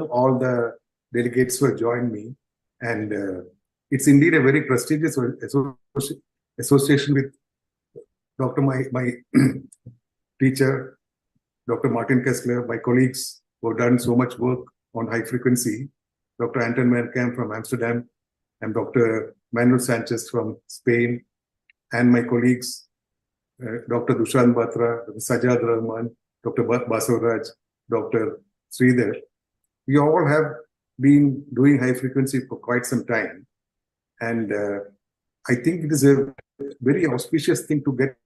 all the delegates who have joined me. And it's indeed a very prestigious association with Dr. My teacher, Dr. Martin Keszler, my colleagues who have done so much work on high frequency, Dr. Anton from Amsterdam, and Dr. Manuel Sánchez from Spain, and my colleagues, Dr. Dushan Batra, Dr. Sajad Rahman, Dr. Basavaraj, Dr. Sridhar. We all have been doing high frequency for quite some time. And I think it is a very auspicious thing to get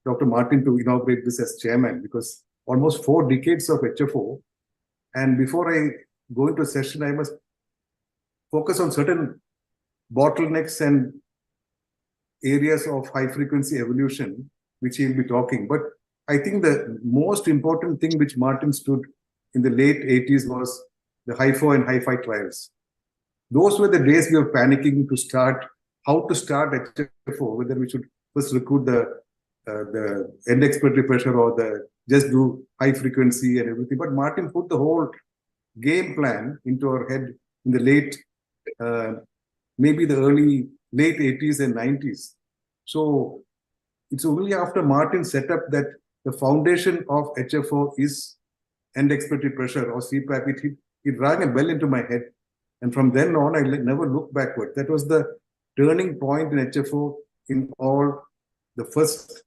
Dr. Martin to inaugurate this as chairman, because almost 4 decades of HFO. And before I go into a session, I must focus on certain bottlenecks and areas of high frequency evolution, which he'll be talking. But I think the most important thing which Martin stood in the late 80s was the HIFO and HiFi trials. Those were the days we were panicking to start, how to start HFO, whether we should first recruit the end expiratory pressure or just do high frequency and everything. But Martin put the whole game plan into our head in the late, maybe the late 80s and 90s. So it's only after Martin set up that the foundation of HFO is end expiratory pressure or CPAP. It rang a bell into my head. And from then on, I never looked backward. That was the turning point in HFO in all the first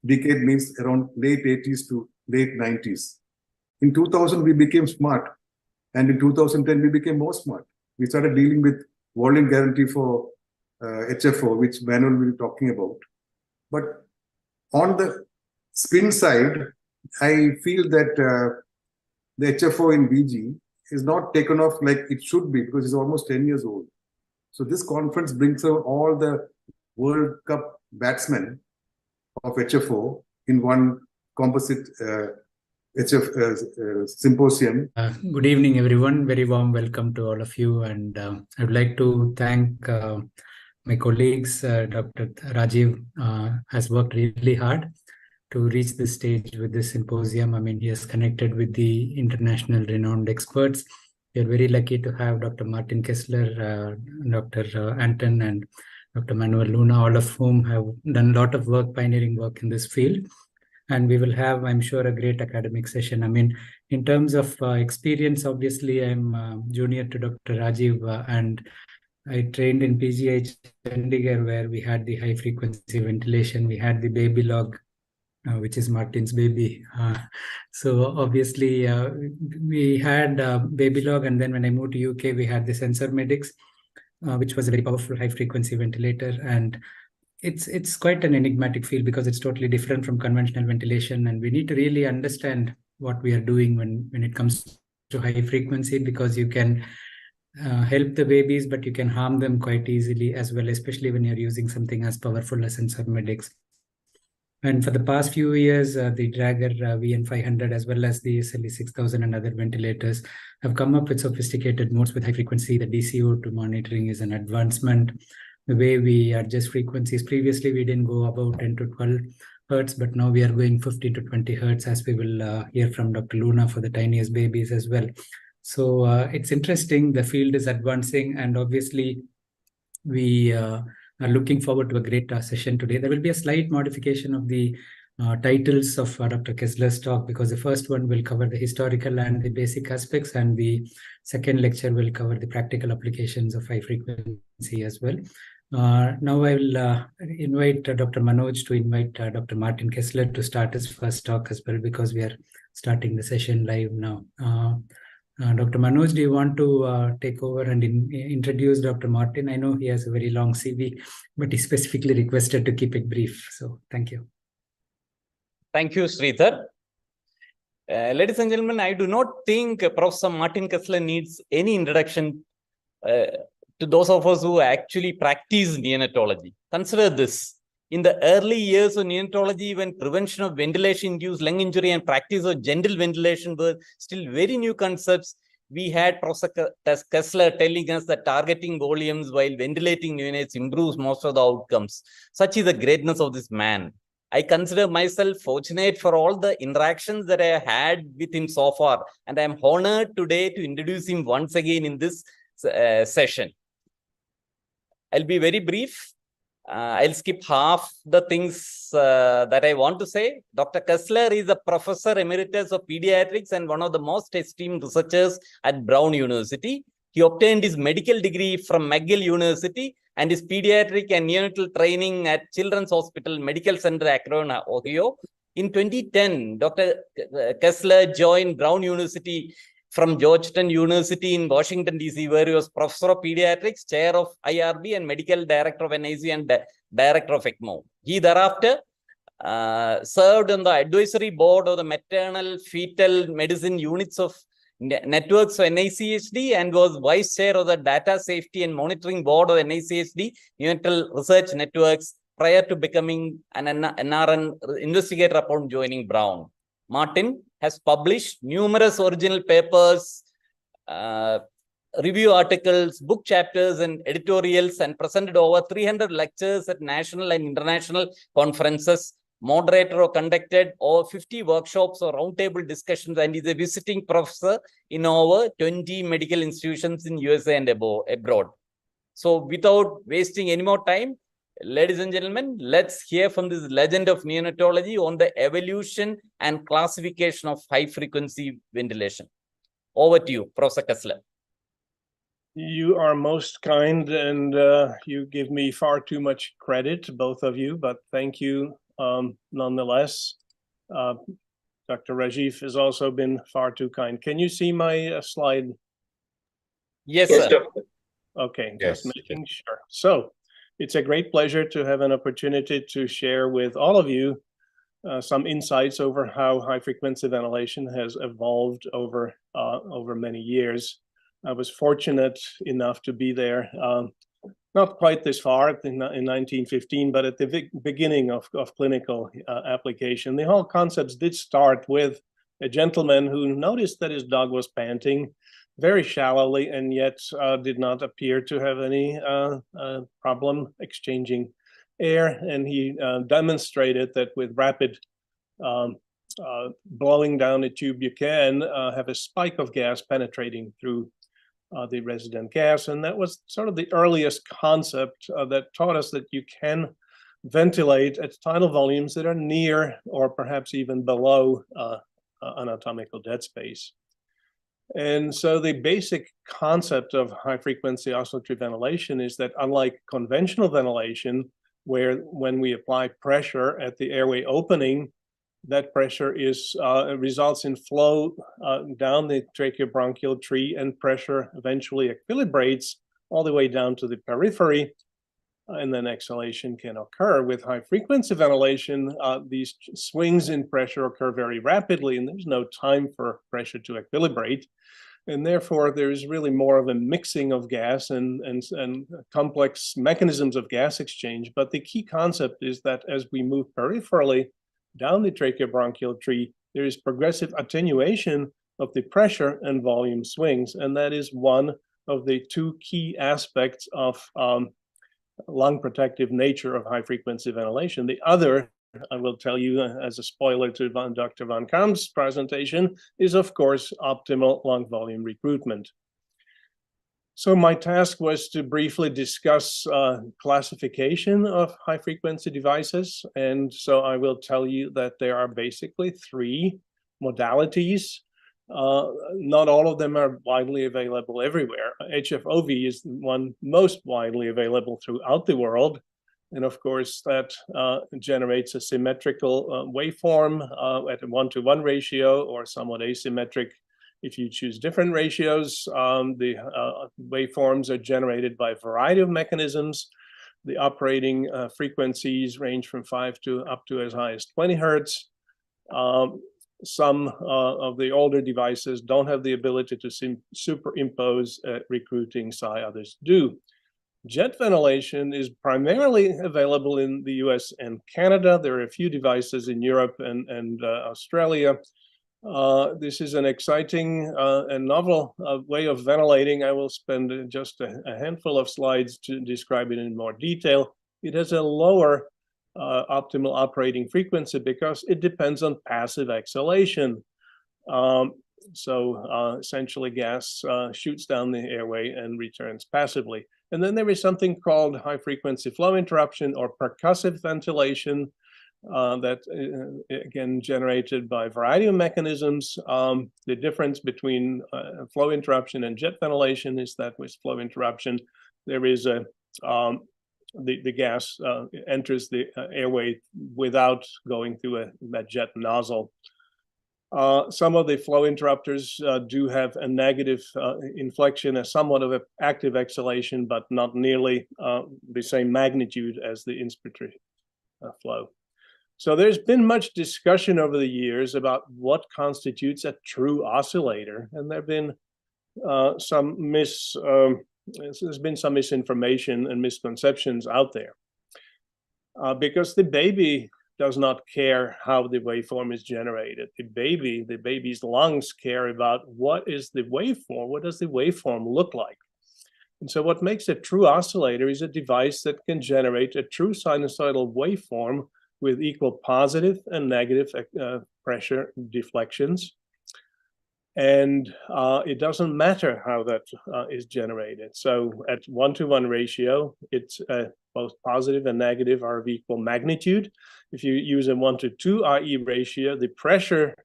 decade, means around late 80s to late 90s. In 2000, we became smart. And in 2010, we became more smart. We started dealing with volume guarantee for HFO, which Manuel will be talking about. But on the spin side, I feel that the HFO in VG is not taken off like it should be, because it's almost 10 years old. So this conference brings out all the World Cup batsmen of HFO in one composite symposium. Good evening, everyone. Very warm welcome to all of you. And I'd like to thank my colleagues. Dr. Rajiv has worked really hard to reach this stage with this symposium. I mean, he has connected with the international renowned experts. We are very lucky to have Dr. Martin Keszler, Dr. Anton, and Dr. Manuel Luna, all of whom have done a lot of work, pioneering work in this field. And we will have, I'm sure, a great academic session. I mean, in terms of experience, obviously, I'm junior to Dr. Rajiv, and I trained in PGH Chandigarh, where we had the high frequency ventilation. We had the baby log, which is Martin's baby. So obviously, we had baby log, and then when I moved to UK, we had the sensor medics, which was a very powerful high frequency ventilator. And it's quite an enigmatic field because it's totally different from conventional ventilation, and we need to really understand what we are doing when it comes to high frequency, because you can help the babies, but you can harm them quite easily as well, especially when you're using something as powerful as sensor medics. And for the past few years, the Drager VN500 as well as the SLE 6000 and other ventilators have come up with sophisticated modes with high frequency. The DCO2 monitoring is an advancement. The way we adjust frequencies, previously we didn't go about 10 to 12 hertz, but now we are going 15 to 20 hertz, as we will hear from Dr. Luna for the tiniest babies as well. So it's interesting. The field is advancing, and obviously we are looking forward to a great session today. There will be a slight modification of the titles of Dr. Keszler's talk, because the first one will cover the historical and the basic aspects, and the second lecture will cover the practical applications of high frequency as well. Now I will invite Dr. Manoj to invite Dr. Martin Keszler to start his first talk as well, because we are starting the session live now. Dr. Manoj, do you want to take over and introduce Dr. Martin? I know he has a very long CV, but he specifically requested to keep it brief. So thank you. Thank you, Sridhar. Ladies and gentlemen, I do not think Professor Martin Keszler needs any introduction to those of us who actually practice neonatology. Consider this. In the early years of neonatology, when prevention of ventilation-induced lung injury and practice of general ventilation were still very new concepts, we had Professor Keszler telling us that targeting volumes while ventilating neonates improves most of the outcomes. Such is the greatness of this man. I consider myself fortunate for all the interactions that I had with him so far, and I'm honored today to introduce him once again in this session. I'll be very brief. I'll skip half the things that I want to say. Dr. Keszler is a Professor Emeritus of Pediatrics and one of the most esteemed researchers at Brown University. He obtained his medical degree from McGill University and his pediatric and neonatal training at Children's Hospital Medical Center, Akron, Ohio. In 2010, Dr. Keszler joined Brown University from Georgetown University in Washington, D.C., where he was Professor of Pediatrics, Chair of IRB, and Medical Director of NICU and Director of ECMO. He thereafter served on the advisory board of the maternal fetal medicine units of networks of NICHD and was Vice Chair of the Data Safety and Monitoring Board of NICHD Neonatal Research Networks prior to becoming an NRN investigator upon joining Brown. Martin has published numerous original papers, review articles, book chapters, and editorials, and presented over 300 lectures at national and international conferences. Moderator or conducted over 50 workshops or roundtable discussions, and is a visiting professor in over 20 medical institutions in USA and abroad. So without wasting any more time, ladies and gentlemen, let's hear from this legend of neonatology on the evolution and classification of high-frequency ventilation. Over to you, Professor Keszler. You are most kind, and you give me far too much credit, both of you, but thank you nonetheless. Dr. Rajiv has also been far too kind. Can you see my slide? Yes, sir. Okay, Yes. just making sure. So it's a great pleasure to have an opportunity to share with all of you some insights over how high-frequency ventilation has evolved over many years. I was fortunate enough to be there, not quite this far in 1915, but at the beginning of clinical application. The whole concepts did start with a gentleman who noticed that his dog was panting very shallowly and yet did not appear to have any problem exchanging air. And he demonstrated that with rapid blowing down a tube, you can have a spike of gas penetrating through the resident gas. And that was sort of the earliest concept that taught us that you can ventilate at tidal volumes that are near or perhaps even below anatomical dead space. And so the basic concept of high-frequency oscillatory ventilation is that unlike conventional ventilation, where when we apply pressure at the airway opening, that pressure results in flow down the tracheobronchial tree, and pressure eventually equilibrates all the way down to the periphery, and then exhalation can occur. With high-frequency ventilation, these swings in pressure occur very rapidly, and there's no time for pressure to equilibrate. And therefore, there is really more of a mixing of gas and complex mechanisms of gas exchange. But the key concept is that as we move peripherally down the tracheobronchial tree, there is progressive attenuation of the pressure and volume swings. And that is one of the two key aspects of lung protective nature of high-frequency ventilation. The other, I will tell you as a spoiler to Dr. Van Kaam's presentation, is of course optimal lung volume recruitment. So my task was to briefly discuss classification of high-frequency devices. And so I will tell you that there are basically three modalities. Not all of them are widely available everywhere. HFOV is the one most widely available throughout the world. And of course, that generates a symmetrical waveform at a 1-to-1 ratio, or somewhat asymmetric if you choose different ratios. The waveforms are generated by a variety of mechanisms. The operating frequencies range from 5 to up to as high as 20 hertz. Some of the older devices don't have the ability to superimpose recruiting psi, others do. Jet ventilation is primarily available in the US and Canada. There are a few devices in Europe and Australia. This is an exciting and novel way of ventilating. I will spend just a handful of slides to describe it in more detail. It has a lower optimal operating frequency because it depends on passive exhalation. Essentially gas shoots down the airway and returns passively. And then there is something called high frequency flow interruption or percussive ventilation that again generated by a variety of mechanisms. The difference between flow interruption and jet ventilation is that with flow interruption, there is a the gas enters the airway without going through that jet nozzle. Some of the flow interrupters do have a negative inflection, a somewhat of an active exhalation, but not nearly the same magnitude as the inspiratory flow. So there's been much discussion over the years about what constitutes a true oscillator, and there's been some misinformation and misconceptions out there because the baby does not care how the waveform is generated. The baby's lungs care about what is the waveform, what does the waveform look like? And so what makes a true oscillator is a device that can generate a true sinusoidal waveform with equal positive and negative pressure deflections. And it doesn't matter how that is generated. So at 1-to-1 ratio, it's both positive and negative are of equal magnitude. If you use a 1-to-2 IE ratio, the pressure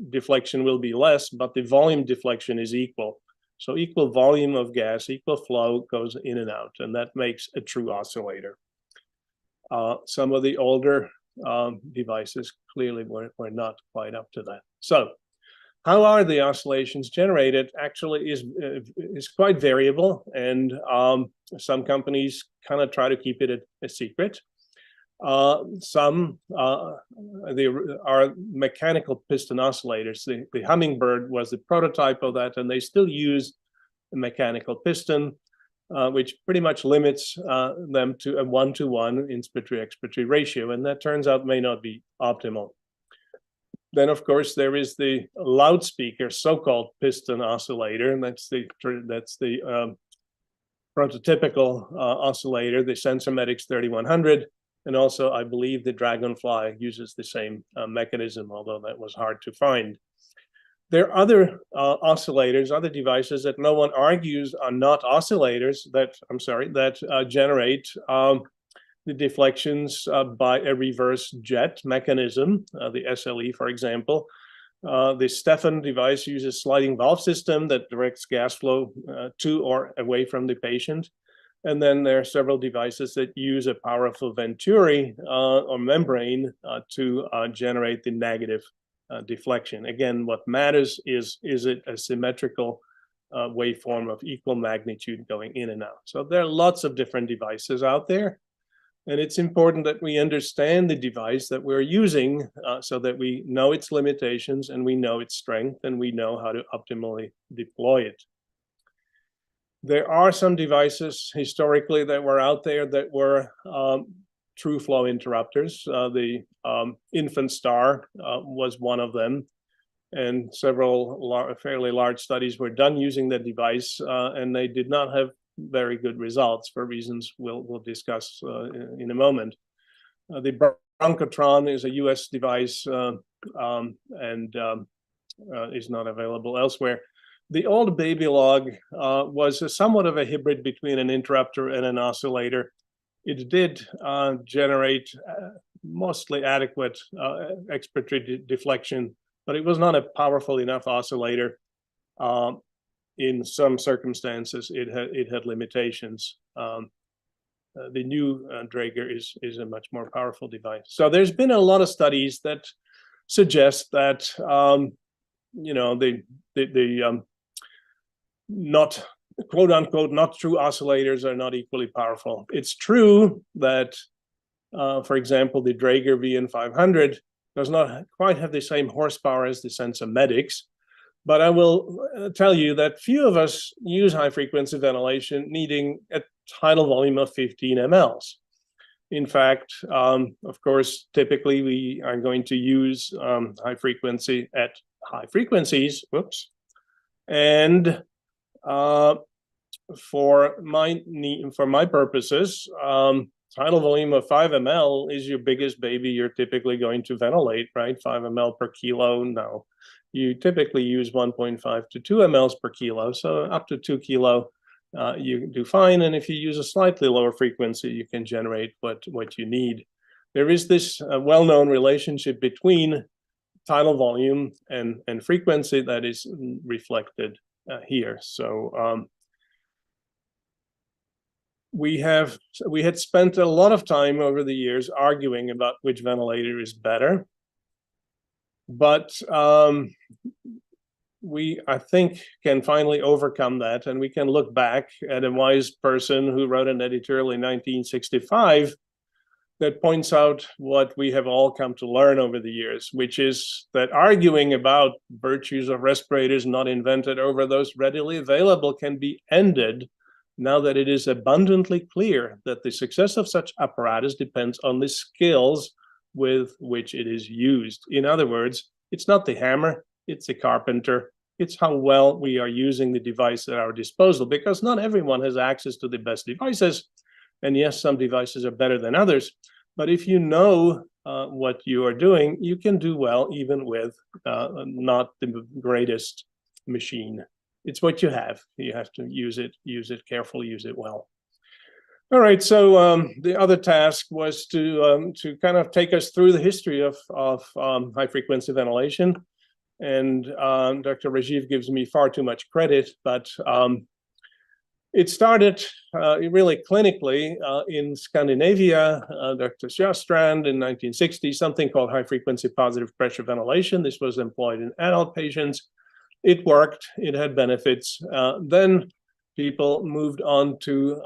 deflection will be less, but the volume deflection is equal. So equal volume of gas, equal flow goes in and out, and that makes a true oscillator. Some of the older devices clearly were not quite up to that. So how are the oscillations generated actually is quite variable, and some companies kind of try to keep it a secret. Some are mechanical piston oscillators. The Hummingbird was the prototype of that, and they still use a mechanical piston, which pretty much limits them to a 1-to-1 inspiratory-expiratory ratio, and that turns out may not be optimal. Then, of course, there is the loudspeaker, so-called piston oscillator, and that's the prototypical oscillator, the Sensormedics 3100, and also I believe the Dragonfly uses the same mechanism, although that was hard to find. There are other oscillators, other devices that no one argues are not oscillators that generate the deflections by a reverse jet mechanism, the SLE, for example. The Stefan device uses sliding valve system that directs gas flow to or away from the patient. And then there are several devices that use a powerful venturi or membrane to generate the negative deflection. Again, what matters is it a symmetrical waveform of equal magnitude going in and out. So there are lots of different devices out there. And it's important that we understand the device that we're using so that we know its limitations and we know its strength and we know how to optimally deploy it. There are some devices historically that were out there that were true flow interrupters. The Infant Star was one of them. And several fairly large studies were done using the device, and they did not have very good results for reasons we'll discuss in a moment. The Bronchotron is a US device and is not available elsewhere. The old Babylog was somewhat of a hybrid between an interrupter and an oscillator. It did generate mostly adequate expiratory deflection, but it was not a powerful enough oscillator. In some circumstances, it had limitations. The new Draeger is a much more powerful device. So there's been a lot of studies that suggest that the not quote unquote not true oscillators are not equally powerful. It's true that, for example, the Draeger VN500 does not quite have the same horsepower as the Sensormedics. But I will tell you that few of us use high-frequency ventilation needing a tidal volume of 15 mL. In fact, of course, typically we are going to use high frequency at high frequencies. Whoops. And for my purposes, tidal volume of 5 ml is your biggest baby you're typically going to ventilate, right? 5 ml per kilo. No, you typically use 1.5 to 2 mLs per kilo. So up to 2 kilo, you do fine. And if you use a slightly lower frequency, you can generate what you need. There is this well-known relationship between tidal volume and frequency that is reflected here. So we had spent a lot of time over the years arguing about which ventilator is better, but we, I think, can finally overcome that, and we can look back at a wise person who wrote an editorial in 1965 that points out what we have all come to learn over the years, which is that arguing about virtues of respirators not invented over those readily available can be ended now that it is abundantly clear that the success of such apparatus depends on the skills with which it is used. In other words, it's not the hammer, it's the carpenter. It's how well we are using the device at our disposal, because not everyone has access to the best devices. And yes, some devices are better than others. But if you know what you are doing, you can do well even with not the greatest machine. It's what you have. You have to use it carefully, use it well. All right, so the other task was to kind of take us through the history of high-frequency ventilation. And Dr. Rajiv gives me far too much credit, but it started really clinically in Scandinavia. Dr. Sjöstrand in 1960, something called high-frequency positive pressure ventilation. This was employed in adult patients. It worked. It had benefits. Then people moved on to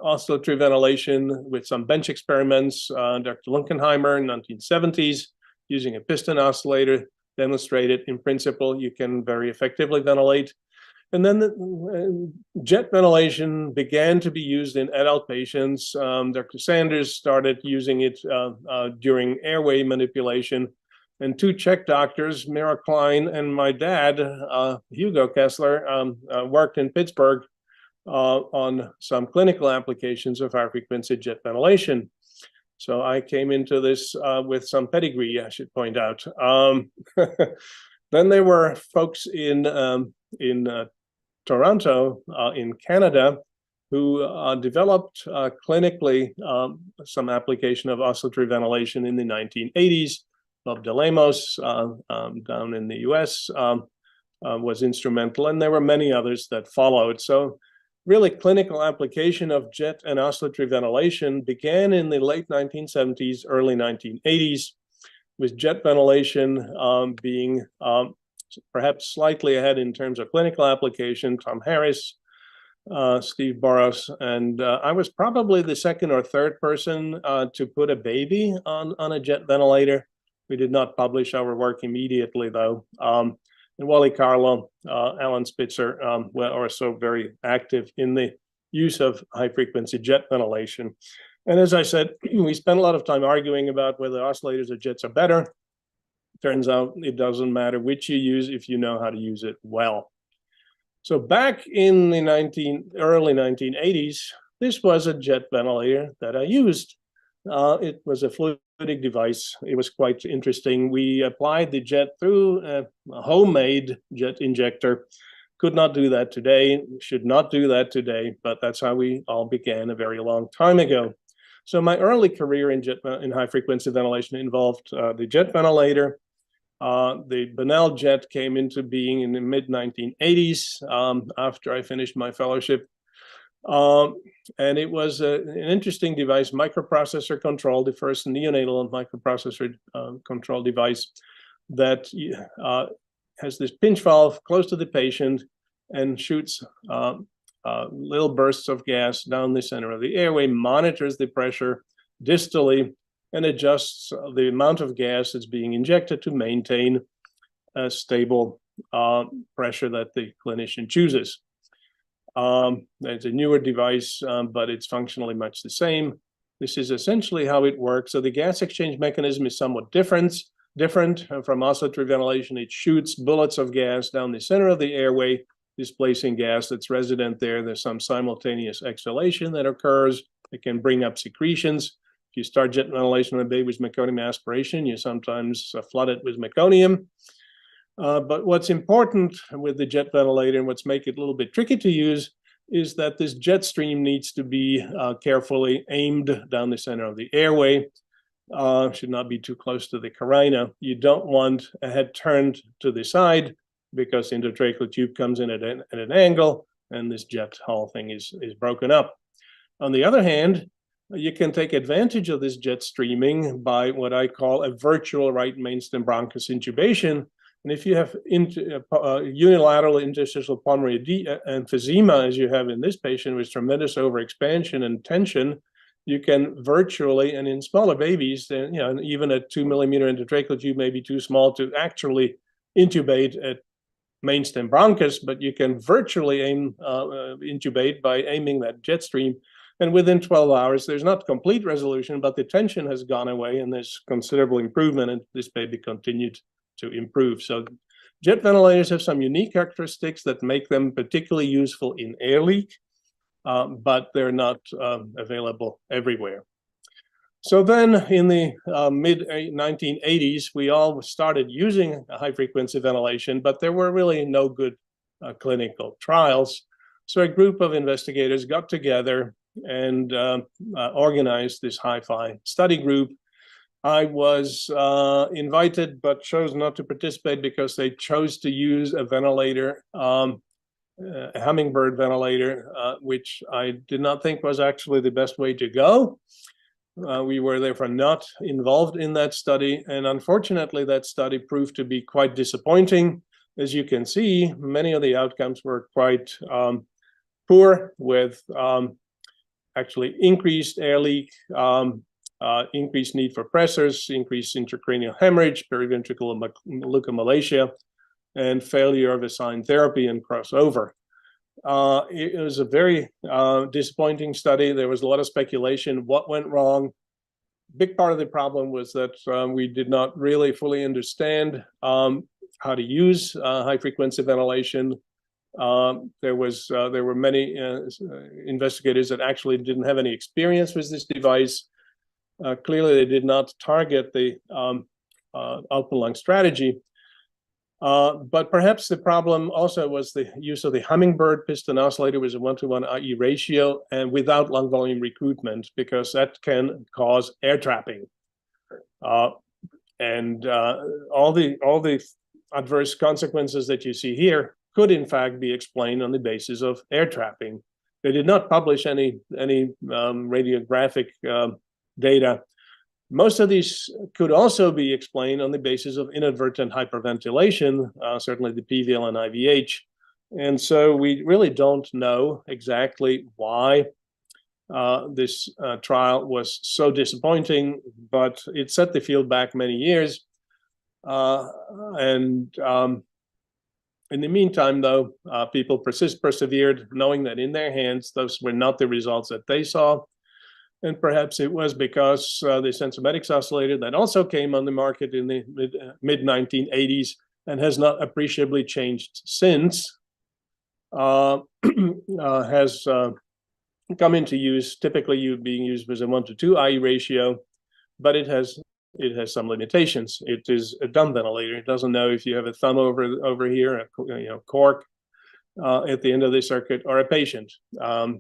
oscillatory ventilation with some bench experiments. Dr. Lunkenheimer in 1970s, using a piston oscillator, demonstrated in principle you can very effectively ventilate. And then the jet ventilation began to be used in adult patients. Dr. Sanders started using it during airway manipulation. And two Czech doctors, Mira Klein and my dad, Hugo Keszler, worked in Pittsburgh on some clinical applications of high-frequency jet ventilation. So I came into this with some pedigree, I should point out. Then there were folks in Toronto, in Canada, who developed clinically some application of oscillatory ventilation in the 1980s. Bob DeLemos down in the US was instrumental, and there were many others that followed. So really clinical application of jet and oscillatory ventilation began in the late 1970s, early 1980s, with jet ventilation being perhaps slightly ahead in terms of clinical application. Tom Harris, Steve Boros, and I was probably the second or third person to put a baby on a jet ventilator. We did not publish our work immediately, though. And Wally Carlo, Alan Spitzer were also very active in the use of high-frequency jet ventilation. And as I said, we spent a lot of time arguing about whether oscillators or jets are better. Turns out it doesn't matter which you use if you know how to use it well. So back in the early 1980s, this was a jet ventilator that I used. It was a fluidic device. It was quite interesting. We applied the jet through a homemade jet injector. Could not do that today, should not do that today, but that's how we all began a very long time ago. So my early career in high-frequency ventilation involved the jet ventilator. The Bonnell jet came into being in the mid-1980s after I finished my fellowship. And it was an interesting device, microprocessor control, the first neonatal microprocessor control device that has this pinch valve close to the patient and shoots little bursts of gas down the center of the airway, monitors the pressure distally, and adjusts the amount of gas that's being injected to maintain a stable pressure that the clinician chooses. It's a newer device, but it's functionally much the same. This is essentially how it works. So the gas exchange mechanism is somewhat different from oscillatory ventilation. It shoots bullets of gas down the center of the airway, displacing gas that's resident there. There's some simultaneous exhalation that occurs. It can bring up secretions. If you start jet ventilation on a baby with meconium aspiration, you sometimes flood it with meconium. But what's important with the jet ventilator and what's make it a little bit tricky to use is that this jet stream needs to be carefully aimed down the center of the airway. Should not be too close to the carina. You don't want a head turned to the side because the endotracheal tube comes in at an angle and this jet whole thing is broken up. On the other hand, you can take advantage of this jet streaming by what I call a virtual right mainstem bronchus intubation. And if you have unilateral interstitial pulmonary emphysema, as you have in this patient with tremendous overexpansion and tension, you can virtually, and in smaller babies, even a 2 millimeter endotracheal tube may be too small to actually intubate at mainstem bronchus, but you can virtually intubate by aiming that jet stream. And within 12 hours, there's not complete resolution, but the tension has gone away and there's considerable improvement, and this baby continued to improve. So jet ventilators have some unique characteristics that make them particularly useful in air leak, but they're not available everywhere. So then in the mid-1980s, we all started using high-frequency ventilation, but there were really no good clinical trials. So a group of investigators got together and organized this hi-fi study group. I was invited, but chose not to participate because they chose to use a ventilator, a hummingbird ventilator, which I did not think was actually the best way to go. We were therefore not involved in that study. And unfortunately, that study proved to be quite disappointing. As you can see, many of the outcomes were quite poor, with actually increased air leak, increased need for pressors, increased intracranial hemorrhage, periventricular leukomalacia, and failure of assigned therapy and crossover. It was a very disappointing study. There was a lot of speculation what went wrong. Big part of the problem was that we did not really fully understand how to use high-frequency ventilation. There were many investigators that actually didn't have any experience with this device. Clearly, they did not target the open lung strategy. But perhaps the problem also was the use of the hummingbird piston oscillator with a 1-to-1 IE ratio and without lung volume recruitment, because that can cause air trapping. All the adverse consequences that you see here could in fact be explained on the basis of air trapping. They did not publish any radiographic data. Most of these could also be explained on the basis of inadvertent hyperventilation, certainly the PVL and IVH. And so we really don't know exactly why this trial was so disappointing, but it set the field back many years. In the meantime, though, people persevered, knowing that in their hands, those were not the results that they saw. And perhaps it was because the Sensormedics oscillator that also came on the market in the mid-1980s and has not appreciably changed since, has come into use, typically being used with a 1-to-2 IE ratio, but it has some limitations. It is a dumb ventilator. It doesn't know if you have a thumb over here, a cork at the end of the circuit, or a patient.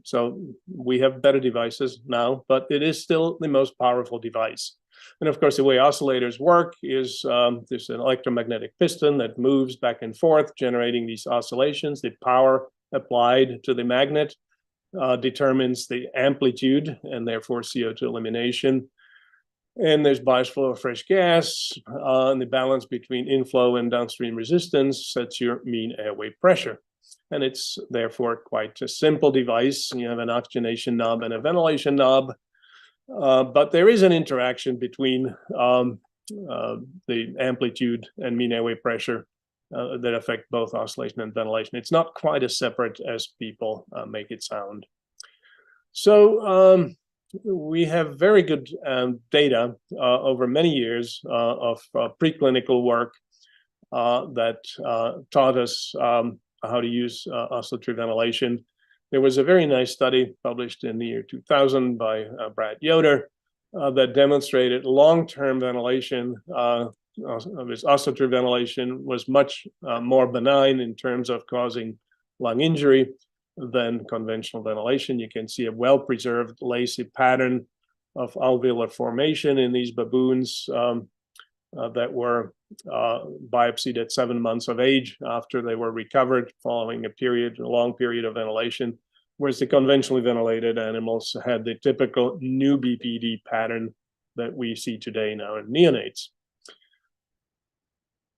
So we have better devices now, but it is still the most powerful device. And of course, the way oscillators work is there's an electromagnetic piston that moves back and forth, generating these oscillations. The power applied to the magnet determines the amplitude and therefore CO2 elimination. And there's bias flow of fresh gas, and the balance between inflow and downstream resistance sets your mean airway pressure. And it's therefore quite a simple device. You have an oxygenation knob and a ventilation knob, but there is an interaction between the amplitude and mean airway pressure that affect both oscillation and ventilation. It's not quite as separate as people make it sound. So we have very good data over many years of preclinical work that taught us how to use oscillatory ventilation. There was a very nice study published in the year 2000 by Brad Yoder that demonstrated long-term ventilation, this oscillatory ventilation was much more benign in terms of causing lung injury than conventional ventilation. You can see a well-preserved lacy pattern of alveolar formation in these baboons that were biopsied at 7 months of age after they were recovered following a long period of ventilation, whereas the conventionally ventilated animals had the typical new BPD pattern that we see today now in neonates.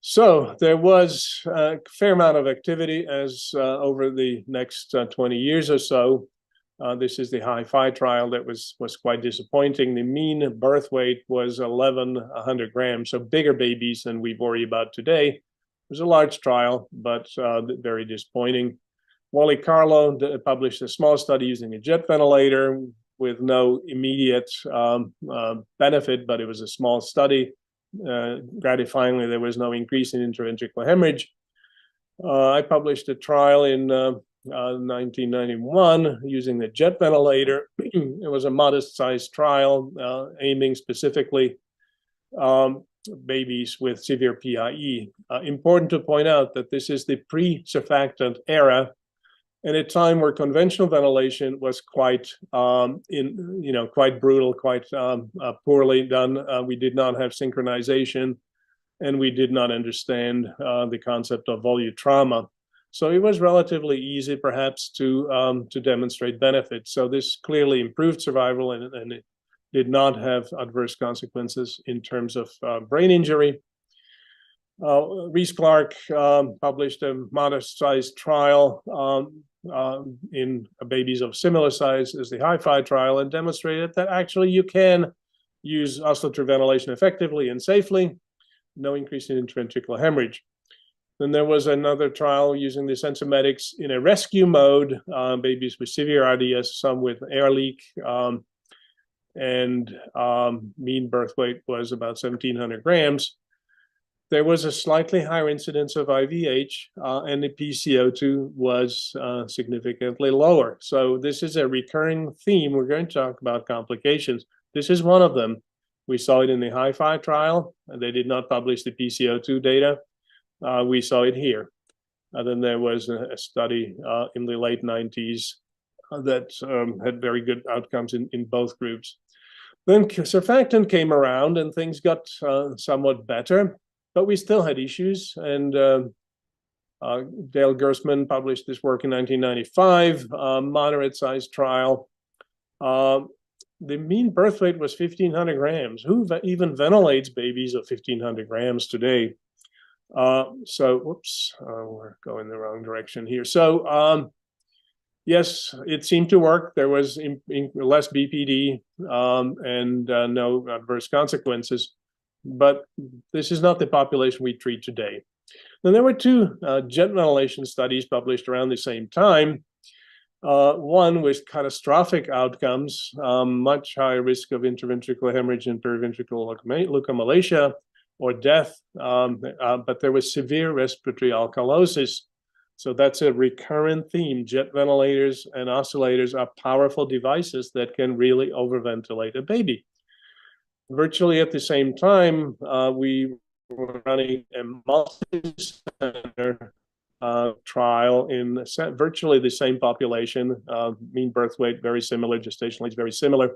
So there was a fair amount of activity as over the next 20 years or so. This is the HI-FI trial that was quite disappointing. The mean birth weight was 1,100 grams, so bigger babies than we worry about today. It was a large trial, but very disappointing. Wally Carlo published a small study using a jet ventilator with no immediate benefit, but it was a small study. Gratifyingly, there was no increase in intraventricular hemorrhage. I published a trial in 1991 using the jet ventilator. It was a modest-sized trial aiming specifically babies with severe PIE. Important to point out that this is the pre-surfactant era, and a time where conventional ventilation was quite quite brutal, quite poorly done. We did not have synchronization, and we did not understand the concept of volutrauma. So it was relatively easy, perhaps, to demonstrate benefits. So this clearly improved survival, and it did not have adverse consequences in terms of brain injury. Rees-Clark published a modest-sized trial in babies of similar size as the HI-FI trial and demonstrated that actually you can use oscillatory ventilation effectively and safely, no increase in intraventricular hemorrhage. Then there was another trial using the sensomedics in a rescue mode, babies with severe RDS, some with air leak, and mean birth weight was about 1,700 grams. There was a slightly higher incidence of IVH, and the PCO2 was significantly lower. So this is a recurring theme. We're going to talk about complications. This is one of them. We saw it in the HI-FI trial. They did not publish the PCO2 data. We saw it here. Then there was a study in the late 90s that had very good outcomes in both groups. Then surfactant came around and things got somewhat better, but we still had issues. And Dale Gersman published this work in 1995, moderate-sized trial. The mean birth weight was 1,500 grams. Who even ventilates babies of 1,500 grams today? Whoops, we're going the wrong direction here. So, yes, it seemed to work. There was less BPD and no adverse consequences, but this is not the population we treat today. Then there were two jet ventilation studies published around the same time. One with catastrophic outcomes, much higher risk of intraventricular hemorrhage and periventricular leukomalacia or death, but there was severe respiratory alkalosis. So that's a recurrent theme. Jet ventilators and oscillators are powerful devices that can really overventilate a baby. Virtually at the same time, we were running a multi-center trial in virtually the same population, mean birth weight very similar, gestational age very similar.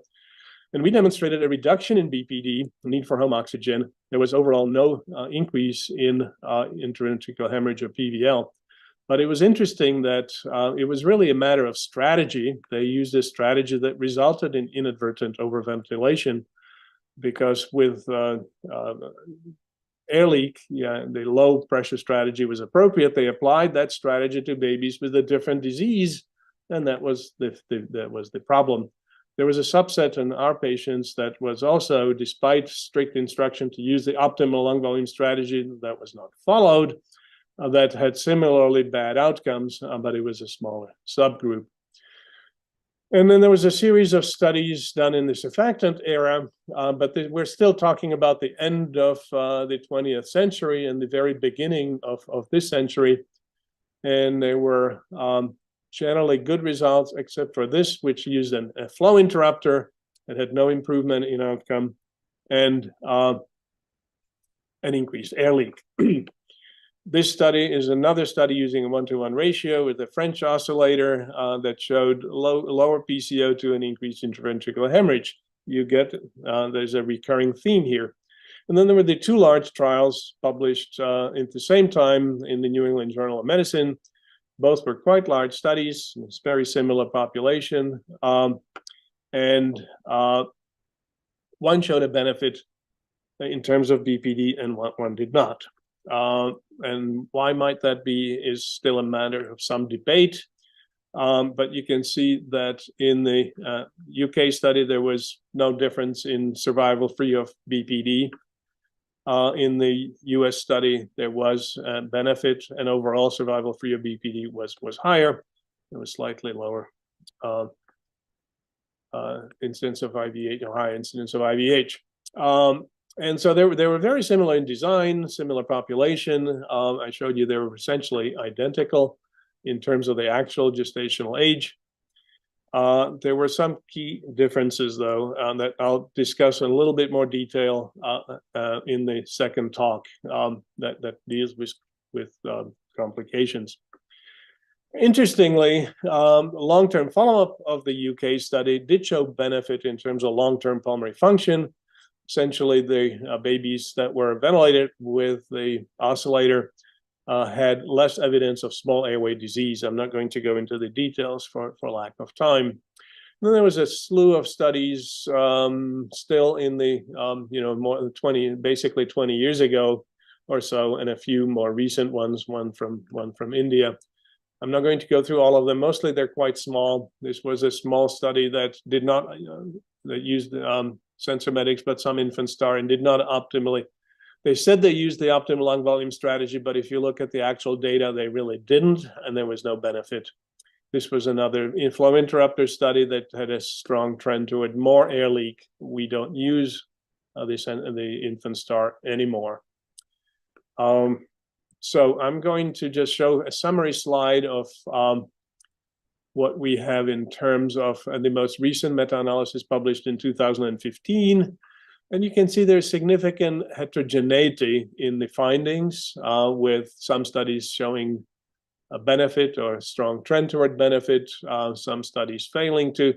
And we demonstrated a reduction in BPD, need for home oxygen. There was overall no increase in intraventricular hemorrhage or PVL. But it was interesting that it was really a matter of strategy. They used a strategy that resulted in inadvertent overventilation, because with air leak, the low pressure strategy was appropriate. They applied that strategy to babies with a different disease, and that was the problem. There was a subset in our patients that was also, despite strict instruction to use the optimal lung volume strategy, that was not followed, that had similarly bad outcomes, but it was a smaller subgroup. And then there was a series of studies done in the surfactant era, but we're still talking about the end of the 20th century and the very beginning of this century. And there were generally good results, except for this, which used a flow interrupter that had no improvement in outcome, and an increased air leak. This study is another study using a 1-to-1 ratio with a French oscillator that showed lower PCO2 and increased intraventricular hemorrhage. You get, there's a recurring theme here. And then there were the two large trials published at the same time in the New England Journal of Medicine. Both were quite large studies. It's very similar population. And one showed a benefit in terms of BPD and one did not. And why might that be is still a matter of some debate. But you can see that in the UK study, there was no difference in survival free of BPD. In the US study, there was a benefit, and overall survival free of BPD was higher. It was slightly lower incidence of IVH, or high incidence of IVH. And so they were very similar in design, similar population. I showed you they were essentially identical in terms of the actual gestational age. There were some key differences, though, that I'll discuss in a little bit more detail in the second talk that deals with complications. Interestingly, long-term follow-up of the UK study did show benefit in terms of long-term pulmonary function. Essentially, the babies that were ventilated with the oscillator had less evidence of small airway disease. I'm not going to go into the details for lack of time. And then there was a slew of studies still in the more than basically 20 years ago or so, and a few more recent ones, one from India. I'm not going to go through all of them. Mostly they're quite small. This was a small study that did not that used sensormedics, but some infant star, and did not optimally. They said they used the optimal lung volume strategy, but if you look at the actual data, they really didn't, and there was no benefit. This was another flow interrupter study that had a strong trend toward more air leak. We don't use the infant star anymore. So I'm going to just show a summary slide of what we have in terms of the most recent meta-analysis published in 2015. And you can see there's significant heterogeneity in the findings, with some studies showing a benefit or a strong trend toward benefit, some studies failing to.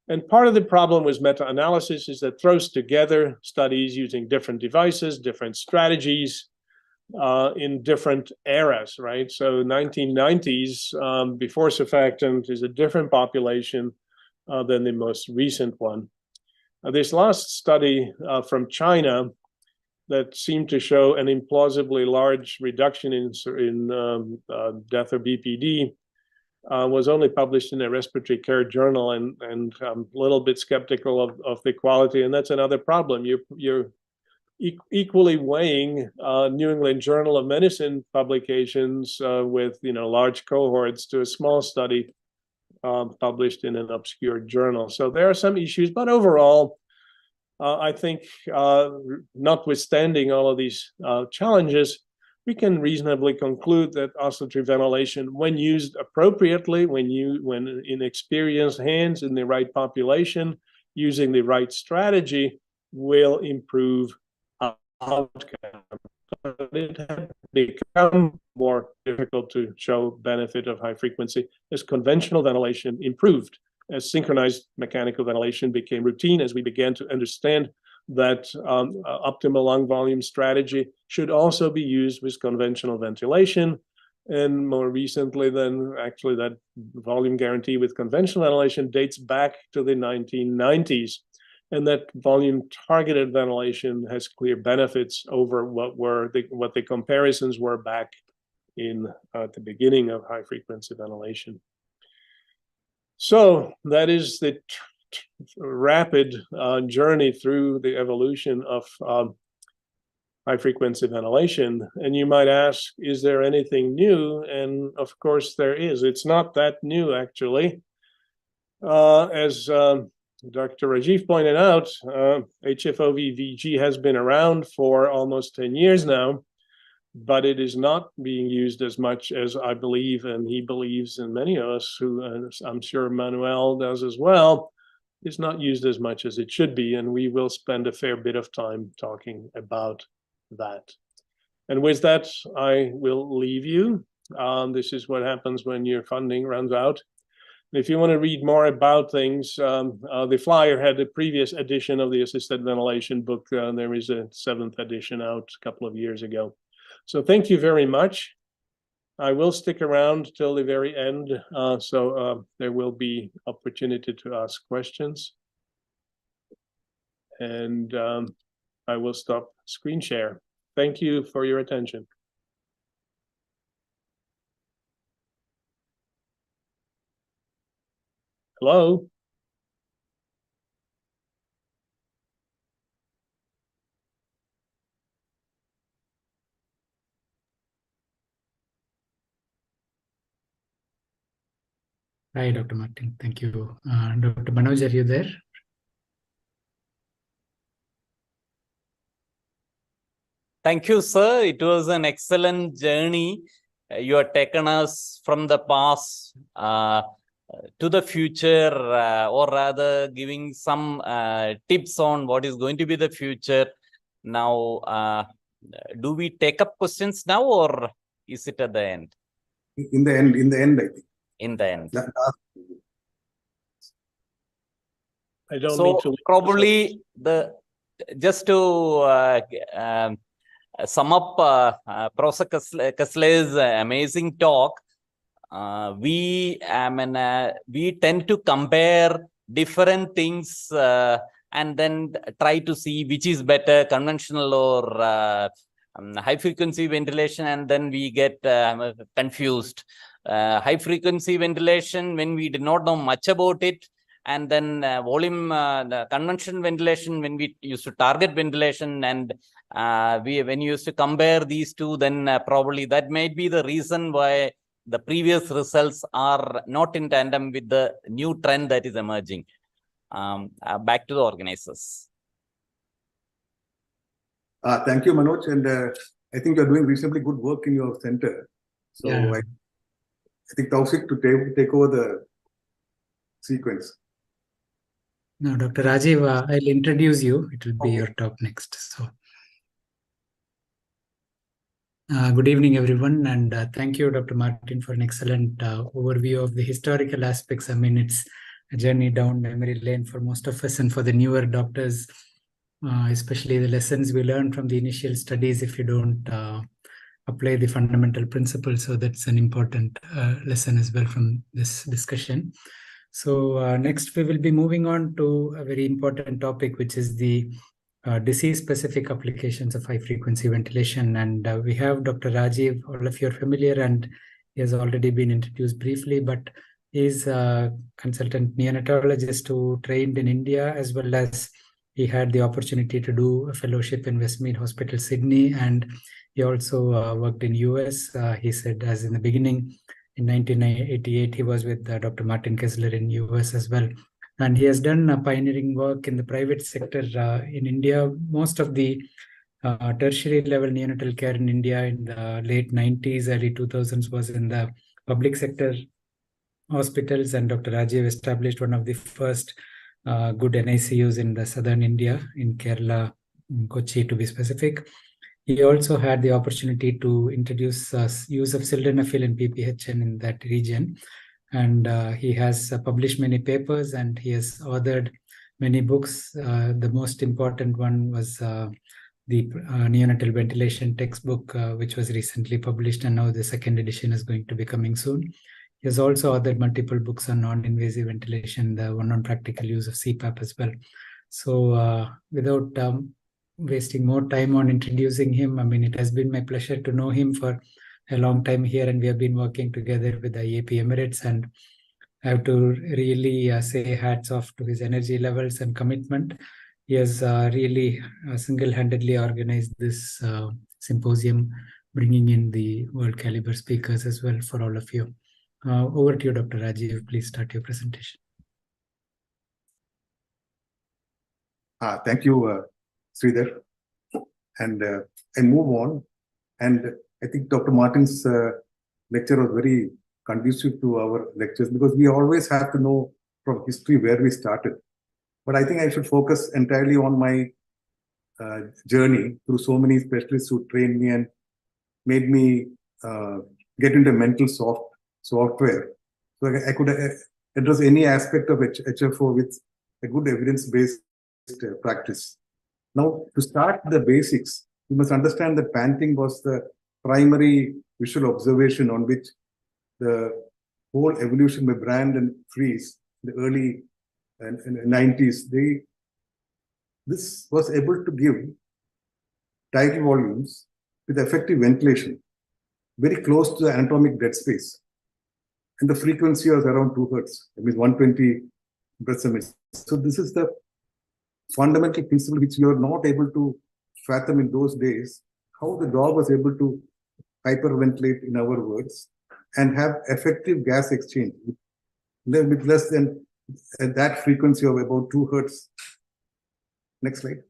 And part of the problem with meta-analysis is that throws together studies using different devices, different strategies, in different eras, right? So 1990s, before surfactant, is a different population than the most recent one. This last study from China that seemed to show an implausibly large reduction in death or BPD was only published in a respiratory care journal, and I'm a little bit skeptical of the quality, and that's another problem. You're equally weighing New England Journal of Medicine publications with large cohorts to a small study published in an obscure journal. So there are some issues, but overall, I think notwithstanding all of these challenges, we can reasonably conclude that oscillatory ventilation, when used appropriately, when in experienced hands in the right population, using the right strategy, will improve outcome. But it has become more difficult to show benefit of high frequency as conventional ventilation improved, as synchronized mechanical ventilation became routine, as we began to understand that optimal lung volume strategy should also be used with conventional ventilation. And more recently, then actually that volume guarantee with conventional ventilation dates back to the 1990s. And that volume targeted ventilation has clear benefits over what the comparisons were back in the beginning of high frequency ventilation. So that is the rapid journey through the evolution of high frequency ventilation. And you might ask, is there anything new? And of course there is. It's not that new, actually. As Dr. Rajiv pointed out, HFOV-VG has been around for almost 10 years now, but it is not being used as much as I believe, and he believes, and many of us who, I'm sure Manuel does as well, is not used as much as it should be, and we will spend a fair bit of time talking about that. And with that, I will leave you. This is what happens when your funding runs out. If you want to read more about things, the flyer had a previous edition of the assisted ventilation book. There is a 7th edition out a couple of years ago. So thank you very much. I will stick around till the very end, so there will be opportunity to ask questions. And I will stop screen share. Thank you for your attention. Hello? Hi, Dr. Martin. Thank you. Dr. Manoj, are you there? Thank you, sir. It was an excellent journey. You have taken us from the past to the future, or rather giving some tips on what is going to be the future. Now, do we take up questions now, or is it at the end? In the end, I think. In the end. I don't mean to. Probably just to sum up Professor Keszler's amazing talk, we tend to compare different things and then try to see which is better, conventional or high frequency ventilation, and then we get confused. High frequency ventilation, when we did not know much about it, and then volume, the conventional ventilation, when we used to target ventilation, and when you used to compare these two, then probably that might be the reason why the previous results are not in tandem with the new trend that is emerging. Back to the organizers. Thank you, Manoj, and I think you're doing reasonably good work in your center. So Yeah. I think Taufik to take over the sequence. No, Dr. Rajiv, I'll introduce you. It will be Okay. your talk next. So, good evening, everyone, and thank you, Dr. Martin, for an excellent overview of the historical aspects. I mean, it's a journey down memory lane for most of us, and for the newer doctors, especially the lessons we learned from the initial studies if you don't apply the fundamental principles. So that's an important lesson as well from this discussion. So next we will be moving on to a very important topic, which is the disease-specific applications of high-frequency ventilation. And we have Dr. Rajiv, all of you are familiar, and he has already been introduced briefly, but he's a consultant neonatologist who trained in India, as well as he had the opportunity to do a fellowship in Westmead Hospital, Sydney, and he also worked in US. He said, as in the beginning, in 1988, he was with Dr. Martin Keszler in US as well. And he has done pioneering work in the private sector in India. Most of the tertiary level neonatal care in India in the late 90s, early 2000s was in the public sector hospitals, and Dr. Rajiv established one of the first good NICUs in the southern India, in Kerala, in Kochi to be specific. He also had the opportunity to introduce use of sildenafil and PPHN in that region. And he has published many papers, and he has authored many books. The most important one was the neonatal ventilation textbook, which was recently published, and now the second edition is going to be coming soon. He has also authored multiple books on non-invasive ventilation, the one on practical use of CPAP as well. So without wasting more time on introducing him, I mean, it has been my pleasure to know him for a long time here, and we have been working together with the IAP Emirates, and I have to really say hats off to his energy levels and commitment. He has really single-handedly organized this symposium, bringing in the world caliber speakers as well for all of you. Over to you, Dr. Rajiv. Please start your presentation. Thank you, Sridhar. And I move on. And I think Dr. Martin's lecture was very conducive to our lectures because we always have to know from history where we started. But I think I should focus entirely on my journey through so many specialists who trained me and made me get into mental software. So I could address any aspect of HFO with a good evidence-based practice. Now, to start the basics, you must understand that panting was the primary visual observation on which the whole evolution by Brand and Fries, the early 90s, this was able to give tidal volumes with effective ventilation, very close to the anatomic dead space. And the frequency was around 2 Hertz, that means 120 breaths a minute. So this is the fundamental principle which you are not able to fathom in those days, how the dog was able to hyperventilate, in our words, and have effective gas exchange with less than that frequency of about 2 Hertz. Next slide.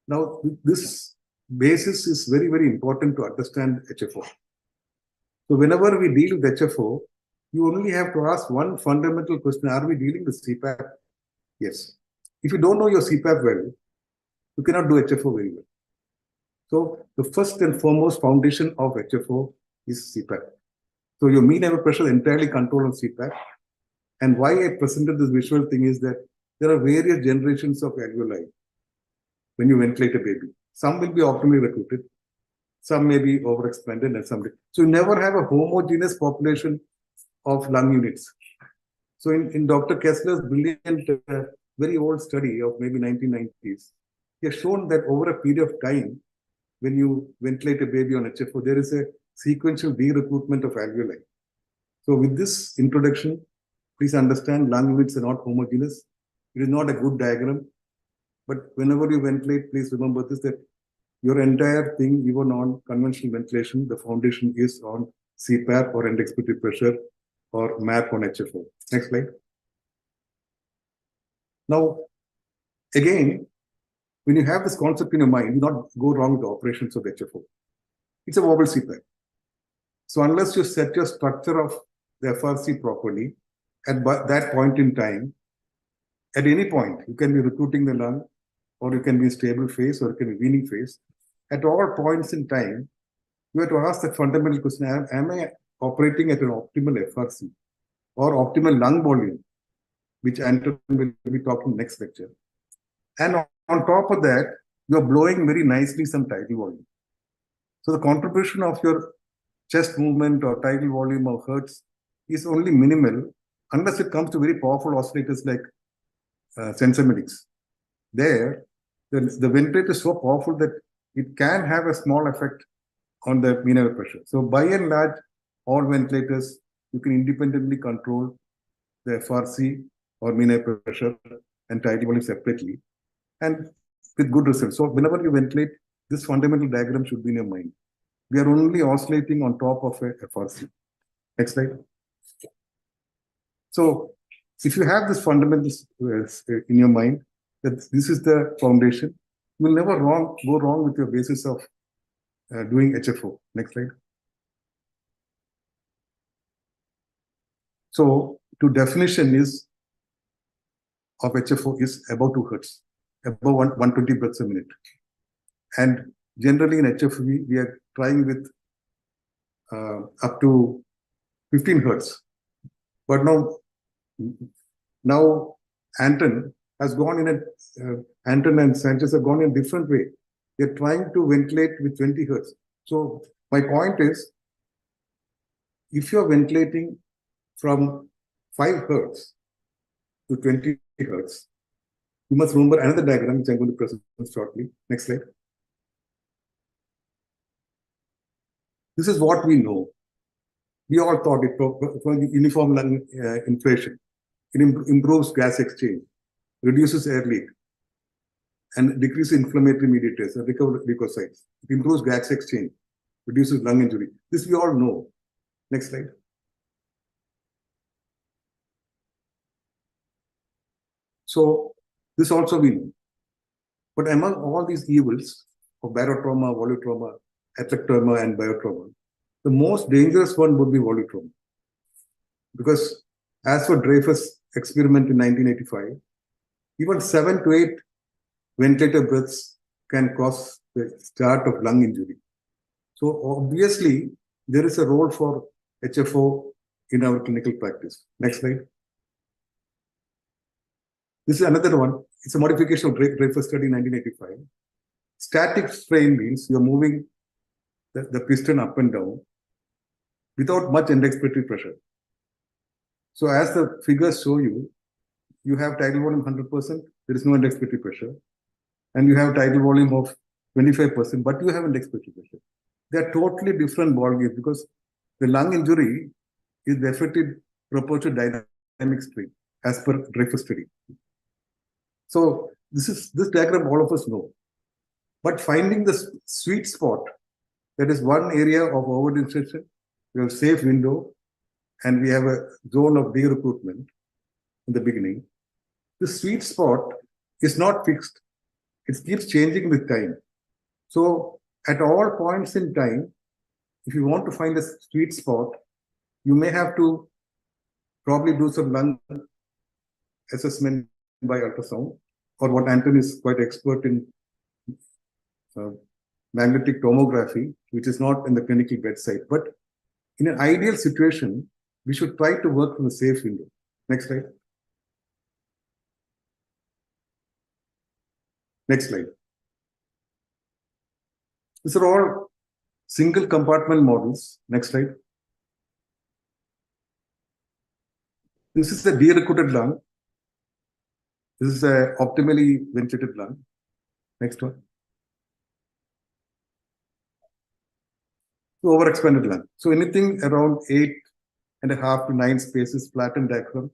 Now, this basis is very, very important to understand HFO. So whenever we deal with HFO, you only have to ask one fundamental question: are we dealing with CPAP? Yes. If you don't know your CPAP well, you cannot do HFO very well. So the first and foremost foundation of HFO is CPAP. So your mean airway pressure is entirely controlled on CPAP. And why I presented this visual thing is that there are various generations of alveoli when you ventilate a baby. Some will be optimally recruited, some may be overexpanded, and some. So you never have a homogeneous population of lung units. So in Dr. Keszler's brilliant, very old study of maybe 1990s, he has shown that over a period of time, when you ventilate a baby on HFO, there is a sequential de-recruitment of alveoli. So with this introduction, please understand lung units are not homogeneous. It is not a good diagram. But whenever you ventilate, please remember this, that your entire thing, even on conventional ventilation, the foundation is on CPAP or end expiratory pressure or MAP on HFO. Next slide. Now, again, when you have this concept in your mind, you not go wrong with the operations of HFO. It's a wobble CPAP. So unless you set your structure of the FRC properly, at that point in time, at any point, you can be recruiting the lung, or you can be in stable phase, or you can be weaning phase. At all points in time, you have to ask the fundamental question: am I operating at an optimal FRC or optimal lung volume, which Anton will be talking next lecture. And on top of that, you're blowing very nicely some tidal volume. So the contribution of your chest movement or tidal volume of Hertz is only minimal unless it comes to very powerful oscillators like sensormedics. There, the ventilator is so powerful that it can have a small effect on the mean airway pressure. So by and large, all ventilators, you can independently control the FRC or mean airway pressure and tidal volume separately, and with good results. So whenever you ventilate, this fundamental diagram should be in your mind. We are only oscillating on top of a FRC. Next slide. So if you have this fundamentals in your mind, that this is the foundation, you will never go wrong with your basis of doing HFO. Next slide. So to definition is of HFO is above 2 Hertz, above 120 breaths a minute. And generally in HFO, we are trying with up to 15 Hertz. But now Anton has gone in a, Anton and Sánchez have gone in a different way. They're trying to ventilate with 20 Hertz. So my point is, if you're ventilating from 5 Hertz to 20 Hertz, you must remember another diagram, which I'm going to present shortly. Next slide. This is what we know. We all thought it from the uniform lung inflation. It improves gas exchange, reduces air leak, and decreases inflammatory mediators and recover leukocytes. It improves gas exchange, reduces lung injury. This we all know. Next slide. So this also we know. But among all these evils, of barotrauma, volutrauma, ectotrauma, and biotrauma. The most dangerous one would be volutrauma. Because as for Dreyfus' experiment in 1985, even 7 to 8 ventilator breaths can cause the start of lung injury. So obviously, there is a role for HFO in our clinical practice. Next slide. This is another one. It's a modification of Dreyfus study in 1985. Static strain means you're moving the piston up and down without much end expiratory pressure. So as the figures show you, you have tidal volume 100%, there is no end expiratory pressure. And you have tidal volume of 25%, but you have end expiratory pressure. They are totally different ballgames because the lung injury is affected proportional dynamic strain as per Dreyfus study. So this diagram all of us know. But finding the sweet spot, that is one area of over-insertion, we have safe window, and we have a zone of de-recruitment in the beginning. The sweet spot is not fixed. It keeps changing with time. So at all points in time, if you want to find a sweet spot, you may have to probably do some lung assessment by ultrasound, or what Anton is quite expert in, magnetic tomography, which is not in the clinical bedside. But in an ideal situation, we should try to work from a safe window. Next slide. Next slide. These are all single compartment models. Next slide. This is a de-recruited lung. This is a optimally ventilated lung. Next one. Overexpanded lung. So anything around 8.5 to 9 spaces, flattened diaphragm,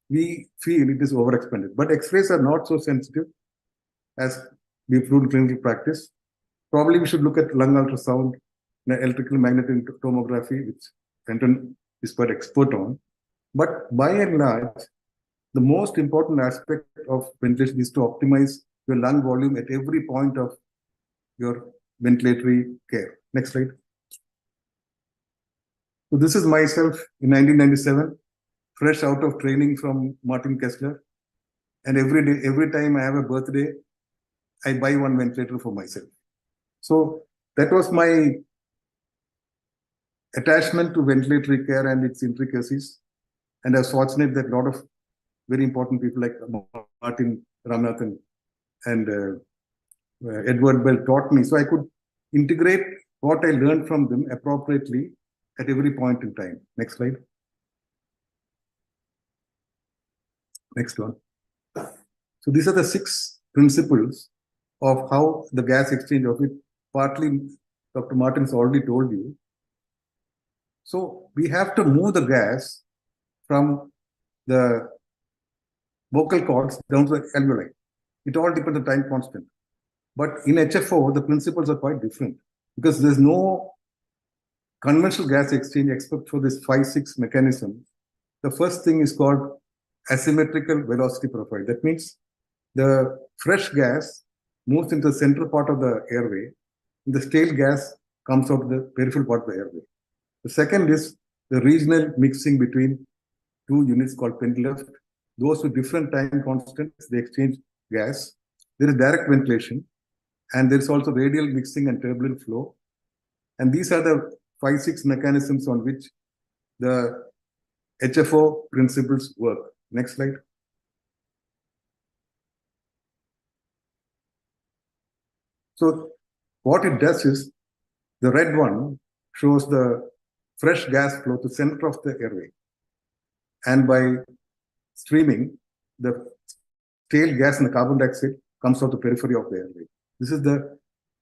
we feel it is overexpanded. But X-rays are not so sensitive as we proved in clinical practice. Probably we should look at lung ultrasound, electrical magnetic tomography, which Anton is quite expert on. But by and large, the most important aspect of ventilation is to optimize your lung volume at every point of your ventilatory care. Next slide. So this is myself in 1997, fresh out of training from Martin Keszler. And every time I have a birthday, I buy one ventilator for myself. So that was my attachment to ventilatory care and its intricacies. And I was fortunate that a lot of very important people like Martin Ramanathan and Edward Bell taught me. So I could integrate what I learned from them appropriately at every point in time. Next slide. Next one. So these are the 6 principles of how the gas exchange of it, partly Dr. Martin's already told you. So we have to move the gas from the vocal cords down to the alveoli. It all depends on time constant. But in HFO, the principles are quite different because there's no conventional gas exchange except for this 5-6 mechanism. The first thing is called asymmetrical velocity profile. That means the fresh gas moves into the central part of the airway, and the stale gas comes out of the peripheral part of the airway. The second is the regional mixing between 2 units called pendulum. Those with different time constants, they exchange gas. There is direct ventilation, and there is also radial mixing and turbulent flow. And these are the 5-6 mechanisms on which the HFO principles work. Next slide. So what it does is, the red one shows the fresh gas flow to the center of the airway. And by streaming, the stale gas and the carbon dioxide comes out the periphery of the airway. This is the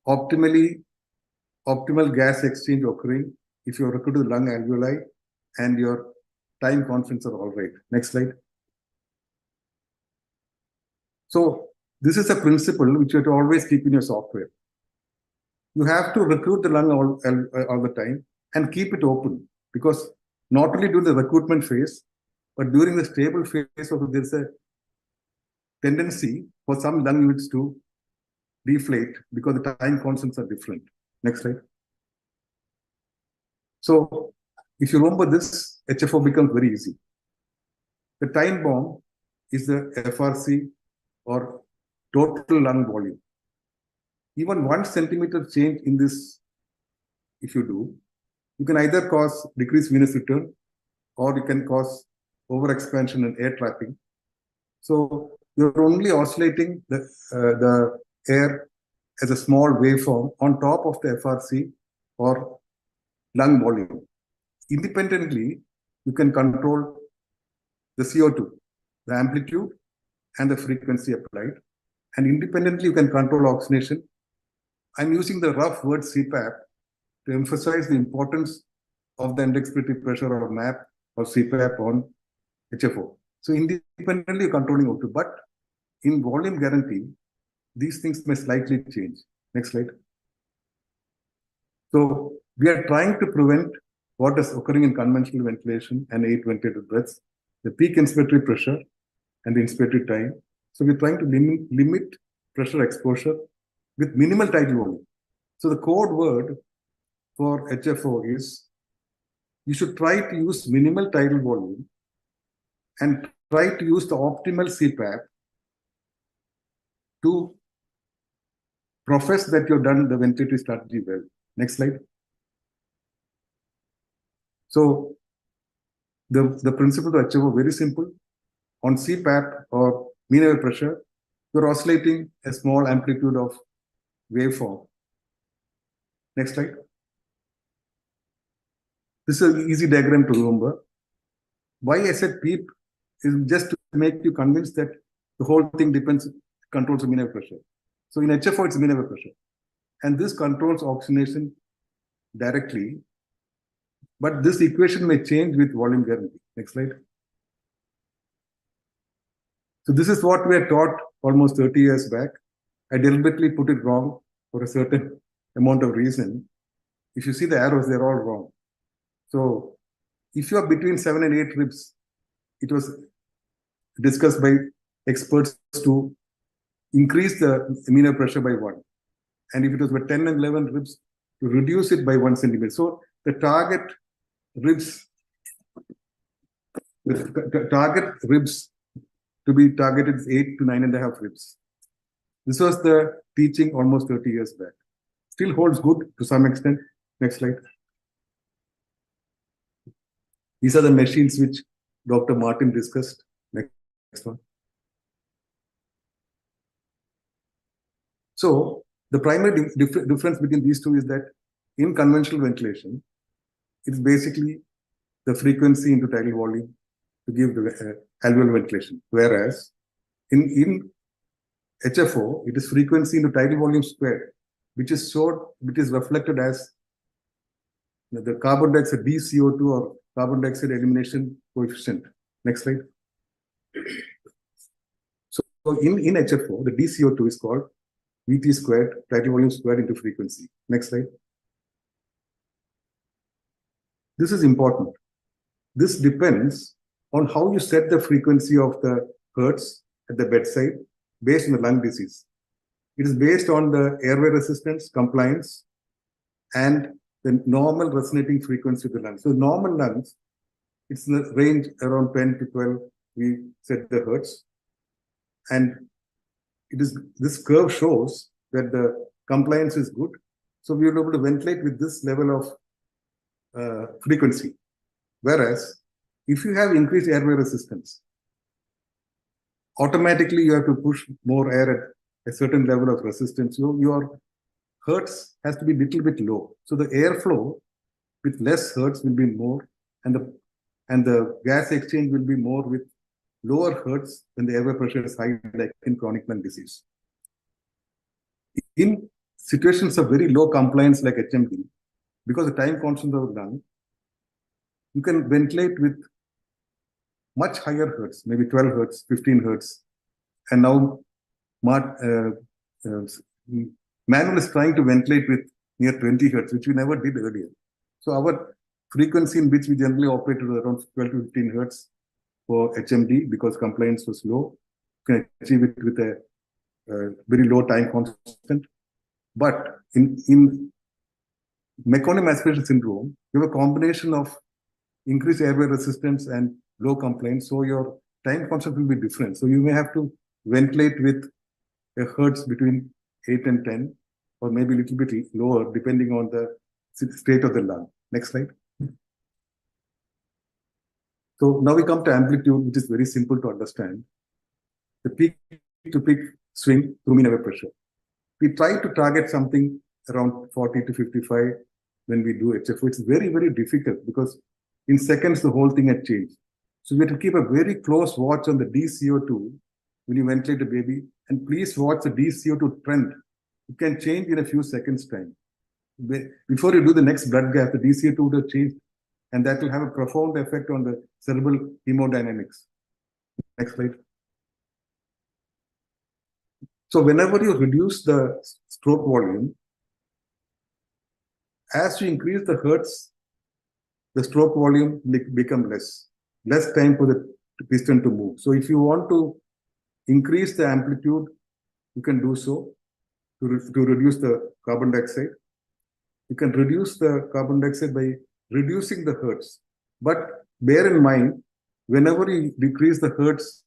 optimal gas exchange occurring if you recruit to the lung alveoli and your time constants are all right. Next slide. So this is a principle which you have to always keep in your software. You have to recruit the lung all the time and keep it open, because not only during the recruitment phase, but during the stable phase, there's a tendency for some lung units to deflate because the time constants are different. Next slide. So if you remember this, HFO becomes very easy. The time bomb is the FRC or total lung volume. Even 1 centimeter change in this, if you do, you can either cause decreased venous return or you can cause overexpansion and air trapping. So you're only oscillating the air as a small waveform on top of the FRC or lung volume. Independently, you can control the CO2, the amplitude and the frequency applied. And independently, you can control oxygenation. I'm using the rough word CPAP to emphasize the importance of the end expiratory pressure or MAP or CPAP on HFO. So independently, you're controlling O2, but in volume guarantee, these things may slightly change. Next slide. So we are trying to prevent what is occurring in conventional ventilation and 8 ventilated breaths, the peak inspiratory pressure and the inspiratory time. So we're trying to limit pressure exposure with minimal tidal volume. So the code word for HFO is you should try to use minimal tidal volume and try to use the optimal CPAP to profess that you've done the ventilatory strategy well. Next slide. So the principle of HFO very simple. On CPAP or mean air pressure, you're oscillating a small amplitude of waveform. Next slide. This is an easy diagram to remember. Why I said PEEP is just to make you convinced that the whole thing controls the mean air pressure. So in HFO, it's mean air pressure. And this controls oxygenation directly. But this equation may change with volume guarantee. Next slide. So this is what we had taught almost 30 years back. I deliberately put it wrong for a certain amount of reason. If you see the arrows, they're all wrong. So if you are between 7 and 8 ribs, it was discussed by experts to increase the mean air pressure by 1. And if it was by 10 and 11 ribs, to reduce it by 1 centimeter. So the target ribs to be targeted is 8 to 9.5 ribs. This was the teaching almost 30 years back. Still holds good to some extent. Next slide. These are the machines which Dr. Martin discussed. Next one. So the primary difference between these two is that in conventional ventilation, it's basically the frequency into tidal volume to give the alveolar ventilation. Whereas in HFO, it is frequency into tidal volume squared, which is reflected as the carbon dioxide DCO2 or carbon dioxide elimination coefficient. Next slide. So in HFO, the DCO2 is called VT squared, tidal volume squared into frequency. Next slide. This is important. This depends on how you set the frequency of the hertz at the bedside based on the lung disease. It is based on the airway resistance, compliance, and the normal resonating frequency of the lungs. So normal lungs, it's in the range around 10 to 12, we set the hertz. And this curve shows that the compliance is good. So we are able to ventilate with this level of frequency. Whereas if you have increased airway resistance, automatically you have to push more air at a certain level of resistance. Your hertz has to be a little bit low. So the airflow with less hertz will be more, and the gas exchange will be more with lower hertz when the airway pressure is high, like in chronic lung disease. In situations of very low compliance like HMD, because the time constant of the lung, you can ventilate with much higher hertz, maybe 12 hertz, 15 hertz. And now Manuel is trying to ventilate with near 20 hertz, which we never did earlier. So our frequency in which we generally operated was around 12 to 15 hertz for HMD because compliance was low. You can achieve it with a very low time constant. But in meconium aspiration syndrome, you have a combination of increased airway resistance and low complaints. So your time constant will be different. So you may have to ventilate with a hertz between 8 and 10, or maybe a little bit lower, depending on the state of the lung. Next slide. So now we come to amplitude, which is very simple to understand. The peak to peak swing through mean airway pressure. We try to target something around 40 to 55 when we do HFO. It's very, very difficult because in seconds, the whole thing had changed. So we have to keep a very close watch on the DCO2 when you ventilate a baby. And please watch the DCO2 trend. It can change in a few seconds time. Before you do the next blood gas, the DCO2 would have changed. And that will have a profound effect on the cerebral hemodynamics. Next slide. So whenever you reduce the stroke volume, as you increase the hertz, the stroke volume become less time for the piston to move. So if you want to increase the amplitude, you can do so to reduce the carbon dioxide. You can reduce the carbon dioxide by reducing the hertz. But bear in mind, whenever you decrease the hertz,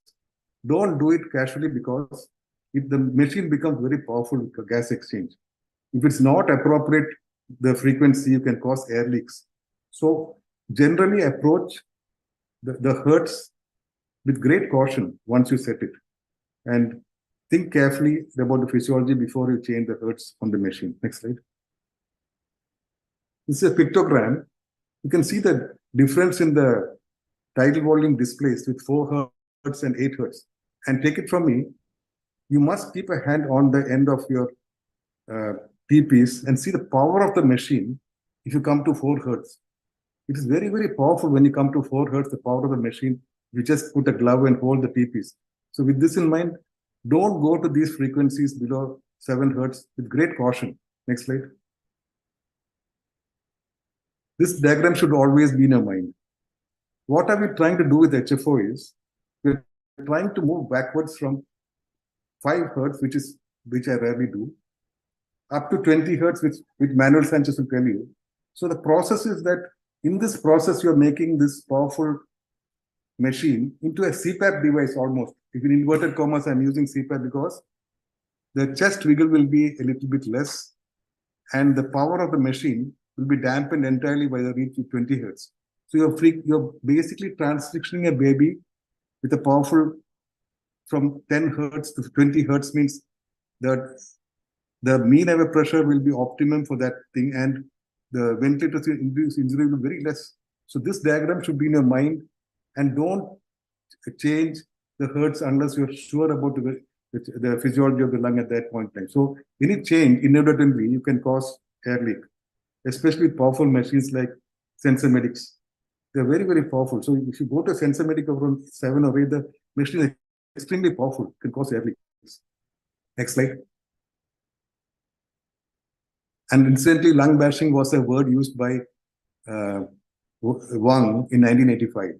don't do it casually, because if the machine becomes very powerful with the gas exchange. If it's not appropriate, the frequency, you can cause air leaks. So generally approach the hertz with great caution once you set it. And think carefully about the physiology before you change the hertz on the machine. Next slide. This is a pictogram. You can see the difference in the tidal volume displaced with 4 hertz and 8 hertz. And take it from me, you must keep a hand on the end of your T-piece and see the power of the machine if you come to 4 hertz. It is very, very powerful when you come to 4 hertz, the power of the machine. You just put a glove and hold the T-piece. So with this in mind, don't go to these frequencies below 7 hertz with great caution. Next slide. This diagram should always be in your mind. What are we trying to do with HFO is, we're trying to move backwards from 5 hertz, which I rarely do, up to 20 hertz, which Manuel Sánchez will tell you. So the process is that in this process, you're making this powerful machine into a CPAP device almost. If in inverted commas, I'm using CPAP because the chest wiggle will be a little bit less, and the power of the machine will be dampened entirely by the reach of 20 hertz. So you're basically transitioning a baby with a powerful from 10 hertz to 20 hertz means that the mean airway pressure will be optimum for that thing, and the ventilator-induced injury will be very less. So this diagram should be in your mind, and don't change the hertz unless you're sure about the physiology of the lung at that point in time. So any change inadvertently, you can cause air leak, especially powerful machines like Sensormedics. They're very, very powerful. So if you go to a Sensormedic around 7 or 8, the machine is extremely powerful, it can cause air leaks. Next slide. And incidentally, lung bashing was a word used by Wang in 1985.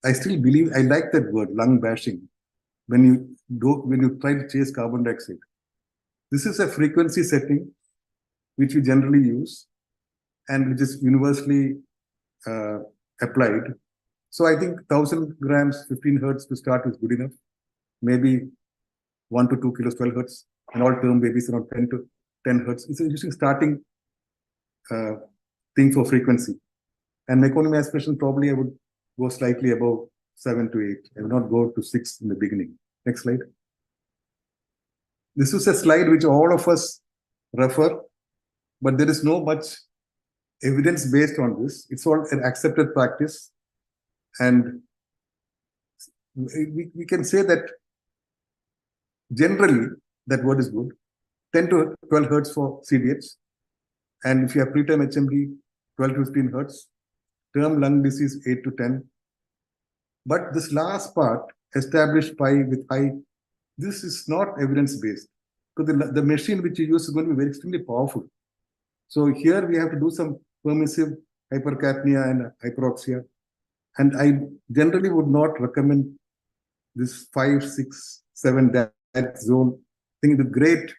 I still believe, I like that word, lung bashing, when you try to chase carbon dioxide. This is a frequency setting which we generally use and which is universally applied. So I think 1000 grams, 15 hertz to start is good enough. Maybe 1 to 2 kilos, 12 hertz, and all term babies around 10 hertz. It's a using starting thing for frequency. And meconium aspiration, probably I would go slightly above 7 to 8. I will not go to 6 in the beginning. Next slide. This is a slide which all of us refer, but there is no much evidence based on this. It's all an accepted practice. And we can say that generally that word is good. 10 to 12 hertz for CDH. And if you have preterm HMD, 12 to 15 hertz. Term lung disease, 8 to 10. But this last part, established pi with high, this is not evidence-based. Because the machine which you use is going to be very extremely powerful. So here we have to do some permissive hypercapnia and hyperoxia. And I generally would not recommend this 5, 6, 7 that zone think with great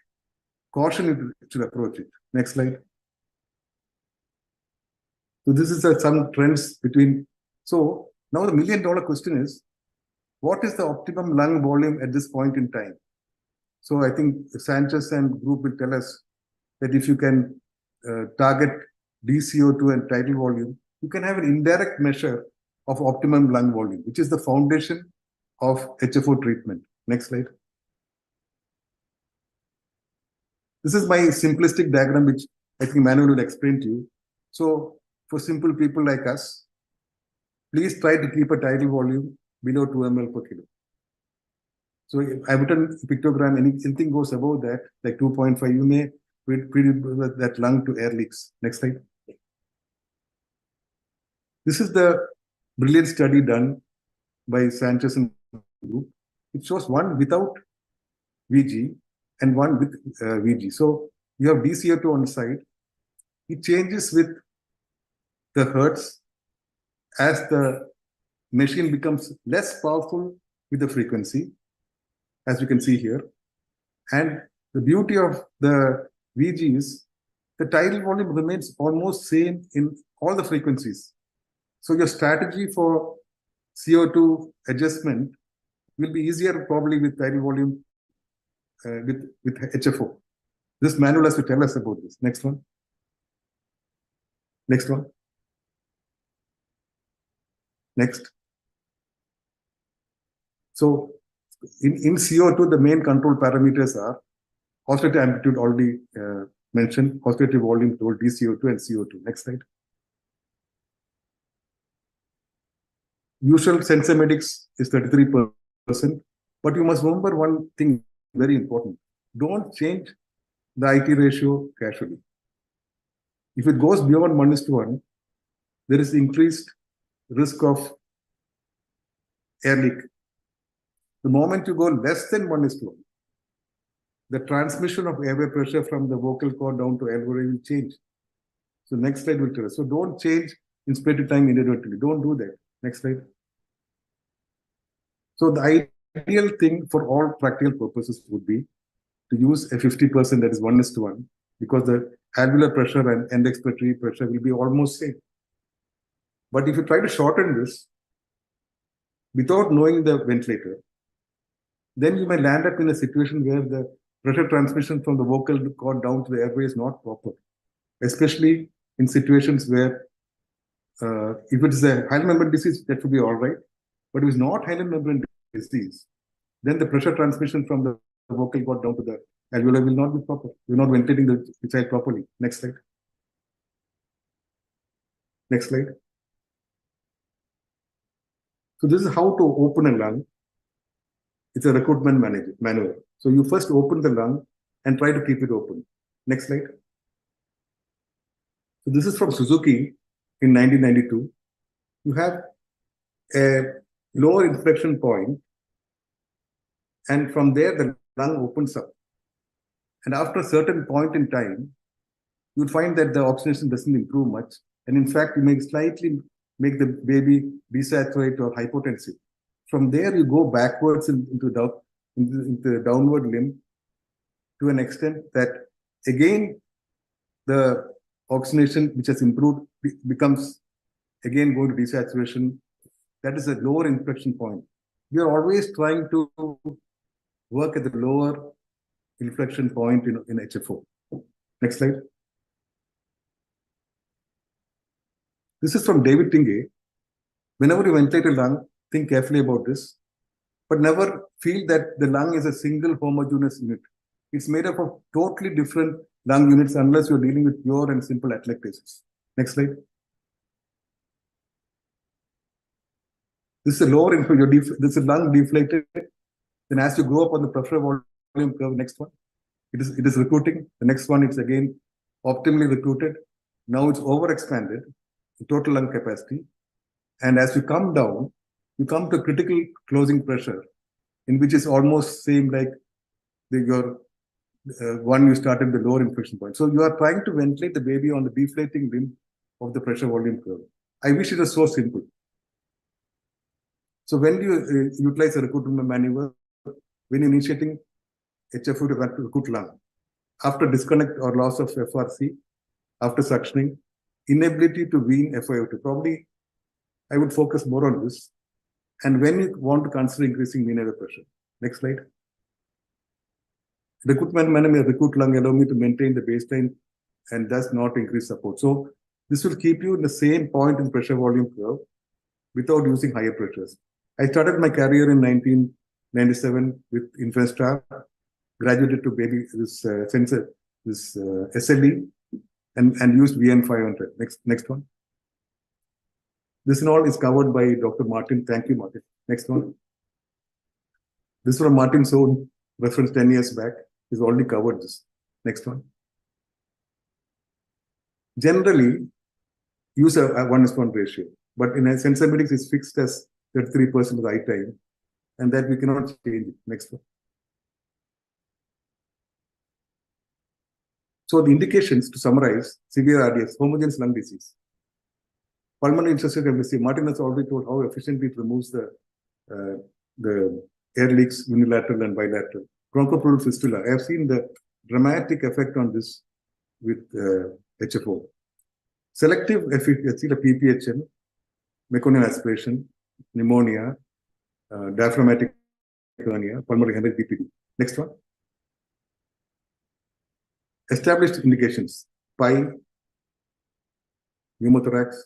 caution you should approach it. Next slide. So this is some trends between. So now the million-dollar question is, what is the optimum lung volume at this point in time? So I think Sánchez and group will tell us that if you can target DCO2 and tidal volume, you can have an indirect measure of optimum lung volume, which is the foundation of HFO treatment. Next slide. This is my simplistic diagram, which I think Manuel will explain to you. So for simple people like us, please try to keep a tidal volume below 2 ml per kilo. So I've written a pictogram, anything goes above that, like 2.5, you may predispose that lung to air leaks. Next slide. This is the brilliant study done by Sánchez and group. It shows one without VG and one with VG. So you have DCO2 on the side. It changes with the hertz as the machine becomes less powerful with the frequency, as you can see here. And the beauty of the VG is the tidal volume remains almost same in all the frequencies. So your strategy for CO2 adjustment will be easier probably with tidal volume with HFO. This Manuel has to tell us about this. Next one. Next one. Next. So in CO2, the main control parameters are oscillator amplitude already mentioned, oscillator volume told DCO2 and CO2. Next slide. Usual sensormedics is 33%, but you must remember one thing very important. Don't change the IT ratio casually. If it goes beyond 1:1, there is increased risk of air leak. The moment you go less than 1:1, the transmission of airway pressure from the vocal cord down to alveoli will change. So next slide will tell us. So don't change inspiratory time inadvertently. Don't do that. Next slide. So the ideal thing for all practical purposes would be to use a 50%, that is 1:1, because the alveolar pressure and end expiratory pressure will be almost same. But if you try to shorten this without knowing the ventilator, then you may land up in a situation where the pressure transmission from the vocal cord down to the airway is not proper, especially in situations where if it is a hyaline membrane disease, that would be all right. But if it's not hyaline membrane disease, then the pressure transmission from the vocal cord down to the alveoli will not be proper. You're not ventilating the child properly. Next slide. Next slide. So this is how to open a lung. It's a recruitment manual. So you first open the lung and try to keep it open. Next slide. So this is from Suzuki in 1992. You have a lower inflection point, and from there the lung opens up. And after a certain point in time, you'll find that the oxygenation doesn't improve much. And in fact, you may slightly make the baby desaturate or hypotensive. From there, you go backwards into the downward limb to an extent that, again, the oxygenation, which has improved, becomes again going to desaturation. That is a lower inflection point. We are always trying to work at the lower inflection point in HFO. Next slide. This is from David Tingay. Whenever you ventilate a lung, think carefully about this, but never feel that the lung is a single homogeneous unit. It's made up of totally different lung units unless you're dealing with pure and simple atelectasis. Next slide. This is a lower inflection. This is lung deflated. Then as you go up on the peripheral volume curve, next one, it is recruiting. The next one, it's again optimally recruited. Now it's overexpanded, total lung capacity. And as you come down, you come to critical closing pressure, in which is almost same like your one you started the lower inflection point. So you are trying to ventilate the baby on the deflating limb of the pressure volume curve. I wish it was so simple. So when you utilize a recruitment maneuver, when you're initiating HFO to recruit lung. After disconnect or loss of FRC, after suctioning, inability to wean FiO2. Probably I would focus more on this. And when you want to consider increasing mean airway pressure. Next slide. Recruitment management recruit lung allow me to maintain the baseline and thus not increase support. So this will keep you in the same point in pressure volume curve without using higher pressures. I started my career in 1997 with Infrastructure, graduated to baby this sensor, this SLE, and used VN500. Next one. This all is covered by Dr. Martin. Thank you, Martin. Next one. This from Martin's own reference 10 years back. He's already covered this. Next one. Generally, use a 1:1 ratio, but in a sensibility is fixed as 33% of the eye time, and that we cannot change it. Next one. So the indications to summarize: severe RDS, homogeneous lung disease, pulmonary interstitial embolism. Martin has already told how efficiently it removes the air leaks, unilateral and bilateral. Bronchopleural fistula. I have seen the dramatic effect on this with HFO. Selective efficacy, the PPHN, meconial aspiration, pneumonia, diaphragmatic hernia, pulmonary hemorrhage, BPD. Next one. Established indications: PI, pneumothorax,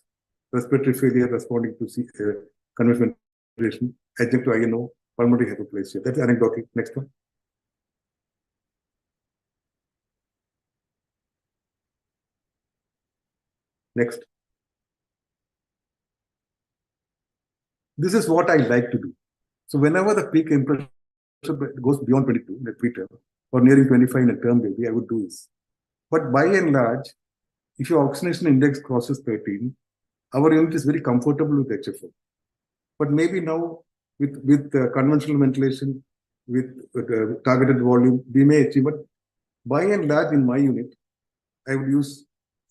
respiratory failure responding to conventional ventilation, adjunct to INO, pulmonary hyperplasia. That's anecdotal. Next one. Next. This is what I like to do. So whenever the peak pressure goes beyond 22 in the preterm or nearing 25 in a term baby, I would do this. But by and large, if your oxygenation index crosses 13, our unit is very comfortable with HFO. But maybe now with conventional ventilation, with targeted volume, we may achieve. But by and large, in my unit, I would use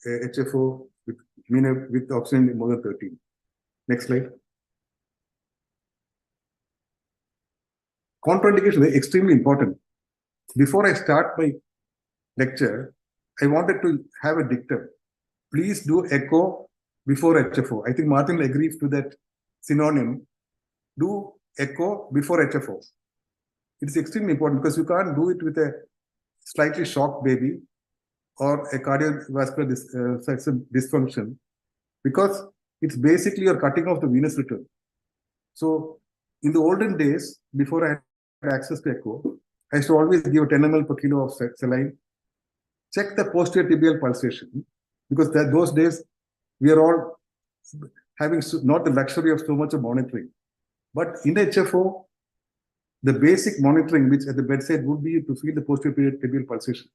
HFO with oxygen more than 13. Next slide. Contraindication is extremely important. Before I start my lecture, I wanted to have a dictum. Please do echo before HFO. I think Martin agrees to that synonym. Do echo before HFO. It's extremely important because you can't do it with a slightly shocked baby or a cardiovascular dysfunction, because it's basically you're cutting off the venous return. So in the olden days, before I had access to echo, I used to always give 10 ml per kilo of saline, check the posterior tibial pulsation, because those days we are all having not the luxury of so much of monitoring. But in HFO, the basic monitoring which at the bedside would be to feel the posterior tibial pulsation.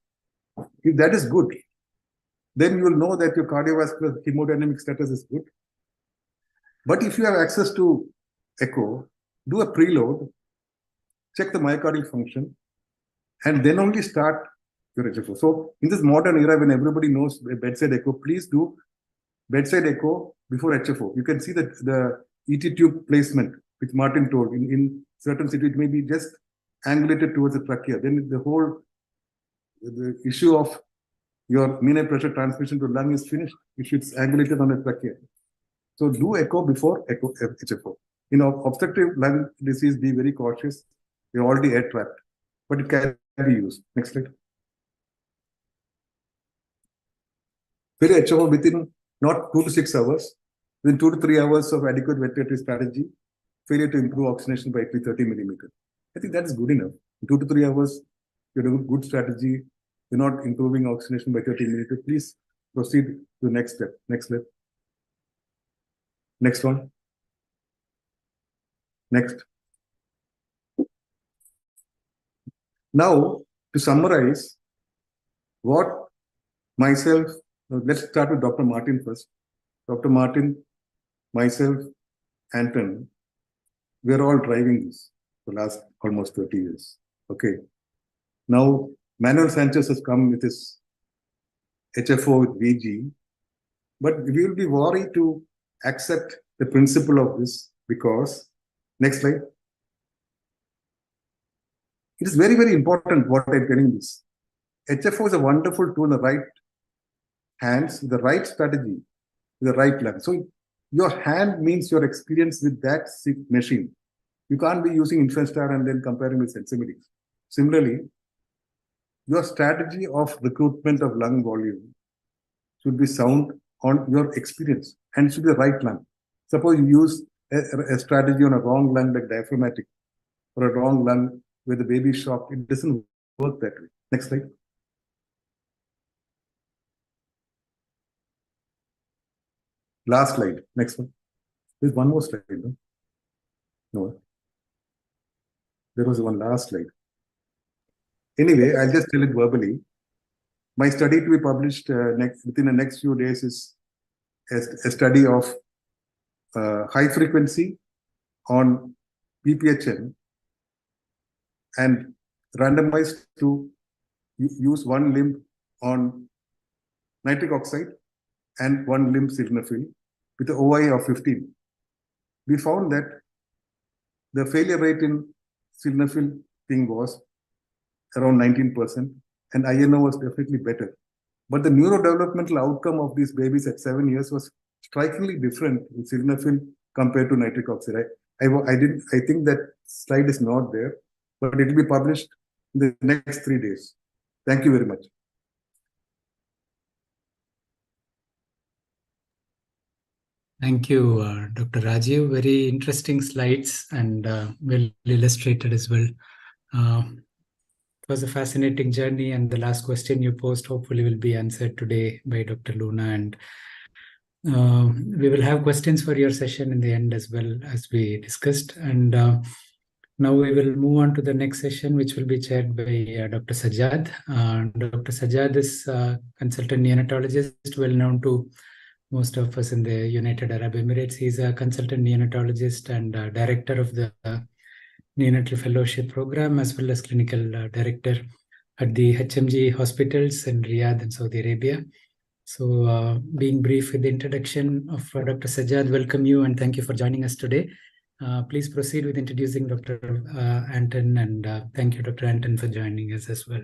If that is good, then you will know that your cardiovascular hemodynamic status is good. But if you have access to echo, do a preload, check the myocardial function, and then only start your HFO. So in this modern era, when everybody knows bedside echo, please do bedside echo before HFO. You can see that the ET tube placement, which Martin told, in certain cities, it may be just angulated towards the trachea. Then the issue of your mean air pressure transmission to lung is finished if it's angulated on the trachea. So do echo before HFO. In obstructive lung disease, be very cautious. You're already air trapped, but it can be used. Next slide. Very HFO within not 2 to 6 hours, within 2 to 3 hours of adequate ventilatory strategy, failure to improve oxygenation by at least 30 millimeters. I think that is good enough. In 2 to 3 hours, you have a good strategy. You're not improving oxygenation by 30 millimeters. Please proceed to the next step. Next step. Next one. Next. Now, to summarize what myself, let's start with Dr. Martin first. Dr. Martin, myself, Anton, we're all driving this for the last almost 30 years. Okay. Now, Manuel Sánchez has come with his HFO with VG, but we will be worried to accept the principle of this because, next slide, it is very, very important what I'm telling this. HFO is a wonderful tool in the right hands, the right strategy, the right lung. So your hand means your experience with that machine. You can't be using InfraStar and then comparing with sensibilities. Similarly, your strategy of recruitment of lung volume should be sound on your experience and it should be the right lung. Suppose you use a strategy on a wrong lung like diaphragmatic or a wrong lung where the baby is shocked, it doesn't work that way. Next slide. Last slide. Next one. There's one more slide. No? No. There was one last slide. Anyway, I'll just tell it verbally. My study to be published within the next few days is a study of high frequency on PPHN and randomized to use one limb on nitric oxide and one limb sildenafil with the OI of 15. We found that the failure rate in sildenafil thing was around 19%, and INO was definitely better. But the neurodevelopmental outcome of these babies at 7 years was strikingly different with sildenafil compared to nitric oxide. I think that slide is not there, but it will be published in the next 3 days. Thank you very much. Thank you, Dr. Rajiv. Very interesting slides and well illustrated as well. It was a fascinating journey, and the last question you posed hopefully will be answered today by Dr. Luna. And we will have questions for your session in the end as well, as we discussed. And now we will move on to the next session, which will be chaired by Dr. Sajjad. Dr. Sajjad is a consultant neonatologist, well known to most of us in the United Arab Emirates. He is a consultant neonatologist and director of the Neonatal Fellowship Program, as well as clinical director at the HMG hospitals in Riyadh and Saudi Arabia. So being brief with the introduction of Dr. Sajjad, welcome you and thank you for joining us today. Please proceed with introducing Dr. Anton, and thank you, Dr. Anton, for joining us as well.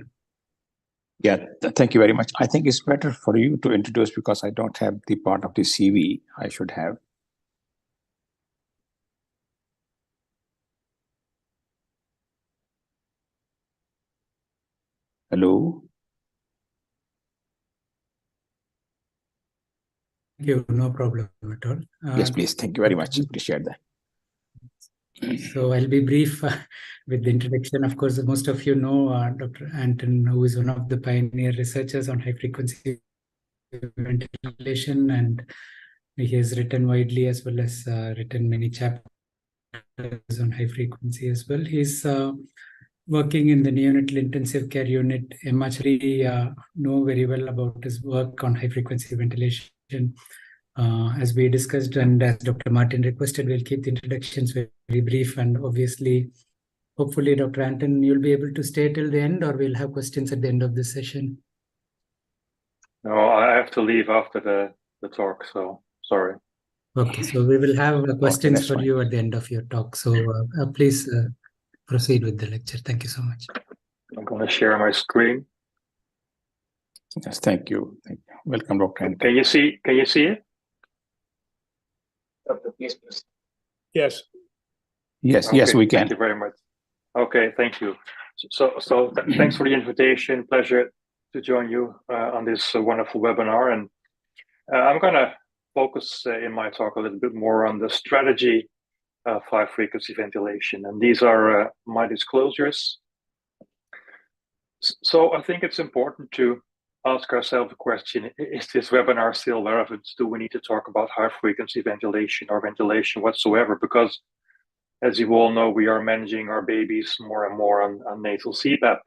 Yeah, thank you very much. I think it's better for you to introduce because I don't have the part of the CV I should have. Hello? Thank you, no problem at all. Yes, please. Thank you very much. Appreciate that. So I'll be brief with the introduction. Of course, most of you know Dr. Anton, who is one of the pioneer researchers on high-frequency ventilation, and he has written widely as well as written many chapters on high frequency as well. He's working in the neonatal intensive care unit. I'm actually know very well about his work on high-frequency ventilation. As we discussed and as Dr. Martin requested, we'll keep the introductions very brief, and obviously, hopefully, Dr. Anton, you'll be able to stay till the end, or we'll have questions at the end of this session. No, I have to leave after the talk, so sorry. Okay, so we will have questions for fine. you at the end of your talk. So please proceed with the lecture. Thank you so much. I'm going to share my screen. Yes, thank you. Thank you. Welcome, Dr. Anton. Can you see it? Yes. Yes, Okay, yes, we can. Thank you very much. Okay, thank you. So thanks for the invitation. Pleasure to join you on this wonderful webinar. And I'm going to focus in my talk a little bit more on the strategy of high-frequency ventilation. And these are my disclosures. So I think it's important to ask ourselves the question, is this webinar still relevant? Do we need to talk about high-frequency ventilation or ventilation whatsoever? Because as you all know, we are managing our babies more and more on nasal CPAP.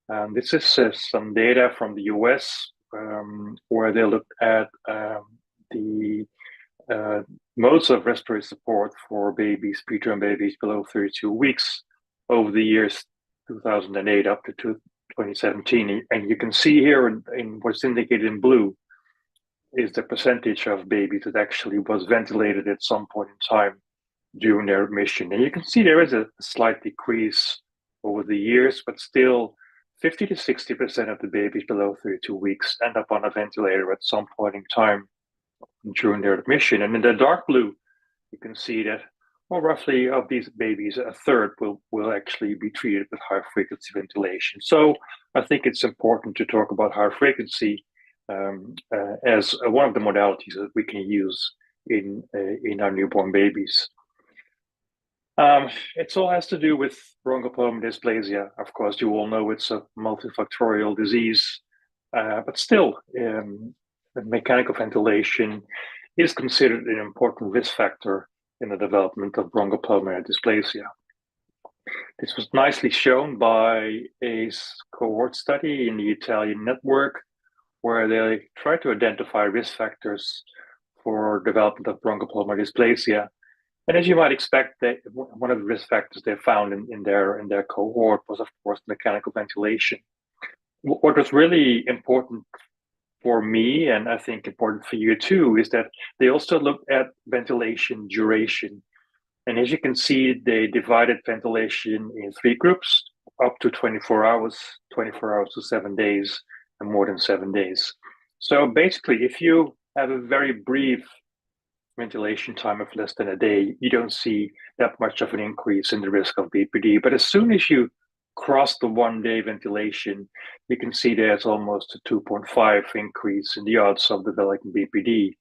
And this is some data from the US where they looked at the modes of respiratory support for babies, preterm babies below 32 weeks over the years 2008 up to 2017. And you can see here in what's indicated in blue is the percentage of babies that actually was ventilated at some point in time during their admission. And you can see there is a slight decrease over the years, but still 50 to 60% of the babies below 32 weeks end up on a ventilator at some point in time during their admission. And in the dark blue, you can see that, well, roughly of these babies, a third will actually be treated with high frequency ventilation. So I think it's important to talk about high frequency as one of the modalities that we can use in our newborn babies. It all has to do with bronchopulmonary dysplasia. Of course, you all know it's a multifactorial disease, but still, mechanical ventilation is considered an important risk factor in the development of bronchopulmonary dysplasia. This was nicely shown by a cohort study in the Italian network, where they tried to identify risk factors for development of bronchopulmonary dysplasia. And as you might expect, one of the risk factors they found in their cohort was, of course, mechanical ventilation. What was really important for me, and I think important for you too, is that they also looked at ventilation duration. And as you can see, they divided ventilation in 3 groups, up to 24 hours to 7 days, and more than 7 days. So basically, if you have a very brief ventilation time of less than a day, you don't see that much of an increase in the risk of BPD. But as soon as you cross the 1-day ventilation, you can see there's almost a 2.5 increase in the odds of developing BPD.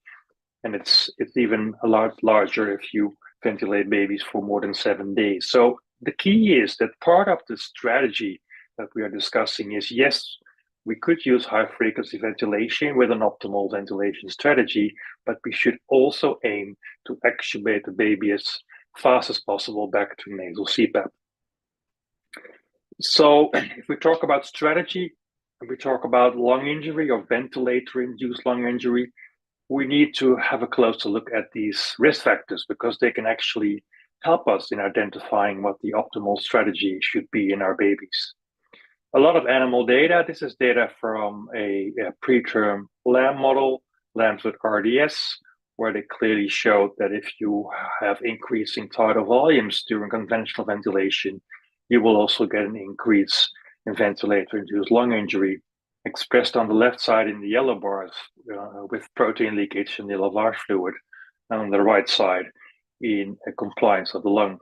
And it's even a lot larger if you ventilate babies for more than 7 days. So the key is that part of the strategy that we are discussing is, yes, we could use high frequency ventilation with an optimal ventilation strategy, but we should also aim to extubate the baby as fast as possible back to nasal CPAP. So if we talk about strategy, and we talk about lung injury or ventilator-induced lung injury, we need to have a closer look at these risk factors, because they can actually help us in identifying what the optimal strategy should be in our babies. A lot of animal data. This is data from a preterm lamb model, lambs with RDS, where they clearly showed that if you have increasing tidal volumes during conventional ventilation, you will also get an increase in ventilator-induced lung injury, expressed on the left side in the yellow bars with protein leakage in the lavage fluid, and on the right side in a compliance of the lung.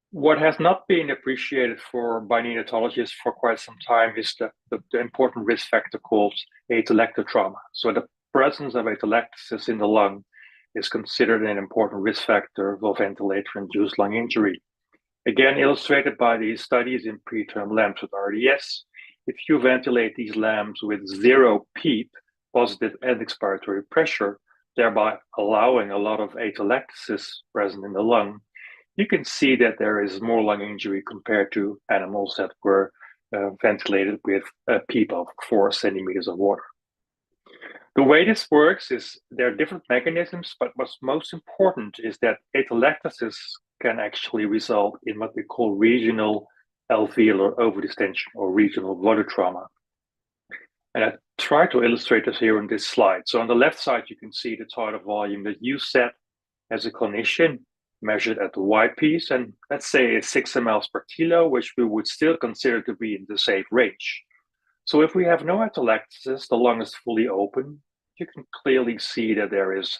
What has not been appreciated by neonatologists for quite some time is the important risk factor called atelective trauma. So the presence of atelectasis in the lung is considered an important risk factor for ventilator-induced lung injury. Again, illustrated by these studies in preterm lambs with RDS. If you ventilate these lambs with 0 PEEP, positive end expiratory pressure, thereby allowing a lot of atelectasis present in the lung, you can see that there is more lung injury compared to animals that were ventilated with a PEEP of 4 centimeters of water. The way this works is there are different mechanisms, but what's most important is that atelectasis can actually result in what we call regional alveolar overdistension or regional volume trauma. And I try to illustrate this here on this slide. So on the left side, you can see the tidal volume that you set as a clinician, measured at the Y piece, and let's say 6 mL per kilo, which we would still consider to be in the safe range. So if we have no atelectasis, the lung is fully open, you can clearly see that there is,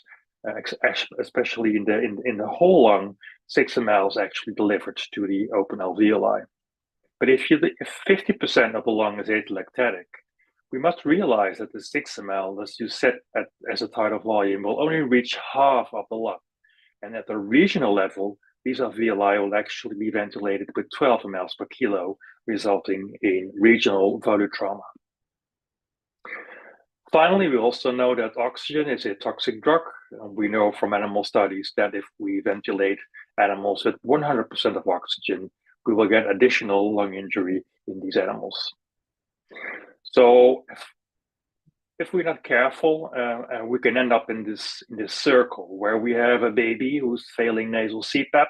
especially in the whole lung, 6 mL is actually delivered to the open alveoli. But if 50% of the lung is atelectatic, we must realize that the 6 mL that you set as a tidal volume will only reach half of the lung. And at the regional level, these alveoli will actually be ventilated with 12 mL per kilo, resulting in regional volume trauma. Finally, we also know that oxygen is a toxic drug. We know from animal studies that if we ventilate animals with 100% of oxygen, we will get additional lung injury in these animals. So if we're not careful, we can end up in this circle where we have a baby who's failing nasal CPAP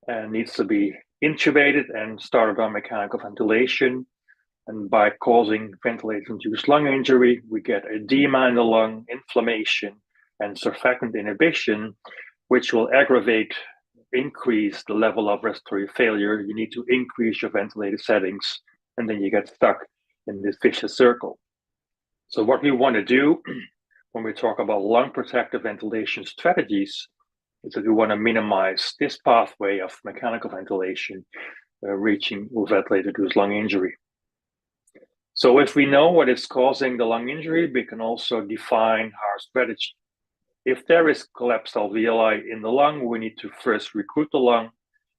and needs to be intubated and started on mechanical ventilation. And by causing ventilator-induced lung injury, we get edema in the lung, inflammation, and surfactant inhibition, which will aggravate increase the level of respiratory failure, you need to increase your ventilator settings, and then you get stuck in this vicious circle. So what we want to do when we talk about lung protective ventilation strategies is that we want to minimize this pathway of mechanical ventilation reaching ventilator-induced lung injury. So if we know what is causing the lung injury, we can also define our strategy. If there is collapsed alveoli in the lung, we need to first recruit the lung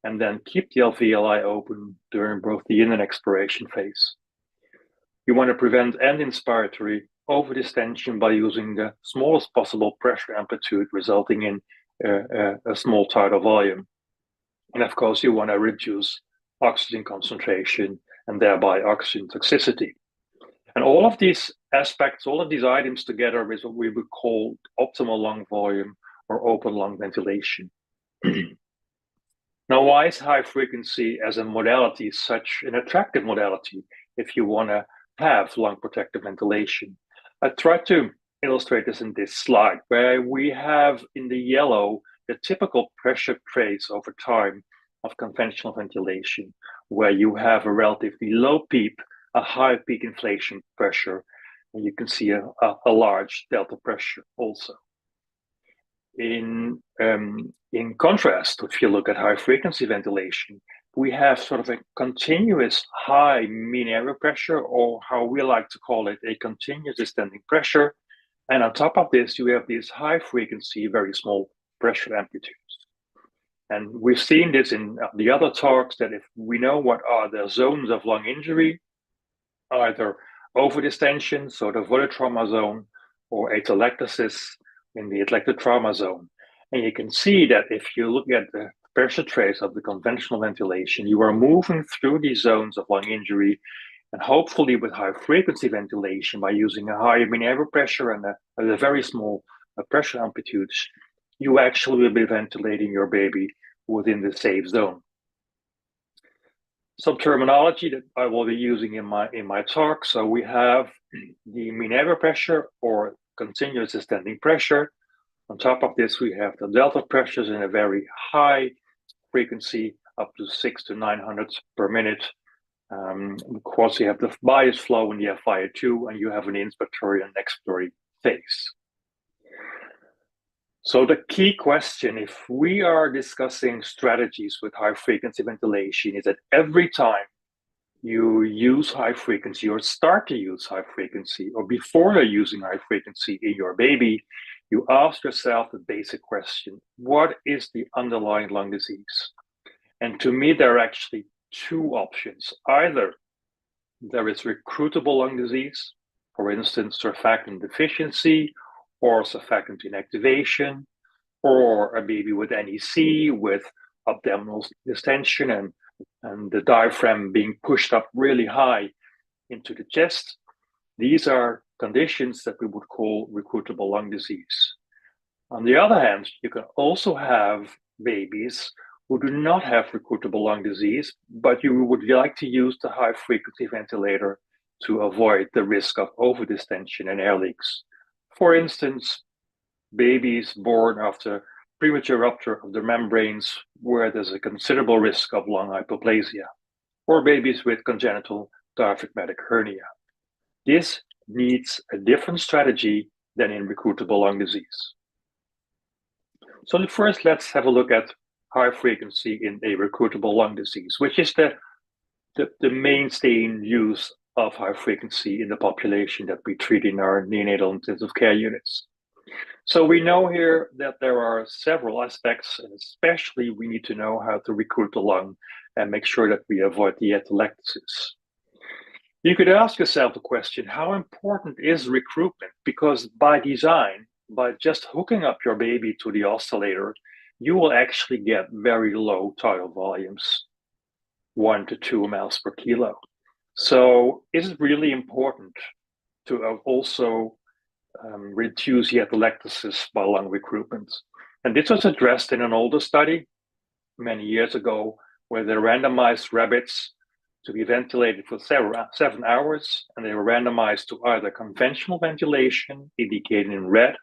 and then keep the alveoli open during both the in and expiration phase. You want to prevent end inspiratory overdistension by using the smallest possible pressure amplitude, resulting in a small tidal volume. And of course, you want to reduce oxygen concentration and thereby oxygen toxicity. And all of these aspects, all of these items together is what we would call optimal lung volume or open lung ventilation. Now, why is high frequency as a modality such an attractive modality if you want to have lung protective ventilation? I tried to illustrate this in this slide, where we have in the yellow the typical pressure trace over time of conventional ventilation, where you have a relatively low PEEP, a high peak inflation pressure, and you can see a large delta pressure also. In contrast, if you look at high frequency ventilation, we have sort of a continuous high mean area pressure, or how we like to call it, a continuous descending pressure. And on top of this, you have these high frequency, very small pressure amplitudes. And we've seen this in the other talks, that if we know what are the zones of lung injury, either overdistension, so the volutrauma zone, or atelectasis in the atelected trauma zone. And you can see that if you look at the pressure trace of the conventional ventilation, you are moving through these zones of lung injury, and hopefully with high frequency ventilation, by using a higher mean area pressure and a very small pressure amplitudes, you actually will be ventilating your baby within the safe zone. Some terminology that I will be using in my talk. So we have the mean area pressure or continuous descending pressure. On top of this, we have the delta pressures in a very high frequency, up to 600 to 900 per minute. Of course, you have the bias flow in the FIO2, and you have an inspiratory and expiratory phase. So the key question, if we are discussing strategies with high frequency ventilation, is that every time you use high frequency or start to use high frequency, or before you're using high frequency in your baby, you ask yourself the basic question: what is the underlying lung disease? And to me, there are actually two options. Either there is recruitable lung disease, for instance, surfactant deficiency or surfactant inactivation, or a baby with NEC with abdominal distension and the diaphragm being pushed up really high into the chest. These are conditions that we would call recruitable lung disease. On the other hand, you can also have babies who do not have recruitable lung disease, but you would like to use the high frequency ventilator to avoid the risk of overdistension and air leaks. For instance, babies born after premature rupture of the membranes where there's a considerable risk of lung hypoplasia, or babies with congenital diaphragmatic hernia. This needs a different strategy than in recruitable lung disease. So first, let's have a look at high frequency in a recruitable lung disease, which is the mainstay in use of high frequency in the population that we treat in our neonatal intensive care units. So we know here that there are several aspects, and especially we need to know how to recruit the lung and make sure that we avoid the atelectasis. You could ask yourself the question, how important is recruitment? Because by design, by just hooking up your baby to the oscillator, you will actually get very low tidal volumes, 1 to 2 mL per kilo. So is it really important to also reduce the atelectasis by lung recruitment? And this was addressed in an older study many years ago, where they randomized rabbits to be ventilated for 7 hours, and they were randomized to either conventional ventilation, indicated in red,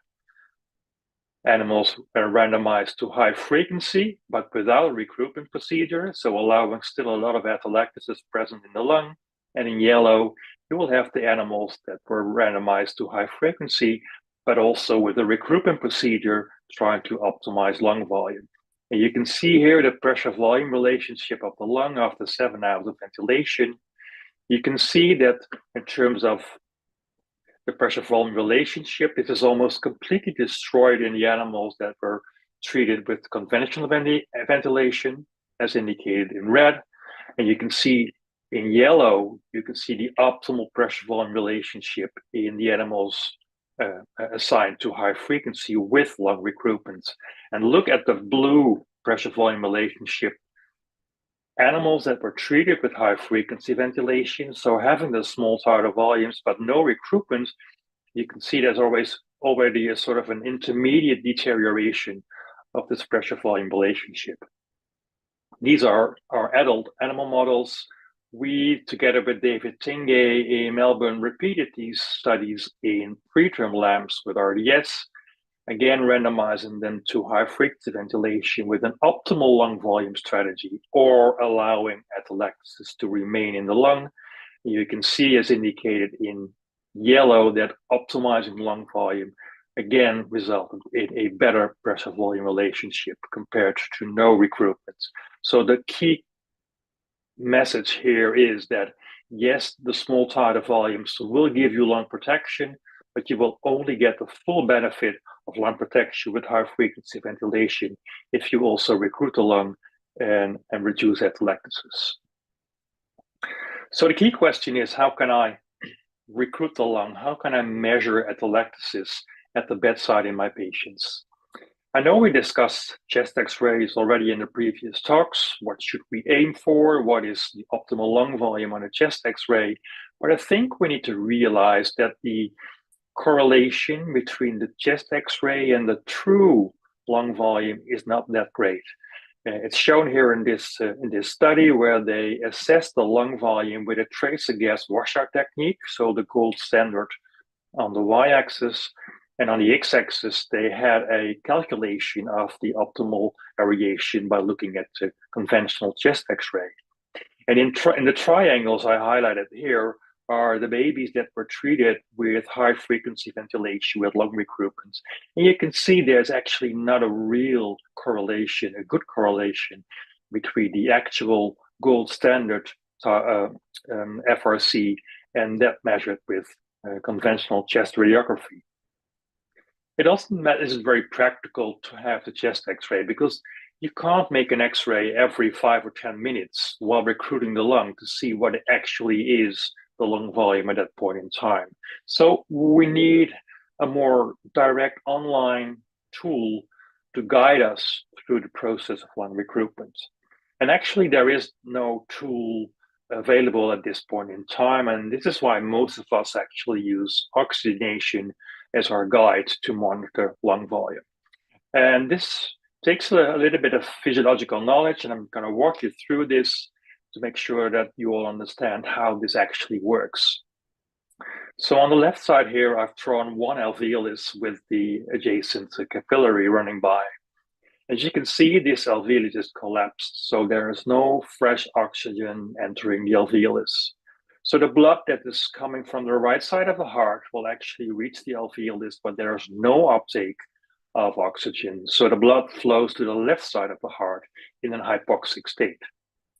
Animals are randomized to high frequency, but without a recruitment procedure, so allowing still a lot of atelectasis present in the lung. And in yellow, you will have the animals that were randomized to high frequency, but also with a recruitment procedure trying to optimize lung volume. And you can see here the pressure-volume relationship of the lung after 7 hours of ventilation. You can see that in terms of the pressure-volume relationship, this is almost completely destroyed in the animals that were treated with conventional ventilation, as indicated in red. And you can see in yellow, you can see the optimal pressure-volume relationship in the animals assigned to high frequency with lung recruitments. And look at the blue pressure-volume relationship. Animals that were treated with high frequency ventilation, so having the small tidal volumes but no recruitment, you can see there's already a sort of an intermediate deterioration of this pressure volume relationship. These are our adult animal models. We, together with David Tingay in Melbourne, repeated these studies in preterm lambs with RDS, again randomizing them to high frequency ventilation with an optimal lung volume strategy or allowing atelectasis to remain in the lung. You can see, as indicated in yellow, that optimizing lung volume again resulted in a better pressure volume relationship compared to no recruitment. So the key message here is that yes, the small tidal volumes will give you lung protection, but you will only get the full benefit of lung protection with high frequency ventilation if you also recruit the lung and reduce atelectasis. So the key question is, how can I recruit the lung? How can I measure atelectasis at the bedside in my patients? I know we discussed chest x-rays already in the previous talks. What should we aim for? What is the optimal lung volume on a chest x-ray? But I think we need to realize that the correlation between the chest x-ray and the true lung volume is not that great. It's shown here in this study where they assessed the lung volume with a tracer gas washout technique, so the gold standard on the y-axis, and on the x-axis they had a calculation of the optimal variation by looking at the conventional chest x-ray. And in the triangles I highlighted here are the babies that were treated with high frequency ventilation with lung recruitments. And you can see there's actually not a real correlation, a good correlation between the actual gold standard FRC and that measured with conventional chest radiography. It also is very practical to have the chest x-ray because you can't make an x-ray every 5 or 10 minutes while recruiting the lung to see what it actually is the lung volume at that point in time. So we need a more direct online tool to guide us through the process of lung recruitment. And actually there is no tool available at this point in time. And this is why most of us actually use oxygenation as our guide to monitor lung volume. And this takes a little bit of physiological knowledge, and I'm going to walk you through this to make sure that you all understand how this actually works. So on the left side here, I've drawn one alveolus with the adjacent capillary running by. As you can see, this alveolus is collapsed, so there is no fresh oxygen entering the alveolus. So the blood that is coming from the right side of the heart will actually reach the alveolus, but there is no uptake of oxygen. So the blood flows to the left side of the heart in an hypoxic state.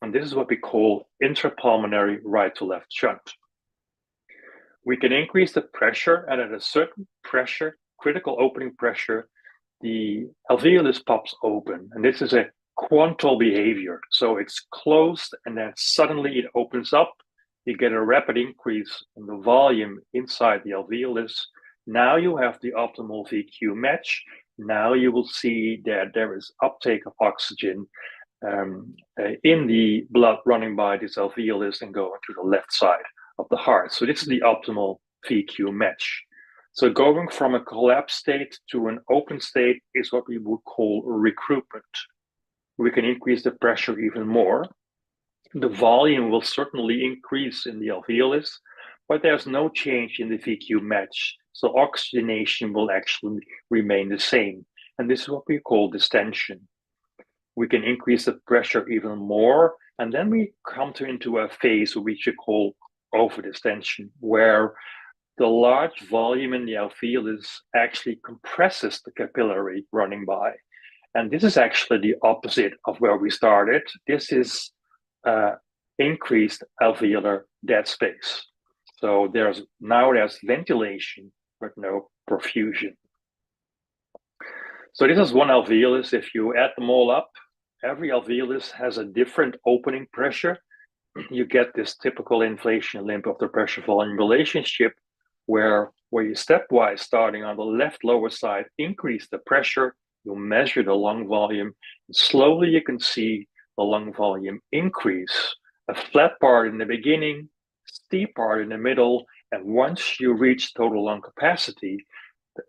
And this is what we call intrapulmonary right to left shunt. We can increase the pressure, and at a certain pressure, critical opening pressure, the alveolus pops open. And this is a quantal behavior. So it's closed and then suddenly it opens up. You get a rapid increase in the volume inside the alveolus. Now you have the optimal VQ match. Now you will see that there is uptake of oxygen in the blood running by this alveolus and going to the left side of the heart. So this is the optimal VQ match. So going from a collapsed state to an open state is what we would call recruitment. We can increase the pressure even more. The volume will certainly increase in the alveolus, but there's no change in the VQ match. So oxygenation will actually remain the same. and this is what we call distension. We can increase the pressure even more, and then we come into a phase which we call overdistension, where the large volume in the alveolus actually compresses the capillary running by. And this is actually the opposite of where we started. This is increased alveolar dead space. So there's ventilation, but no perfusion. So this is one alveolus. If you add them all up, every alveolus has a different opening pressure. You get this typical inflation limb of the pressure volume relationship, where you stepwise, starting on the left lower side, increase the pressure, you measure the lung volume, and slowly you can see the lung volume increase. A flat part in the beginning, steep part in the middle, and once you reach total lung capacity,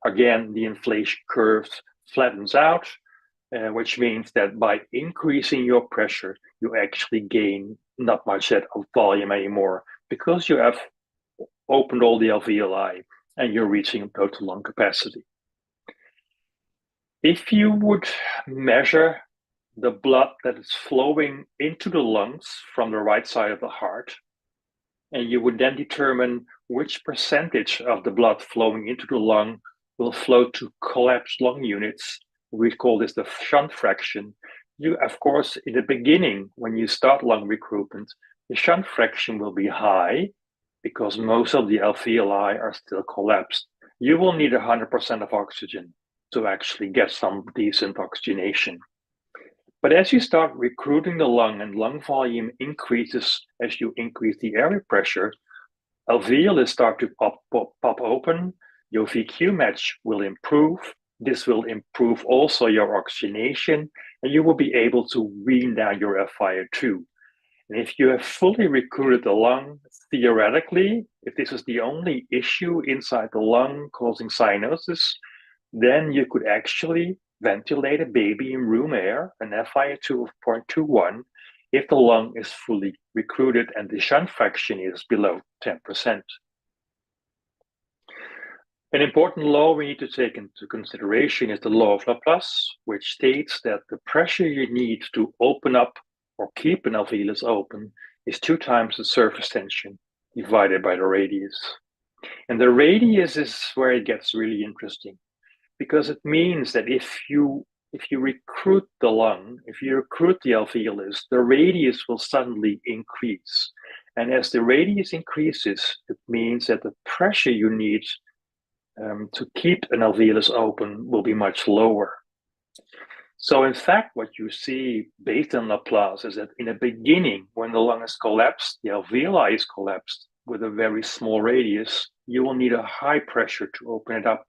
again, the inflation curve flattens out, which means that by increasing your pressure, you actually gain not much of volume anymore, because you have opened all the alveoli and you're reaching total lung capacity. If you would measure the blood that is flowing into the lungs from the right side of the heart, and you would then determine which percentage of the blood flowing into the lung will flow to collapsed lung units, we call this the shunt fraction. You, of course, in the beginning, when you start lung recruitment, the shunt fraction will be high because most of the alveoli are still collapsed. You will need 100% of oxygen to actually get some decent oxygenation. But as you start recruiting the lung and lung volume increases as you increase the airway pressure, alveoli start to pop open, your VQ match will improve. This will improve also your oxygenation, and you will be able to wean down your FiO2. And if you have fully recruited the lung, theoretically, if this is the only issue inside the lung causing cyanosis, then you could actually ventilate a baby in room air, an FiO2 of 0.21, if the lung is fully recruited and the shunt fraction is below 10%. An important law we need to take into consideration is the law of Laplace, which states that the pressure you need to open up or keep an alveolus open is 2 times the surface tension divided by the radius. And the radius is where it gets really interesting, because it means that if you recruit the lung, if you recruit the alveolus, the radius will suddenly increase. And as the radius increases, it means that the pressure you need to keep an alveolus open will be much lower. So in fact, what you see based on Laplace is that in the beginning, when the lung is collapsed, the alveoli is collapsed with a very small radius, you will need a high pressure to open it up.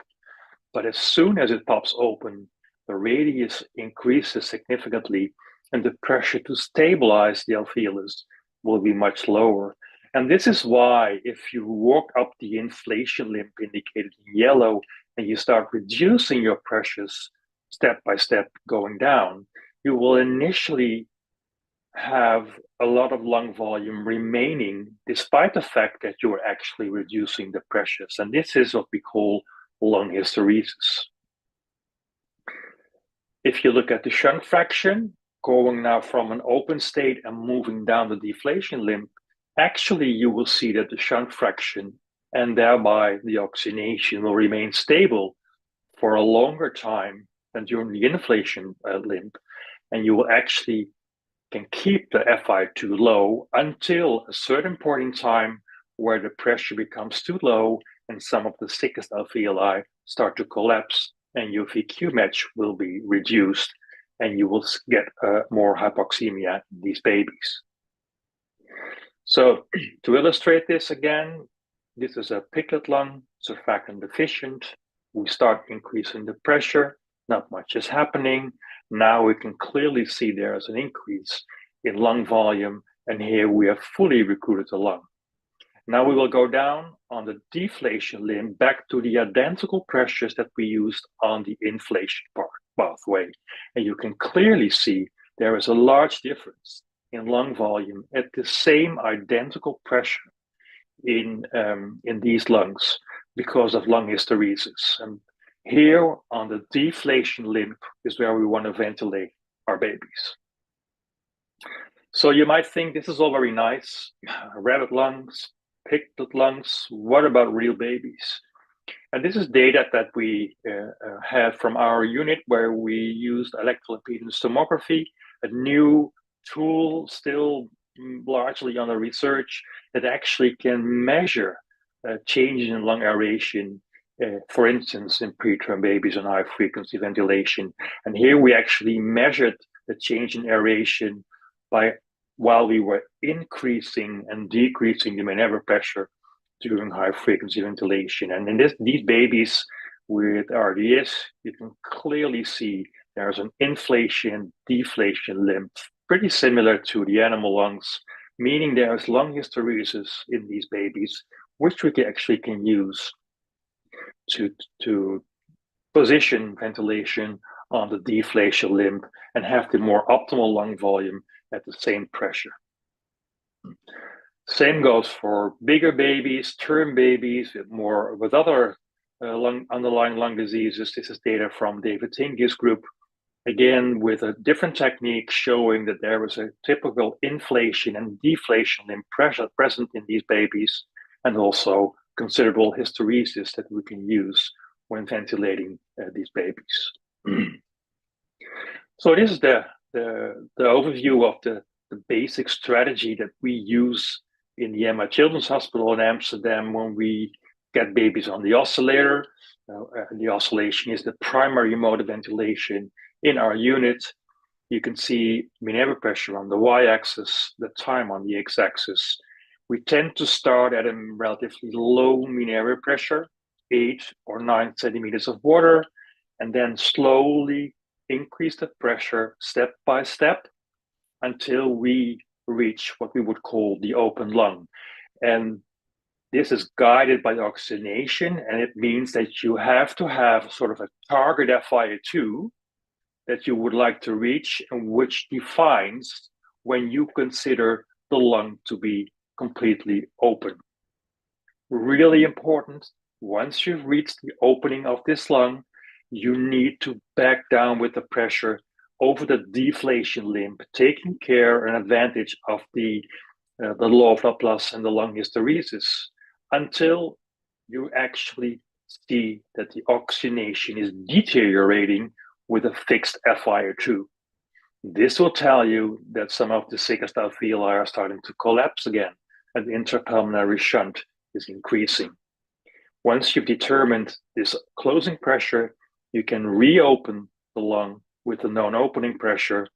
But as soon as it pops open, the radius increases significantly, and the pressure to stabilize the alveolus will be much lower. And this is why if you walk up the inflation limb indicated in yellow and you start reducing your pressures step by step going down, you will initially have a lot of lung volume remaining despite the fact that you are actually reducing the pressures. And this is what we call lung hysteresis. If you look at the shunt fraction, going now from an open state and moving down the deflation limb, actually you will see that the shunt fraction and thereby the oxygenation will remain stable for a longer time than during the inflation limb. And you will actually can keep the FiO2 low until a certain point in time where the pressure becomes too low and some of the thickest alveoli start to collapse and your VQ match will be reduced and you will get more hypoxemia in these babies. So to illustrate this again, this is a piglet lung, surfactant deficient. We start increasing the pressure, not much is happening. Now we can clearly see there is an increase in lung volume, and here we have fully recruited the lung. Now we will go down on the deflation limb back to the identical pressures that we used on the inflation pathway. And you can clearly see there is a large difference in lung volume at the same identical pressure in these lungs because of lung hysteresis. And Here on the deflation limb is where we want to ventilate our babies. So you might think this is all very nice, rabbit lungs, piglet lungs, what about real babies? And this is data that we had from our unit where we used electroimpedance tomography, a new tool still largely under research that actually can measure changes in lung aeration, for instance, in preterm babies on high frequency ventilation. And here we actually measured the change in aeration while we were increasing and decreasing the main air pressure during high frequency ventilation. And in these babies with RDS, you can clearly see there's an inflation, deflation limb, pretty similar to the animal lungs, meaning there's lung hysteresis in these babies, which we actually can use to position ventilation on the deflation limb and have the more optimal lung volume at the same pressure. Same goes for bigger babies, term babies with other underlying lung diseases. This is data from David Tingy's group, again with a different technique showing that there was a typical inflation and deflation limb pressure present in these babies, and also considerable hysteresis that we can use when ventilating these babies. So this is the overview of the basic strategy that we use in the Emma Children's Hospital in Amsterdam when we get babies on the oscillator. The oscillation is the primary mode of ventilation in our unit. You can see mean air pressure on the y-axis, the time on the x-axis. We tend to start at a relatively low mean air pressure, 8 or 9 centimeters of water, and then slowly increase the pressure step by step until we reach what we would call the open lung. And this is guided by oxygenation, and it means that you have to have sort of a target FiO2 that you would like to reach, and which defines when you consider the lung to be completely open. Really important, once you've reached the opening of this lung, you need to back down with the pressure over the deflation limb, taking care and advantage of the law of Laplace and the lung hysteresis, until you actually see that the oxygenation is deteriorating with a fixed FiO2. This will tell you that some of the sickest alveoli are starting to collapse again, and the intrapulmonary shunt is increasing. Once you've determined this closing pressure, you can reopen the lung with a known opening pressure,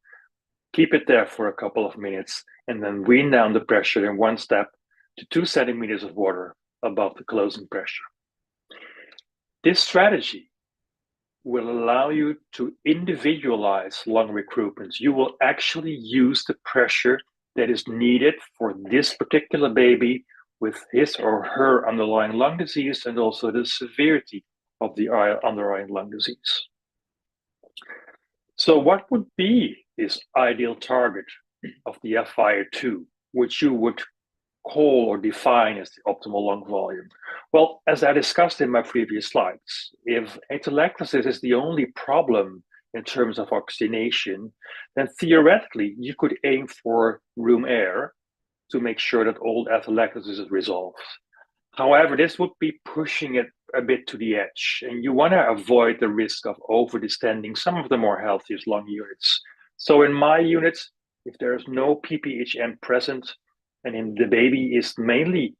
keep it there for a couple of minutes, and then wean down the pressure in one step to 2 centimeters of water above the closing pressure. This strategy will allow you to individualize lung recruitments. You will actually use the pressure that is needed for this particular baby with his or her underlying lung disease, and also the severity of the underlying lung disease. So what would be this ideal target of the FiO2, which you would call or define as the optimal lung volume? Well, as I discussed in my previous slides, if atelectasis is the only problem in terms of oxygenation, then theoretically you could aim for room air to make sure that all atelectasis is resolved. However, this would be pushing it a bit to the edge, and you want to avoid the risk of over-distending some of the more healthiest lung units. So in my units, if there's no PPHN present, and in the baby is mainly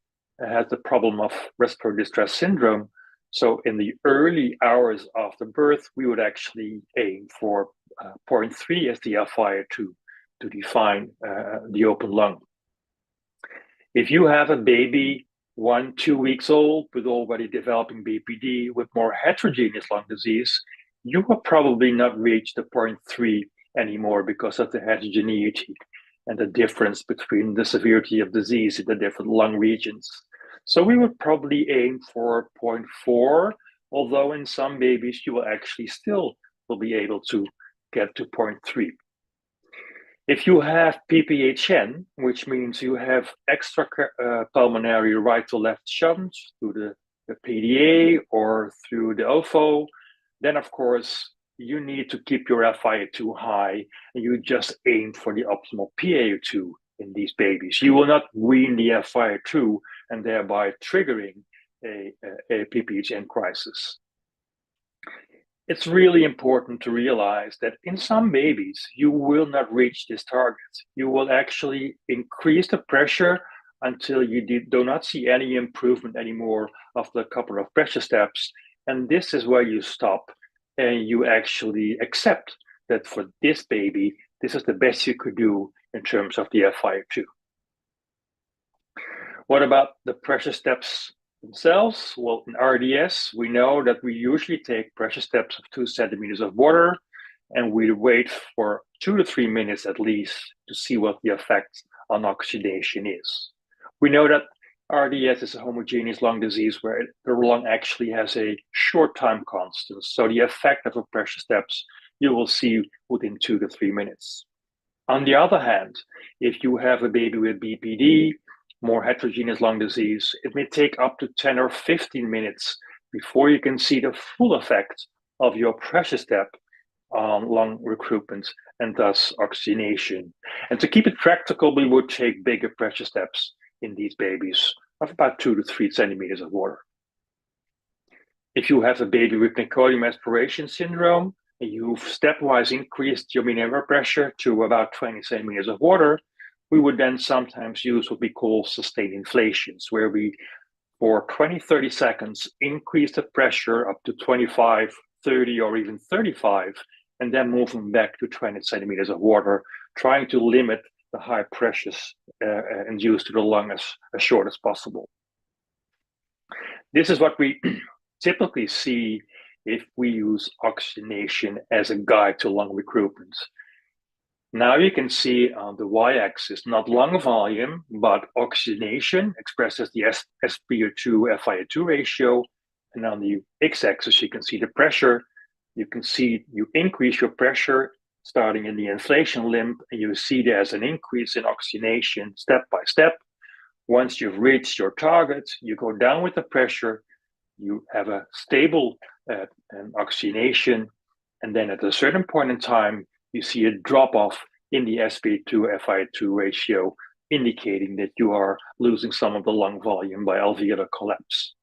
has the problem of respiratory distress syndrome, so in the early hours after birth, we would actually aim for 0.3 as the FiO2 to define the open lung. If you have a baby 1-2 weeks old with already developing BPD with more heterogeneous lung disease, you will probably not reach the 0.3 anymore because of the heterogeneity and the difference between the severity of disease in the different lung regions. So we would probably aim for 0.4, although in some babies you will actually still will be able to get to 0.3. If you have PPHN, which means you have extra pulmonary right to left shunt through the PDA or through the OFO, then of course you need to keep your FiO2 high, and you just aim for the optimal PaO2 in these babies. You will not wean the FiO2 and thereby triggering a PPHN crisis. It's really important to realize that in some babies, you will not reach this target. You will actually increase the pressure until you do not see any improvement anymore after a couple of pressure steps. And this is where you stop and you actually accept that for this baby, this is the best you could do in terms of the FiO2. What about the pressure steps themselves? Well, in RDS, we know that we usually take pressure steps of 2 centimeters of water, and we wait for 2 to 3 minutes at least to see what the effect on oxygenation is. We know that RDS is a homogeneous lung disease where the lung actually has a short time constant. So the effect of the pressure steps you will see within 2 to 3 minutes. On the other hand, if you have a baby with BPD, more heterogeneous lung disease, it may take up to 10 or 15 minutes before you can see the full effect of your pressure step on lung recruitment and thus oxygenation. And to keep it practical, we would take bigger pressure steps in these babies of about 2 to 3 centimeters of water. If you have a baby with meconium aspiration syndrome, and you've stepwise increased your mean pressure to about 20 centimeters of water, we would then sometimes use what we call sustained inflations, where we, for 20, 30 seconds, increase the pressure up to 25, 30, or even 35, and then moving back to 20 centimeters of water, trying to limit the high pressures induced to the lung as short as possible. This is what we typically see if we use oxygenation as a guide to lung recruitment. Now you can see on the y-axis, not lung volume, but oxygenation expressed as the SpO2 FiO2 ratio. And on the x-axis, you can see the pressure. You can see you increase your pressure starting in the inflation limb, and you see there's an increase in oxygenation step by step. Once you've reached your target, you go down with the pressure, you have a stable oxygenation, and then at a certain point in time, you see a drop-off in the SpO2 FiO2 ratio, indicating that you are losing some of the lung volume by alveolar collapse.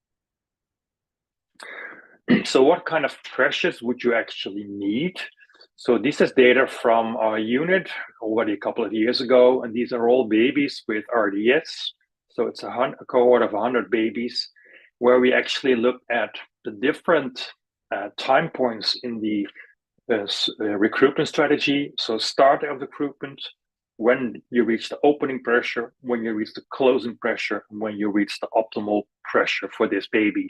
So what kind of pressures would you actually need? So this is data from our unit already a couple of years ago, and these are all babies with RDS. So it's a cohort of 100 babies where we actually looked at the different time points in the recruitment strategy. So start of recruitment, when you reach the opening pressure, when you reach the closing pressure, and when you reach the optimal pressure for this baby.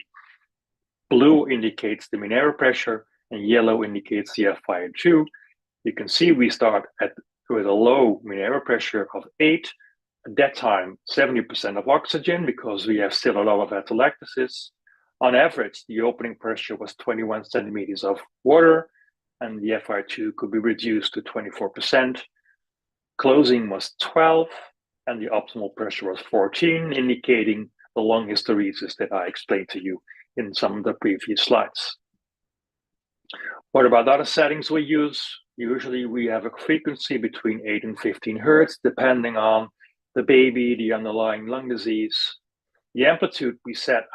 Blue indicates the mean pressure, and yellow indicates the FiO2. You can see we start with a low mean pressure of 8. At that time, 70% of oxygen, because we have still a lot of atelectasis. On average, the opening pressure was 21 centimeters of water, and the FiO2 could be reduced to 24%. Closing was 12, and the optimal pressure was 14, indicating the lung hysteresis that I explained to you in some of the previous slides. What about other settings we use? Usually we have a frequency between 8 and 15 hertz, depending on the baby, the underlying lung disease. The amplitude we set,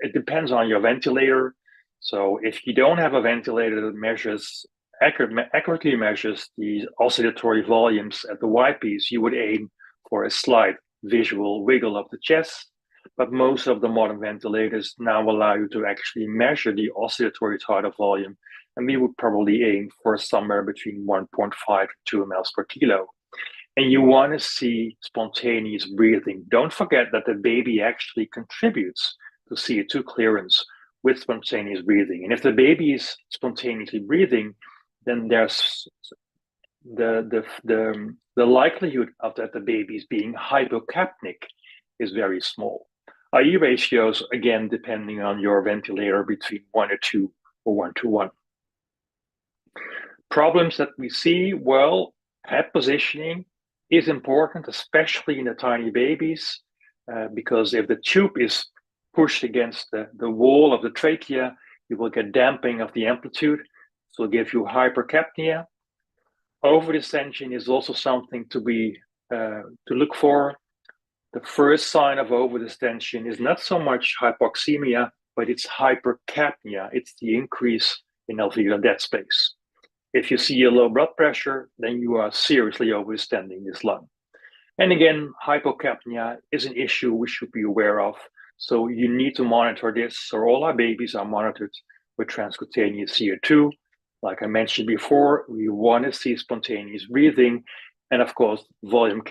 it depends on your ventilator. So if you don't have a ventilator that measures accurately measures the oscillatory volumes at the Y-piece, you would aim for a slight visual wiggle of the chest. But most of the modern ventilators now allow you to actually measure the oscillatory tidal volume, and we would probably aim for somewhere between 1.5 to 2 mL per kilo. And you want to see spontaneous breathing. Don't forget that the baby actually contributes to CO2 clearance with spontaneous breathing. And if the baby is spontaneously breathing, then there's the likelihood of that the baby is being hypocapnic is very small. IE ratios, again, depending on your ventilator, between 1 to 2 or 1 to 1. Problems that we see, well, head positioning is important, especially in the tiny babies, because if the tube is pushed against the wall of the trachea, you will get damping of the amplitude, so it'll give you hypercapnia. Overdistension is also something to look for. The first sign of overdistension is not so much hypoxemia, but it's hypercapnia. It's the increase in alveolar dead space. If you see a low blood pressure, then you are seriously overdistending this lung. And again, hypocapnia is an issue we should be aware of. So you need to monitor this. So all our babies are monitored with transcutaneous CO2. Like I mentioned before, we want to see spontaneous breathing. And of course, volume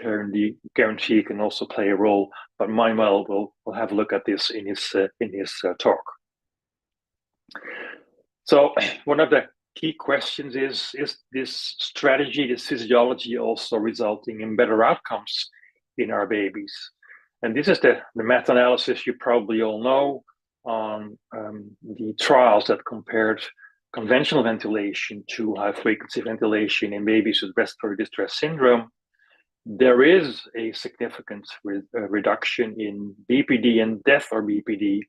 guarantee can also play a role. But Manuel will have a look at this in his talk. So one of the key questions is this strategy, this physiology also resulting in better outcomes in our babies? And this is the meta-analysis you probably all know on the trials that compared conventional ventilation to high-frequency ventilation in babies with respiratory distress syndrome. There is a significant reduction in BPD and death or BPD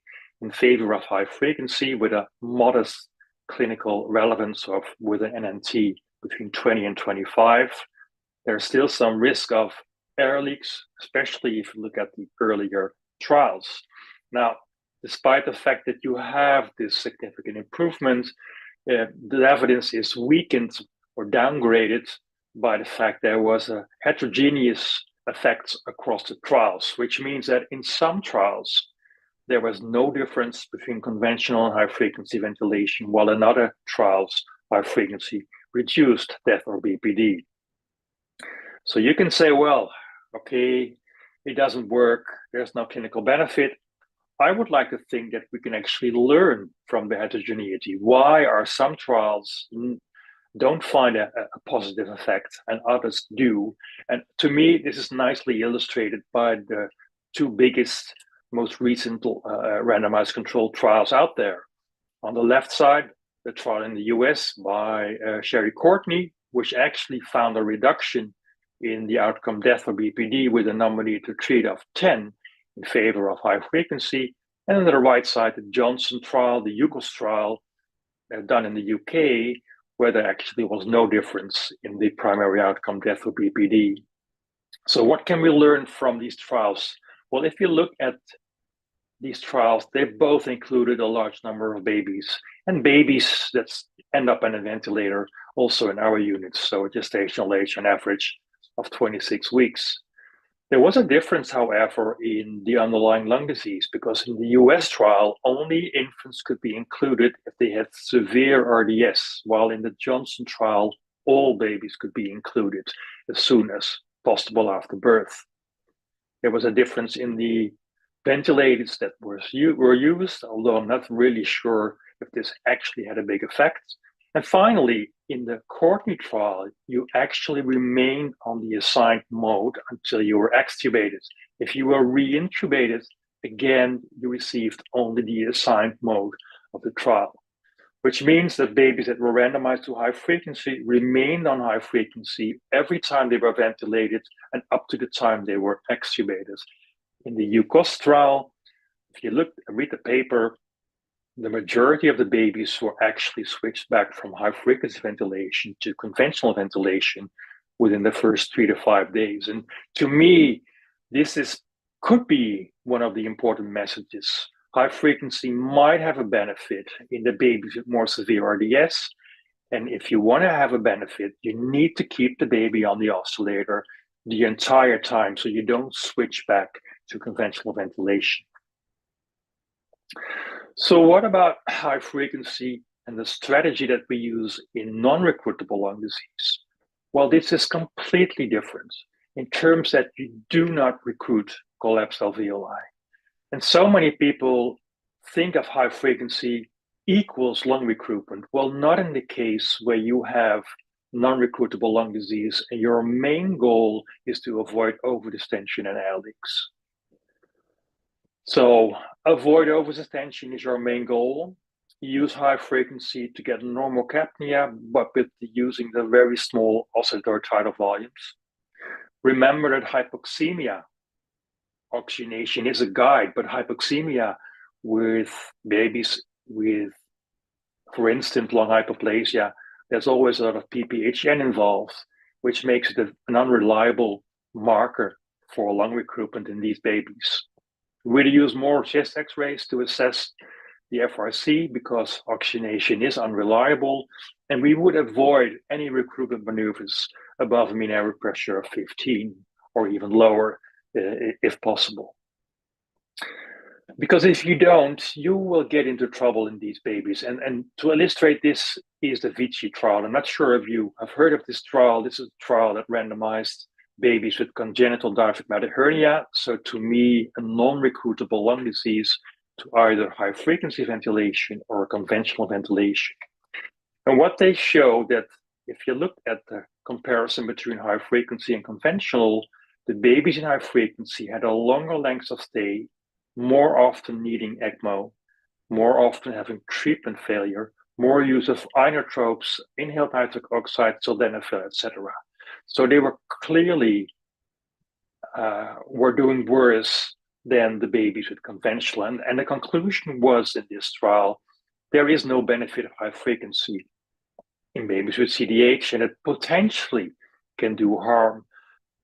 in favor of high frequency with a modest clinical relevance of with an NNT between 20 and 25. There's still some risk of air leaks, especially if you look at the earlier trials. Now, despite the fact that you have this significant improvement, the evidence is weakened or downgraded by the fact there was a heterogeneous effect across the trials, which means that in some trials, there was no difference between conventional and high-frequency ventilation, while in other trials, high-frequency reduced death or BPD. So you can say, well, okay, it doesn't work, there's no clinical benefit. I would like to think that we can actually learn from the heterogeneity. Why are some trials don't find a positive effect and others do? And to me, this is nicely illustrated by the two biggest, most recent randomized controlled trials out there. On the left side, the trial in the US by Sherry Courtney, which actually found a reduction in the outcome death or BPD with a number needed to treat of 10 in favor of high frequency. And on the right side, the Johnson trial, the UCOS trial done in the UK, where there actually was no difference in the primary outcome death or BPD. So what can we learn from these trials? Well, if you look at these trials, they both included a large number of babies, and babies that end up in a ventilator also in our units. So a gestational age on average of 26 weeks. There was a difference, however, in the underlying lung disease, because in the US trial, only infants could be included if they had severe RDS, while in the Johnson trial, all babies could be included as soon as possible after birth. There was a difference in the ventilators that were used, although I'm not really sure if this actually had a big effect. And finally, in the Courtney trial, you actually remained on the assigned mode until you were extubated. If you were reintubated, again, you received only the assigned mode of the trial, which means that babies that were randomized to high frequency remained on high frequency every time they were ventilated and up to the time they were extubated. In the UCOS trial, if you read the paper, the majority of the babies were actually switched back from high-frequency ventilation to conventional ventilation within the first 3 to 5 days. And to me, this could be one of the important messages. High frequency might have a benefit in the babies with more severe RDS. And if you want to have a benefit, you need to keep the baby on the oscillator the entire time so you don't switch back to conventional ventilation. So what about high frequency and the strategy that we use in non-recruitable lung disease? Well, this is completely different in terms that you do not recruit collapsed alveoli. And so many people think of high frequency equals lung recruitment. Well, not in the case where you have non-recruitable lung disease and your main goal is to avoid overdistension and air leaks. So avoid overdistension is your main goal. Use high frequency to get normal capnia, but with using the very small oscillatory tidal volumes. Remember that hypoxemia, oxygenation is a guide, but hypoxemia with babies with for instance, lung hypoplasia, there's always a lot of PPHN involved, which makes it an unreliable marker for lung recruitment in these babies. We use more chest X-rays to assess the FRC because oxygenation is unreliable, and we would avoid any recruitment maneuvers above a mean airway pressure of 15 or even lower if possible. Because if you don't, you will get into trouble in these babies. And to illustrate this is the Vici trial. I'm not sure if you have heard of this trial. This is a trial that randomized babies with congenital diaphragmatic hernia, so to me, a non-recruitable lung disease, to either high-frequency ventilation or conventional ventilation. And what they show that if you look at the comparison between high-frequency and conventional, the babies in high-frequency had a longer length of stay, more often needing ECMO, more often having treatment failure, more use of inotropes, inhaled nitric oxide, sildenafil, etc. So they were clearly were doing worse than the babies with conventional. And the conclusion was in this trial, there is no benefit of high frequency in babies with CDH, and it potentially can do harm.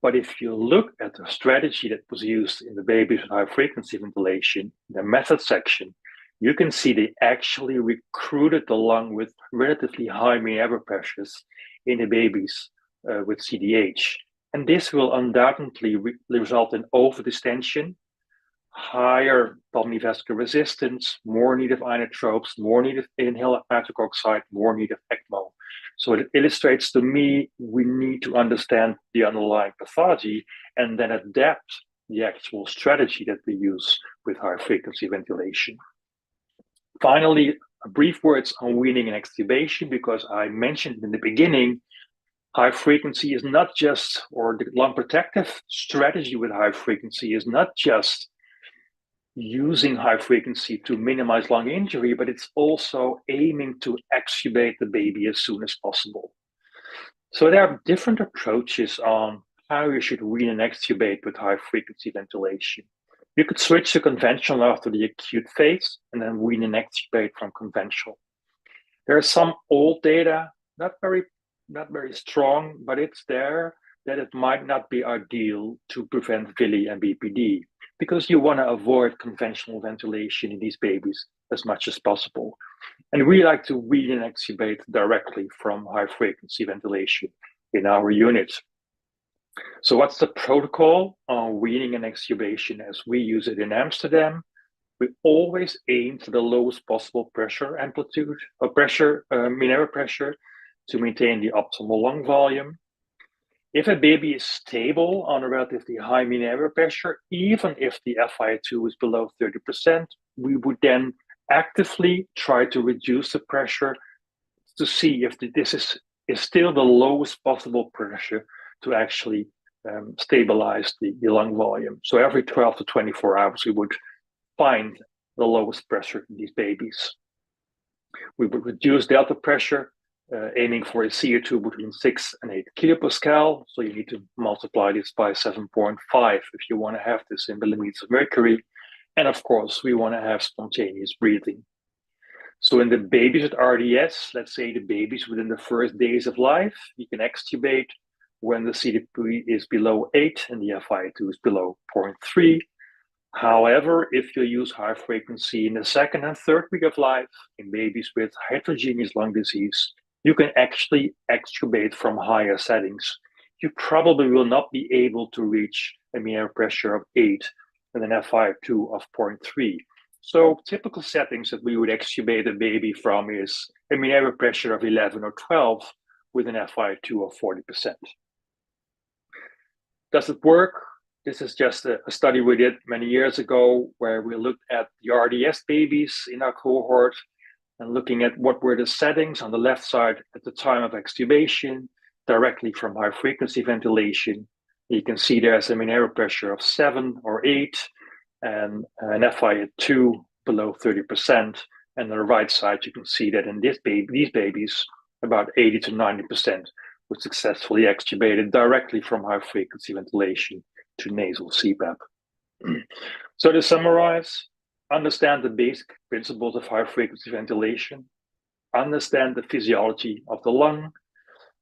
But if you look at the strategy that was used in the babies with high frequency ventilation, the method section, you can see they actually recruited the lung with relatively high mean airway pressures in the babies with CDH. And this will undoubtedly result in overdistension, higher pulmonary vascular resistance, more need of inotropes, more need of inhaled nitric oxide, more need of ECMO. So it illustrates to me we need to understand the underlying pathology and then adapt the actual strategy that we use with high frequency ventilation. Finally, a brief words on weaning and extubation, because I mentioned in the beginning, high frequency is not just, or the lung protective strategy with high frequency is not just using high frequency to minimize lung injury, but it's also aiming to extubate the baby as soon as possible. So there are different approaches on how you should wean and extubate with high frequency ventilation. You could switch to conventional after the acute phase and then wean and extubate from conventional. There is some old data, not very strong, but it's there, that it might not be ideal to prevent VILI and BPD, because you want to avoid conventional ventilation in these babies as much as possible. And we like to wean and extubate directly from high frequency ventilation in our unit. So what's the protocol on weaning and extubation as we use it in Amsterdam? We always aim for the lowest possible pressure amplitude, or pressure, mean airway pressure, to maintain the optimal lung volume. If a baby is stable on a relatively high mean airway pressure, even if the FiO2 is below 30%, we would then actively try to reduce the pressure to see if this is still the lowest possible pressure to actually stabilize the lung volume. So every 12 to 24 hours, we would find the lowest pressure in these babies. We would reduce delta pressure, aiming for a CO2 between 6 and 8 kilopascal. So you need to multiply this by 7.5 if you want to have this in millimeters of mercury. And of course, we want to have spontaneous breathing. So in the babies with RDS, let's say the babies within the first days of life, you can extubate when the CDP is below 8 and the FiO2 is below 0.3. However, if you use high frequency in the second and third week of life in babies with heterogeneous lung disease, you can actually extubate from higher settings. You probably will not be able to reach a mean airway pressure of 8 and an FiO2 of 0.3. So typical settings that we would extubate a baby from is a mean airway pressure of 11 or 12 with an FiO2 of 40%. Does it work? This is just a study we did many years ago where we looked at the RDS babies in our cohort and looking at what were the settings on the left side at the time of extubation, directly from high frequency ventilation. You can see there's a mean airway pressure of 7 or 8 and an FiO2 below 30%. And on the right side, you can see that in these babies, about 80 to 90% were successfully extubated directly from high frequency ventilation to nasal CPAP. So to summarize, understand the basic principles of high frequency ventilation, understand the physiology of the lung.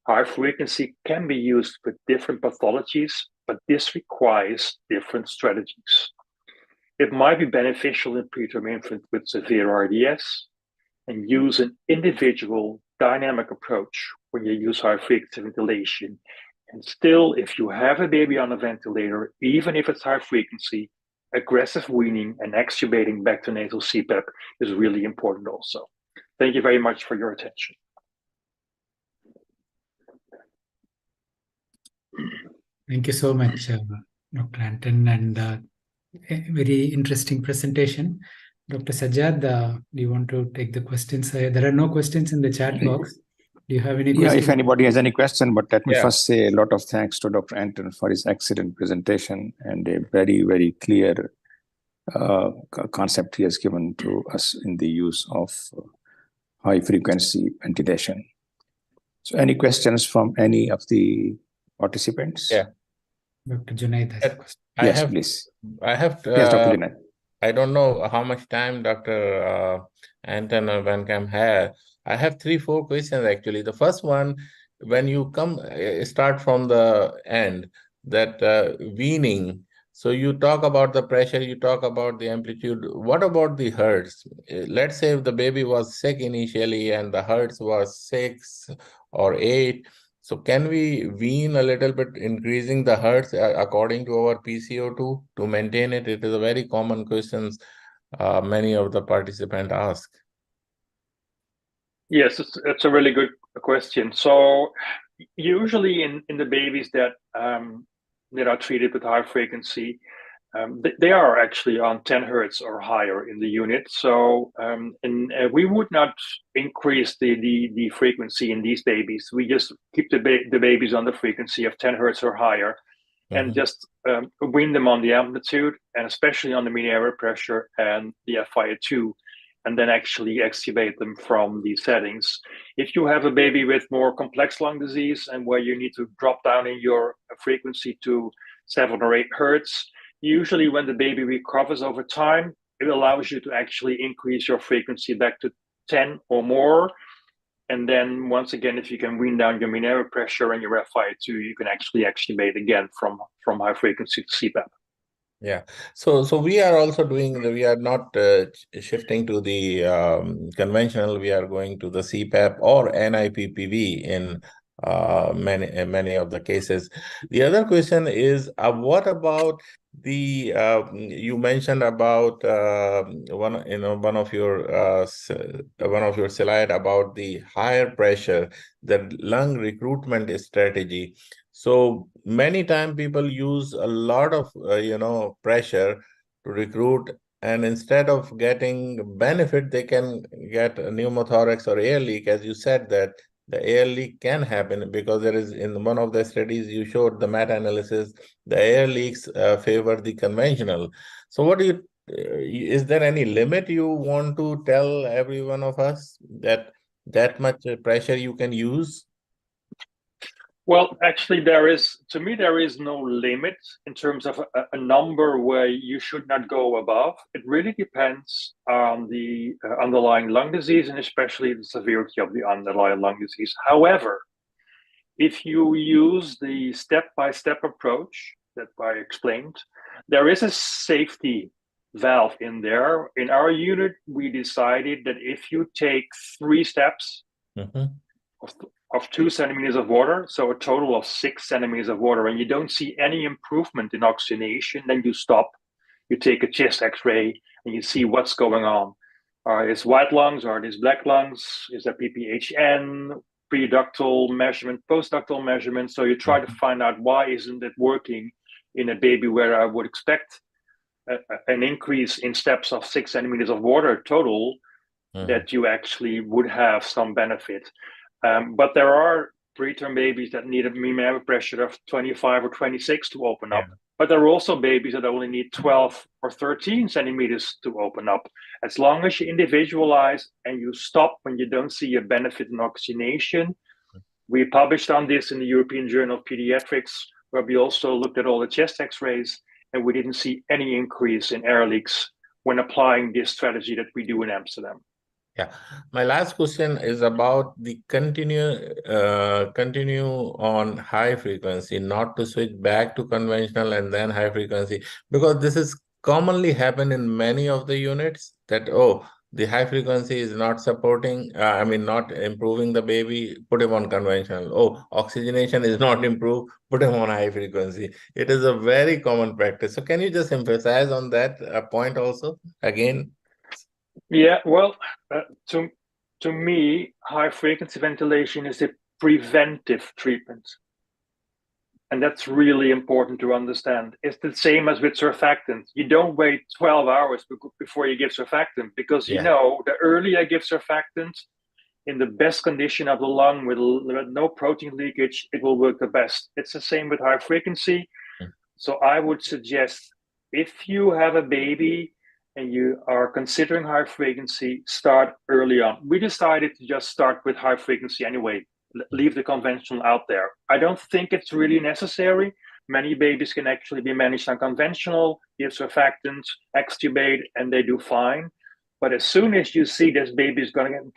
High frequency can be used with different pathologies, but this requires different strategies. It might be beneficial in preterm infant with severe RDS and use an individual dynamic approach when you use high frequency ventilation. And still, if you have a baby on a ventilator, even if it's high frequency, aggressive weaning and extubating back to nasal CPAP is really important also. Thank you very much for your attention. Thank you so much, Dr. Anton, and a very interesting presentation. Dr. Sajjad, do you want to take the questions? There are no questions in the chat box. Do you have any questions? Yeah, if anybody has any question, but let me first say a lot of thanks to Dr. Anton for his excellent presentation and a very, very clear concept he has given to us in the use of high frequency ventilation. So any questions from any of the participants? Yeah. Dr. Junaid has a question. Please. I have Yes, Dr. Junaid. I don't know how much time Dr. Anton or Van Kaam had. I have 3-4 questions actually. The first one, when you start from the end, that weaning. So you talk about the pressure, you talk about the amplitude. What about the hertz? Let's say if the baby was sick initially and the hertz was 6 or 8. So can we wean a little bit, increasing the hertz according to our PCO2 to maintain it? It is a very common question many of the participants ask. Yes, it's a really good question. So usually in the babies that are treated with high frequency, they are actually on 10 hertz or higher in the unit. So we would not increase the frequency in these babies. We just keep the babies on the frequency of 10 hertz or higher, and just wean them on the amplitude, and especially on the mean airway pressure and the FiO2, and then actually extubate them from these settings. If you have a baby with more complex lung disease and where you need to drop down in your frequency to 7 or 8 hertz, usually when the baby recovers over time, it allows you to actually increase your frequency back to 10 or more. And then once again, if you can wean down your mean airway pressure and your FiO2, you can actually extubate again from high frequency to CPAP. Yeah, so we are also doing, we are not shifting to the conventional, we are going to the CPAP or NIPPV in many of the cases. The other question is, what about the you mentioned about one of your slide about the higher pressure, the lung recruitment strategy. So many times people use a lot of pressure to recruit, and instead of getting benefit, they can get a pneumothorax or air leak. As you said, that the air leak can happen because there is, in one of the studies you showed, the meta-analysis, the air leaks favor the conventional. So what do you, is there any limit you want to tell every one of us that much pressure you can use? Well, actually, there is no limit in terms of a number where you should not go above. It really depends on the underlying lung disease and especially the severity of the underlying lung disease. However, if you use the step-by-step approach that I explained, there is a safety valve in there. In our unit, we decided that if you take 3 steps of 2 centimeters of water, so a total of 6 centimeters of water, and you don't see any improvement in oxygenation, then you stop. You take a chest X-ray and you see what's going on. Are these white lungs? Are these black lungs? Is there PPHN, pre-ductal measurement, post-ductal measurement? So you try to find out why isn't it working in a baby where I would expect an increase in steps of 6 centimeters of water total, that you actually would have some benefit. But there are preterm babies that need a mean airway pressure of 25 or 26 to open up. But there are also babies that only need 12 or 13 centimeters to open up. As long as you individualize and you stop when you don't see a benefit in oxygenation. We published on this in the European Journal of Pediatrics, where we also looked at all the chest X-rays, and we didn't see any increase in air leaks when applying this strategy that we do in Amsterdam. Yeah. My last question is about the continue on high frequency, not to switch back to conventional and then high frequency, because this is commonly happen in many of the units that, oh, the high frequency is not supporting, not improving the baby, put him on conventional. Oh, oxygenation is not improved, put him on high frequency. It is a very common practice. So can you just emphasize on that point also again? Yeah, well, to me, high frequency ventilation is a preventive treatment. And that's really important to understand. It's the same as with surfactant. You don't wait 12 hours before you give surfactant, because you know the earlier you give surfactant in the best condition of the lung with no protein leakage, it will work the best. It's the same with high frequency. So I would suggest, if you have a baby and you are considering high frequency, start early on. We decided to just start with high frequency anyway. Leave the conventional out there. I don't think it's really necessary. Many babies can actually be managed on conventional, give surfactants, extubate, and they do fine. But as soon as you see this baby is going to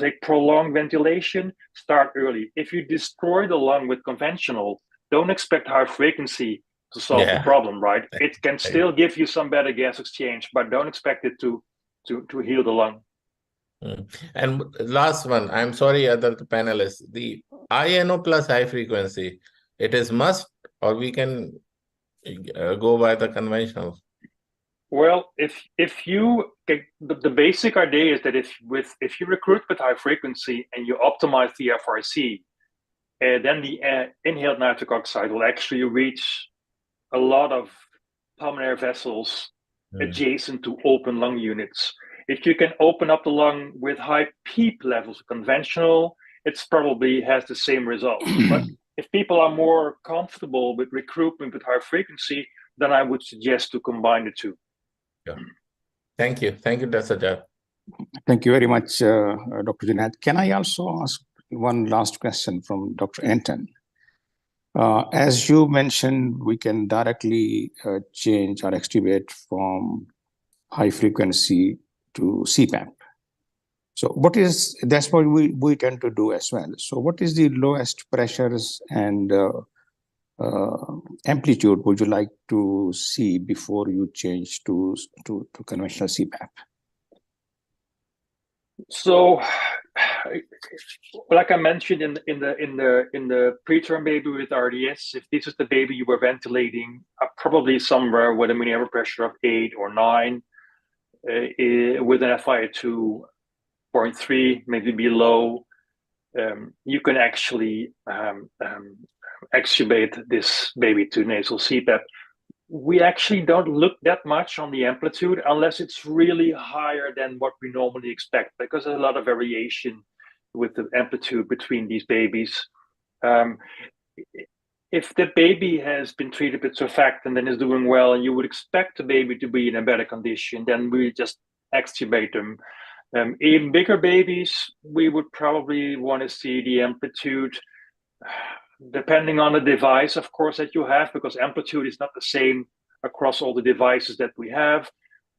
take prolonged ventilation, start early. If you destroy the lung with conventional, don't expect high frequency to solve the problem, right? It can still give you some better gas exchange, but don't expect it to heal the lung. And last one, I'm sorry, other panelists, the INO plus high frequency, it is must, or we can go by the conventional? Well, if you the basic idea is that if you recruit with high frequency and you optimize the FRC, then the inhaled nitric oxide will actually reach a lot of pulmonary vessels adjacent to open lung units. If you can open up the lung with high PEEP levels of conventional, it's probably has the same result. But if people are more comfortable with recruitment with high frequency, then I would suggest to combine the two. Yeah. Thank you. Thank you, Dr. Sajjad. Thank you very much, Dr. Junaid. Can I also ask one last question from Dr. Anton? As you mentioned, we can directly change or extubate from high frequency to CPAP. So that's what we tend to do as well. So what is the lowest pressures and amplitude would you like to see before you change to conventional CPAP? So, like I mentioned in the preterm baby with RDS, if this is the baby you were ventilating, probably somewhere with a minimum pressure of 8 or 9, with an FiO2 0.3, maybe below, you can actually extubate this baby to nasal CPAP. We actually don't look that much on the amplitude unless it's really higher than what we normally expect, because there's a lot of variation with the amplitude between these babies. If the baby has been treated with surfactant and is doing well, and you would expect the baby to be in a better condition, then we just extubate them. In bigger babies, we would probably want to see the amplitude, depending on the device, of course, that you have, because amplitude is not the same across all the devices that we have.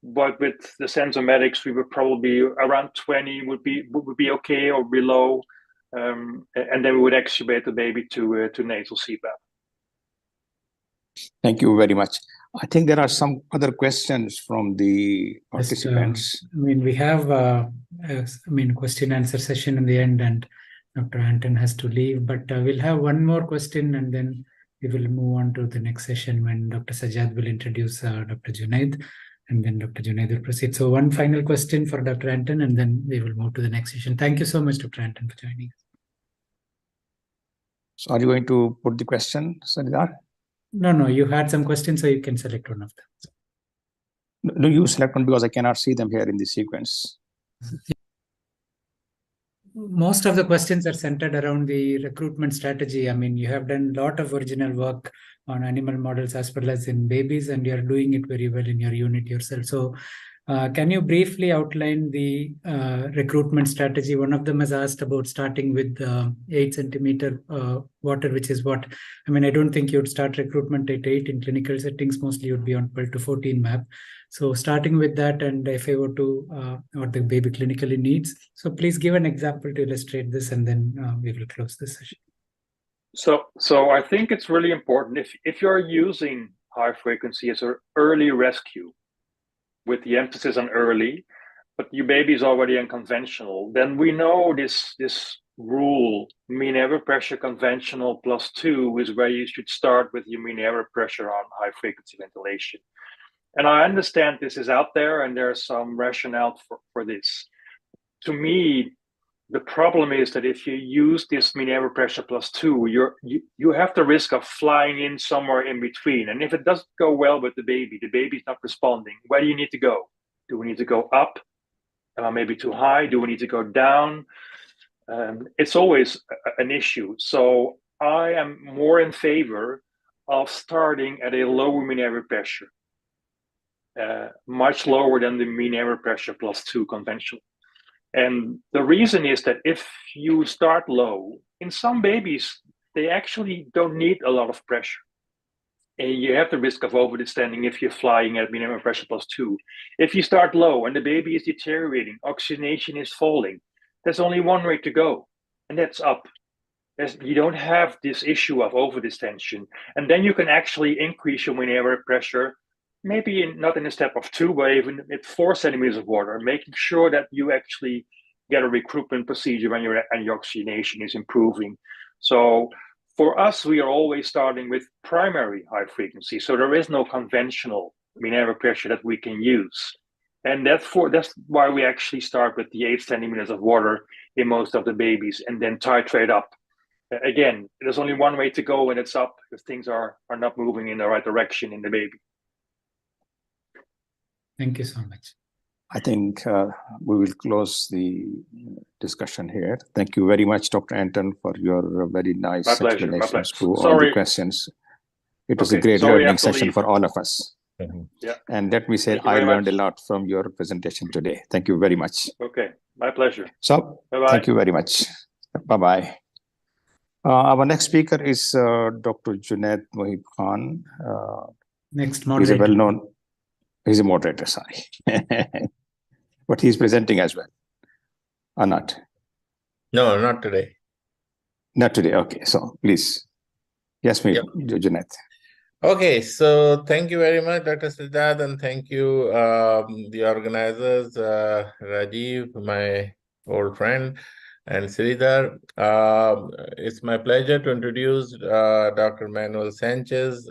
But with the Sensomedics, we would probably around 20 would be okay, or below, and then we would extubate the baby to nasal CPAP. Thank you very much. I think there are some other questions from the participants. We have question answer session in the end, and Dr. Anton has to leave, but we'll have one more question, and then we will move on to the next session when Dr. Sajjad will introduce Dr. Junaid, and then Dr. Junaid will proceed. So one final question for Dr. Anton, and then we will move to the next session. Thank you so much, Dr. Anton, for joining us. So are you going to put the question, Sardar? No, you had some questions, so you can select one of them. No, you select one because I cannot see them here in the sequence. Most of the questions are centered around the recruitment strategy. You have done a lot of original work on animal models as well as in babies, and you're doing it very well in your unit yourself. So Can you briefly outline the recruitment strategy? One of them has asked about starting with 8 centimeter water, which is what, I mean, I don't think you'd start recruitment at 8 in clinical settings. Mostly you'd be on 12 to 14 MAP. So starting with that, and if I were to, what the baby clinically needs. So please give an example to illustrate this, and then we will close this session. So I think it's really important if you're using high frequency as an early rescue, with the emphasis on early, but your baby is already unconventional, then we know this rule, mean air pressure conventional +2, is where you should start with your mean air pressure on high frequency ventilation. And I understand this is out there and there's some rationale for this. To me, the problem is that if you use this mean air pressure +2, you have the risk of flying in somewhere in between. And if it doesn't go well with the baby's not responding. Where do you need to go? Do we need to go up? Maybe too high? Do we need to go down? It's always an issue. So I am more in favor of starting at a lower mean air pressure, much lower than the mean air pressure +2 conventional. And the reason is that if you start low, in some babies, they actually don't need a lot of pressure. And you have the risk of overdistending if you're flying at minimum pressure +2. If you start low and the baby is deteriorating, oxygenation is falling, there's only one way to go, and that's up. You don't have this issue of overdistension. And then you can actually increase your air pressure, maybe not in a step of 2, but even at 4 centimeters of water, making sure that you actually get a recruitment procedure and your oxygenation is improving. So for us, we are always starting with primary high frequency. So there is no conventional air pressure that we can use. And that's why we actually start with the 8 centimeters of water in most of the babies and then titrate up. Again, there's only one way to go, and it's up if things are not moving in the right direction in the baby. Thank you so much. I think we will close the discussion here. Thank you very much, Dr. Anton, for your very nice explanations to all the questions. It was a great learning session for all of us. Yeah. And let me say, I learned a lot from your presentation today. Thank you very much. Okay, my pleasure. So, bye-bye. Thank you very much. Bye-bye. Our next speaker is Dr. Junaid Mohib Khan. Next moderator. He's a well-known. He's a moderator, sorry. But he's presenting as well, or not? No, not today. Not today, okay. So please. Yes, me, Junaid. Okay, so thank you very much, Dr. Sociedad, and thank you, the organizers, Rajiv, my old friend, and Sridhar. It's my pleasure to introduce Dr. Manuel Sánchez,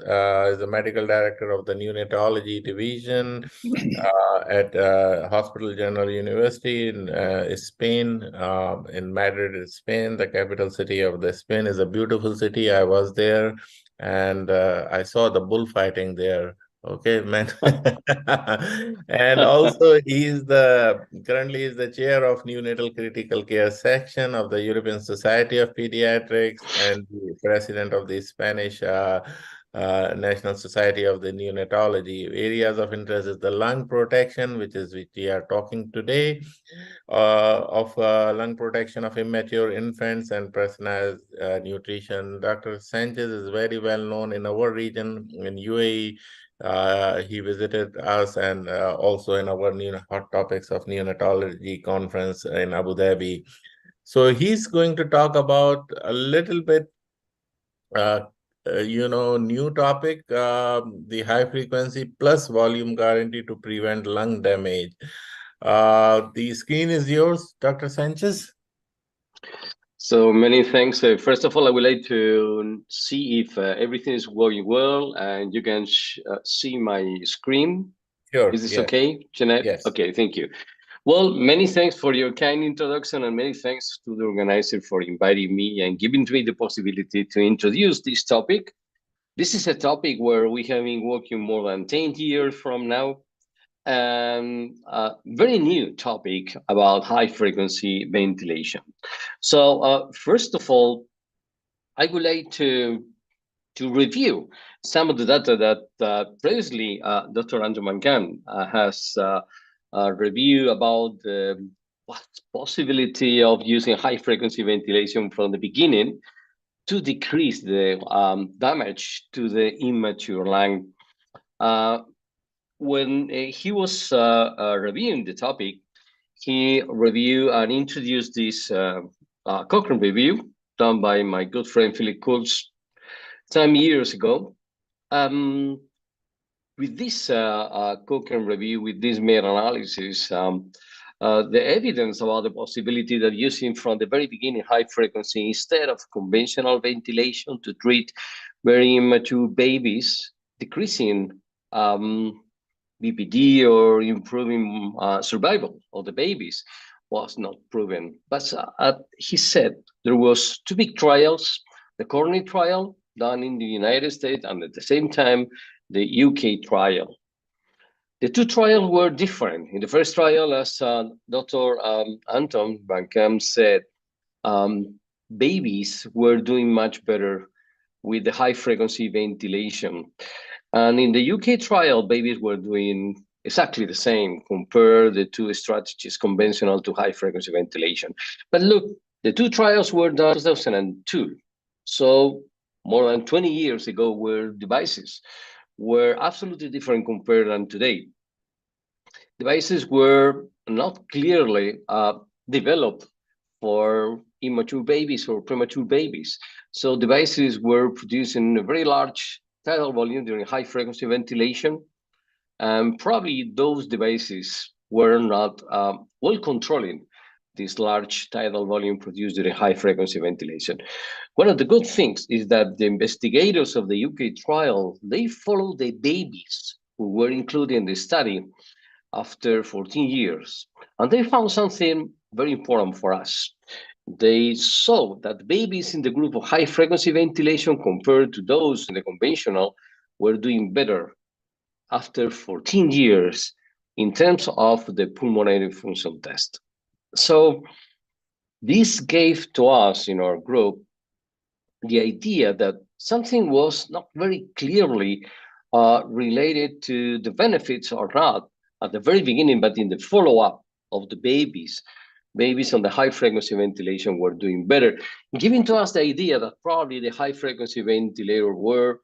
is the medical director of the Neonatology division at Hospital General University in Spain, in Madrid, Spain. The capital city of the Spain is a beautiful city. I was there and I saw the bullfighting there. Okay, man. And also currently is the chair of neonatal critical care section of the European Society of Pediatrics and the president of the Spanish National Society of the Neonatology. Areas of interest is the lung protection, which we are talking today, of lung protection of immature infants and personalized nutrition. Dr. Sánchez is very well known in our region, in UAE. He visited us and also in our hot topics of neonatology conference in Abu Dhabi. So he's going to talk about a little bit, new topic, the high frequency plus volume guarantee to prevent lung damage. The screen is yours, Dr. Sánchez. So many thanks. First of all, I would like to see if everything is going well and you can see my screen. Sure. Is this okay, Jeanette? Yes. Okay, thank you. Well, many thanks for your kind introduction and many thanks to the organizer for inviting me and giving me the possibility to introduce this topic. This is a topic where we have been working more than 10 years from now. A very new topic about high frequency ventilation. So first of all, I would like to review some of the data that previously Dr. Anton has review about the possibility of using high-frequency ventilation from the beginning to decrease the damage to the immature lung. When he was reviewing the topic, he reviewed and introduced this Cochrane review done by my good friend Philip Kurtz some years ago. With this Cochrane review, with this meta-analysis, the evidence about the possibility that using from the very beginning high frequency instead of conventional ventilation to treat very immature babies, decreasing BPD or improving survival of the babies was not proven. But he said there was two big trials, the Courtney trial done in the United States and at the same time the UK trial. The two trials were different. In the first trial, as Dr. Anton van Kaam said, babies were doing much better with the high-frequency ventilation. And in the UK trial, babies were doing exactly the same, compare the two strategies, conventional to high-frequency ventilation. But look, the two trials were done in 2002. So more than 20 years ago, where devices were absolutely different compared than today. Devices were not clearly developed for immature babies or premature babies. So devices were producing a very large tidal volume during high frequency ventilation. And probably those devices were not well controlling this large tidal volume produced during high frequency ventilation. One of the good things is that the investigators of the UK trial, they followed the babies who were included in the study after 14 years. And they found something very important for us. They saw that babies in the group of high frequency ventilation compared to those in the conventional were doing better after 14 years in terms of the pulmonary function test. So this gave to us in our group the idea that something was not very clearly related to the benefits or not at the very beginning, but in the follow-up of the babies. Babies on the high frequency ventilation were doing better, giving to us the idea that probably the high frequency ventilator were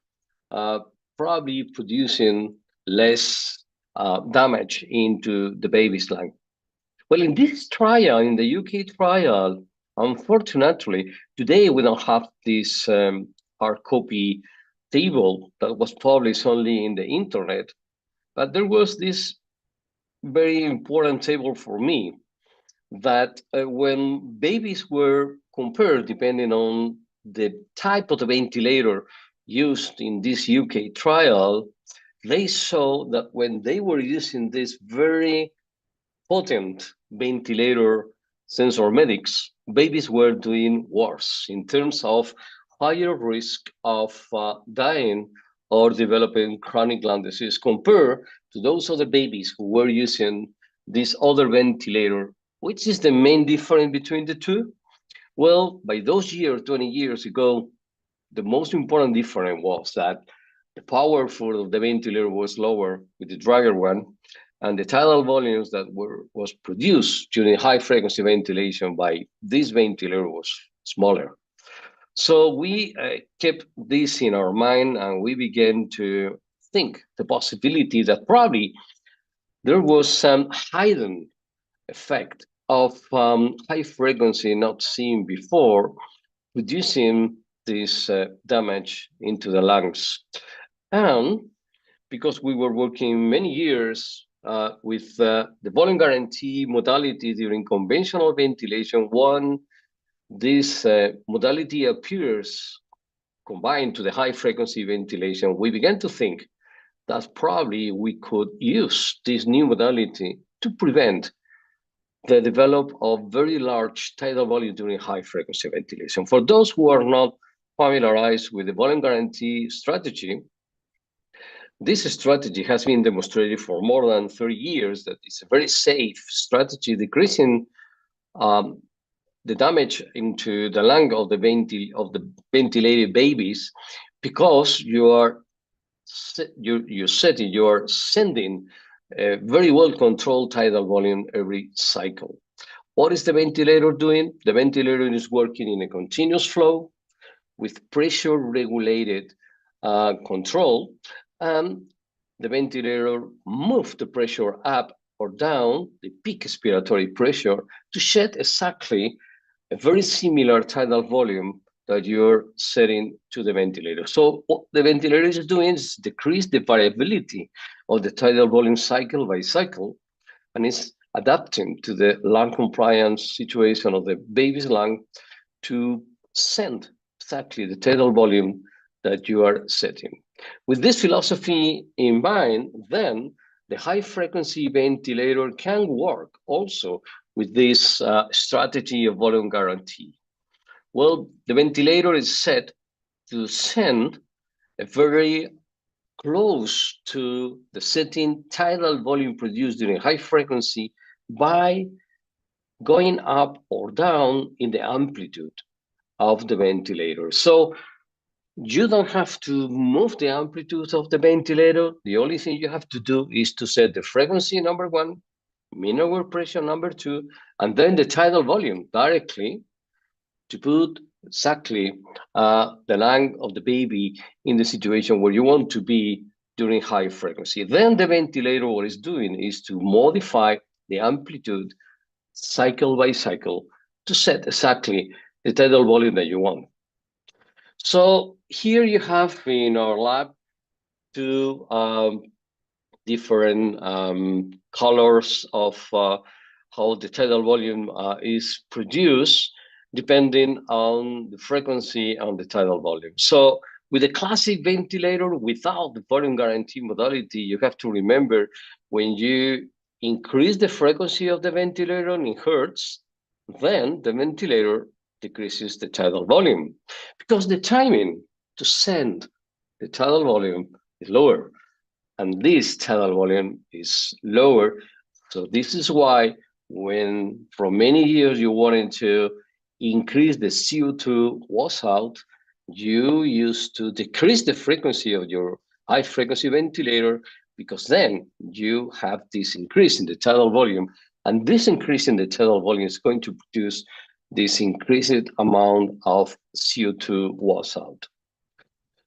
probably producing less damage into the baby's lung. Well, in this trial, in the UK trial, unfortunately, today we don't have this hard copy table that was published only in the internet, but there was this very important table for me that when babies were compared, depending on the type of the ventilator used in this UK trial, they saw that when they were using this very potent ventilator sensor medics, babies were doing worse in terms of higher risk of dying or developing chronic lung disease compared to those other babies who were using this other ventilator. Which is the main difference between the two? Well, by those years, 20 years ago, the most important difference was that the power for the ventilator was lower with the drier one, and the tidal volumes that was produced during high frequency ventilation by this ventilator was smaller. So we kept this in our mind, and we began to think the possibility that probably there was some hidden effect of high frequency not seen before, producing this damage into the lungs. And because we were working many years with the volume guarantee modality during conventional ventilation, this modality appears combined to the high frequency ventilation, we began to think that probably we could use this new modality to prevent the development of very large tidal volume during high frequency ventilation. For those who are not familiarized with the volume guarantee strategy, this strategy has been demonstrated for more than 30 years that it's a very safe strategy, decreasing the damage into the lung of the ventilated babies, because you are sending a very well-controlled tidal volume every cycle. What is the ventilator doing? The ventilator is working in a continuous flow with pressure-regulated control, and the ventilator moves the pressure up or down, the peak expiratory pressure, to shed exactly a very similar tidal volume that you're setting to the ventilator. So what the ventilator is doing is decrease the variability of the tidal volume cycle by cycle, and it's adapting to the lung compliance situation of the baby's lung to send exactly the tidal volume that you are setting. With this philosophy in mind, then the high frequency ventilator can work also with this strategy of volume guarantee. Well, the ventilator is set to send a very close to the setting tidal volume produced during high frequency by going up or down in the amplitude of the ventilator. So you don't have to move the amplitude of the ventilator. The only thing you have to do is to set the frequency number 1, mean over pressure number 2, and then the tidal volume directly to put exactly the lung of the baby in the situation where you want to be during high frequency. Then the ventilator, what it's doing is to modify the amplitude cycle by cycle to set exactly the tidal volume that you want. So here you have in our lab 2 different colors of how the tidal volume is produced depending on the frequency and the tidal volume. So with a classic ventilator without the volume guarantee modality, you have to remember when you increase the frequency of the ventilator in hertz, then the ventilator decreases the tidal volume because the timing to send the tidal volume is lower and this tidal volume is lower. So this is why when for many years you wanted to increase the CO2 was out, you used to decrease the frequency of your high frequency ventilator because then you have this increase in the tidal volume, and this increase in the tidal volume is going to produce this increased amount of CO2 was out.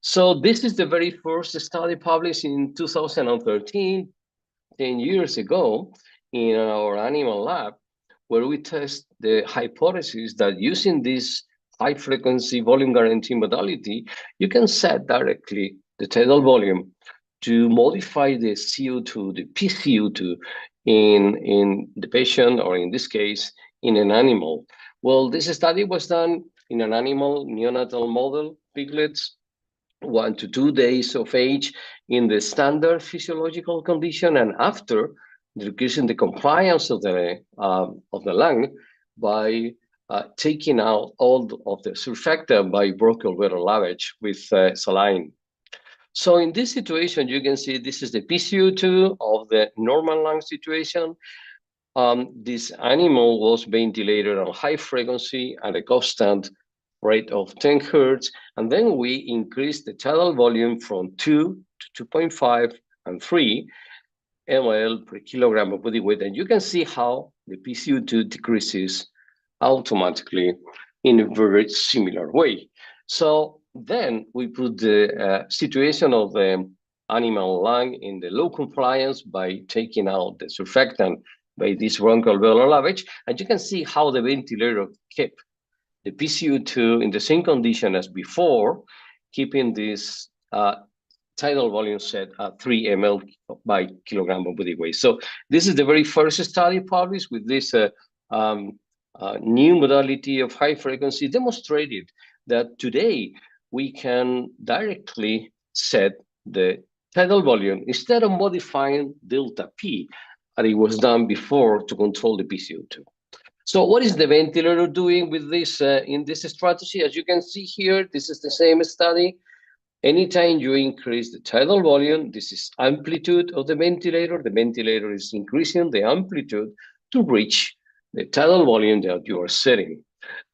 So this is the very first study published in 2013, 10 years ago, in our animal lab, where we test the hypothesis that using this high frequency volume guarantee modality, you can set directly the tidal volume to modify the CO2, the PCO2 in the patient, or in this case, in an animal. Well, this study was done in an animal neonatal model, piglets, 1 to 2 days of age in the standard physiological condition, and after decreasing the compliance of the lung by taking out all of the surfactant by bronchial lavage with saline. So in this situation, you can see this is the PCO2 of the normal lung situation. This animal was ventilated on high frequency at a constant rate of 10 hertz, and then we increased the tidal volume from 2 to 2.5 and 3 ml per kilogram of body weight, and you can see how the PCO2 decreases automatically in a very similar way. So then we put the situation of the animal lung in the low compliance by taking out the surfactant by this bronchial lavage, and you can see how the ventilator kept the PCO2 in the same condition as before, keeping this tidal volume set at 3 ml by kilogram of body weight. So this is the very first study published with this new modality of high frequency, demonstrated that today we can directly set the tidal volume instead of modifying delta P, as it was done before to control the PCO2. So what is the ventilator doing with this in this strategy? As you can see here, this is the same study. Anytime you increase the tidal volume, this is amplitude of the ventilator is increasing the amplitude to reach the tidal volume that you are setting.